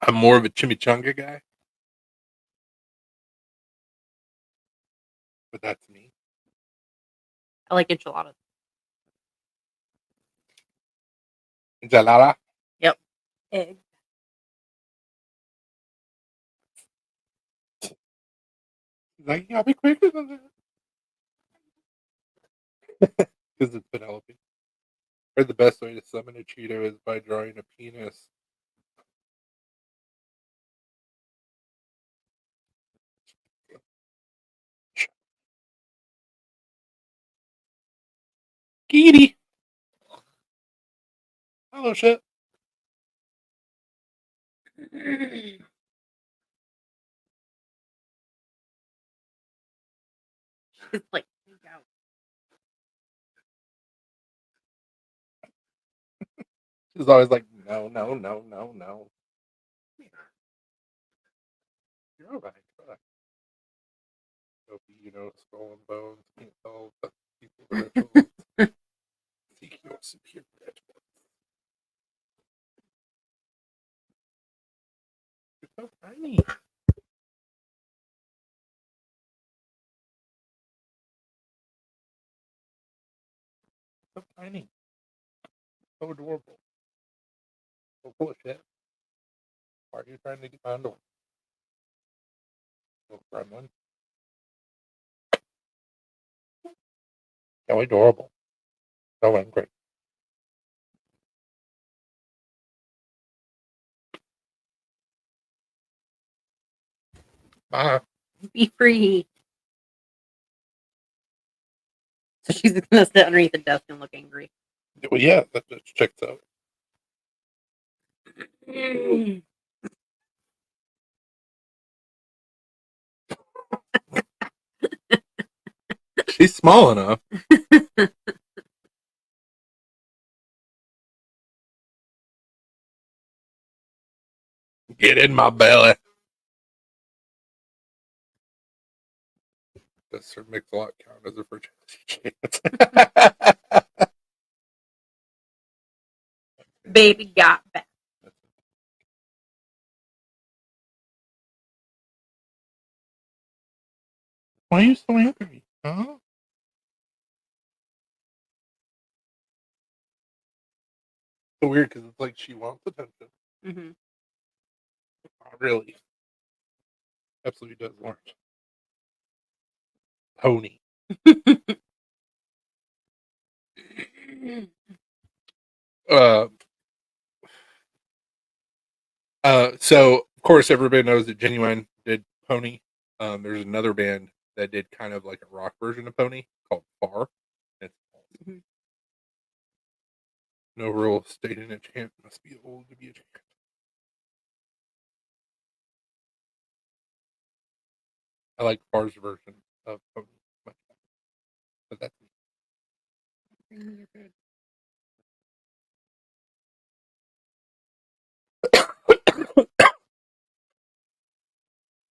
I'm more of a chimichanga guy. But that's me. I like enchiladas. Enchilada? Yep. Egg. Like, I'll be quicker than that. Because it's Penelope. Or the best way to summon a Cheeto is by drawing a penis. Kitty! Hello, shit. It's like, freak out. She's always like, no, no, no, no, no. You're alright. You know, skull and bones can't solve the people rituals. Seek your superior rituals. You're so tiny. So tiny. So adorable. So full of shit. Why are you trying to get my underwear? Little gremlin. So adorable. So angry. Bye. Be free. So she's gonna sit underneath the desk and look angry. Well, yeah, that checks out. She's small enough. Get in my belly. Does Sir Mix-a-Lot count as a fertility chance? Baby got back. Why are you so angry? Huh? So weird because it's like she wants attention. Mm-hmm. Not really. Absolutely does want. Pony. So of course everybody knows that Genuine did Pony. There's another band that did kind of like a rock version of Pony called Far. It's awesome. No rule stating a champ must be old to be a champ. I like Far's version of Pony much better. But that's me. You're good.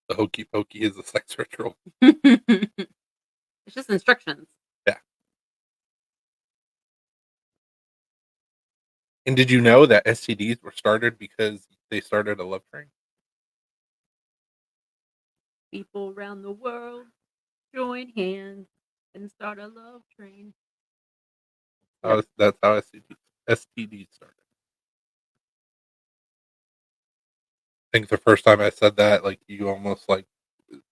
The hokey pokey is a sex ritual. It's just instructions. Yeah. And did you know that STDs were started because they started a love train? People around the world join hands and start a love train. Yep. That's how STDs started. I think the first time I said that, like, you almost like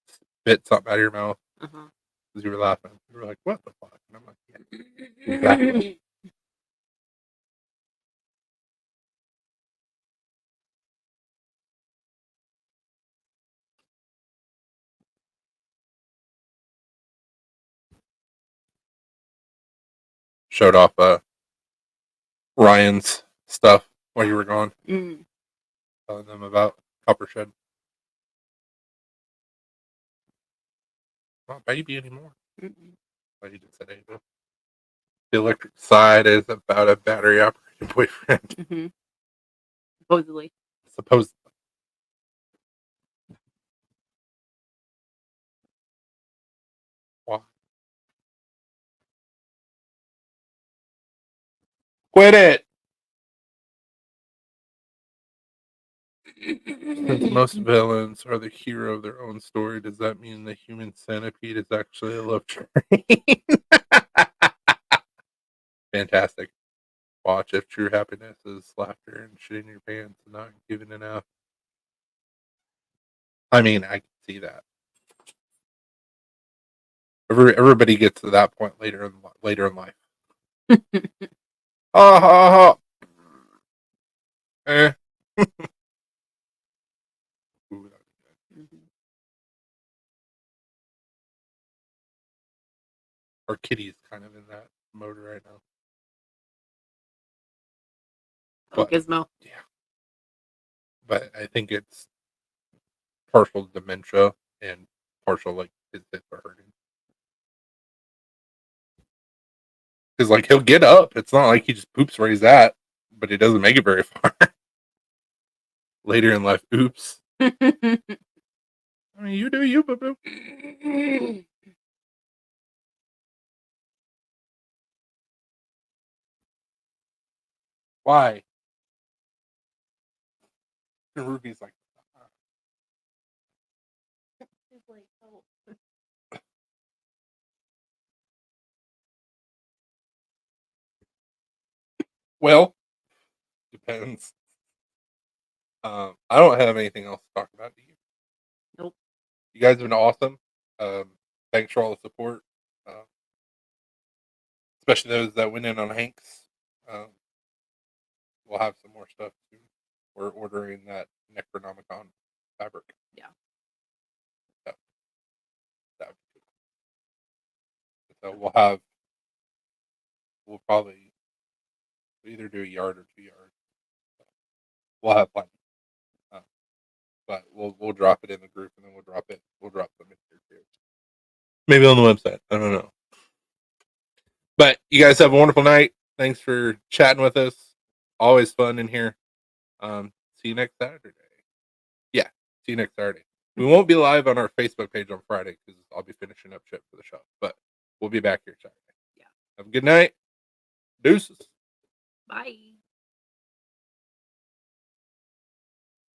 spit something out of your mouth because you were laughing. You were like, "What the fuck?" And I'm like, "Yeah, exactly." Showed off Ryan's stuff while you were gone, telling them about Coppershed. Not baby anymore. Like you just said, Ava. The electric side is about a battery operated boyfriend. Supposedly. Why? Quit it! Since most villains are the hero of their own story, does that mean the human centipede is actually a love train? Fantastic. Watch if true happiness is laughter and shitting your pants and not giving it out. I mean, I can see that. Everybody gets to that point later in life. Ha ha ha. Eh. Ooh, our kitty's kind of in that mode right now. But, Gizmo. Yeah. But I think it's partial dementia and partial like his hip are hurting. Because like he'll get up. It's not like he just poops where he's at, but he doesn't make it very far. Later in life, oops. I mean, you do you, boo boo. Why? And Ruby's like, well, depends. I don't have anything else to talk about. Do you? Nope. You guys have been awesome. Thanks for all the support, especially those that went in on Hanks. We'll have some more stuff soon. We're ordering that Necronomicon fabric. Yeah. So we'll probably either do a yard or 2 yards. We'll have plenty. But we'll drop it in the group and then we'll drop them in here too. Maybe on the website. I don't know. But you guys have a wonderful night. Thanks for chatting with us. Always fun in here. See you next Saturday. Yeah, see you next Saturday. We won't be live on our Facebook page on Friday because I'll be finishing up shit for the show. But we'll be back here Saturday. Yeah. Have a good night. Deuces. Bye.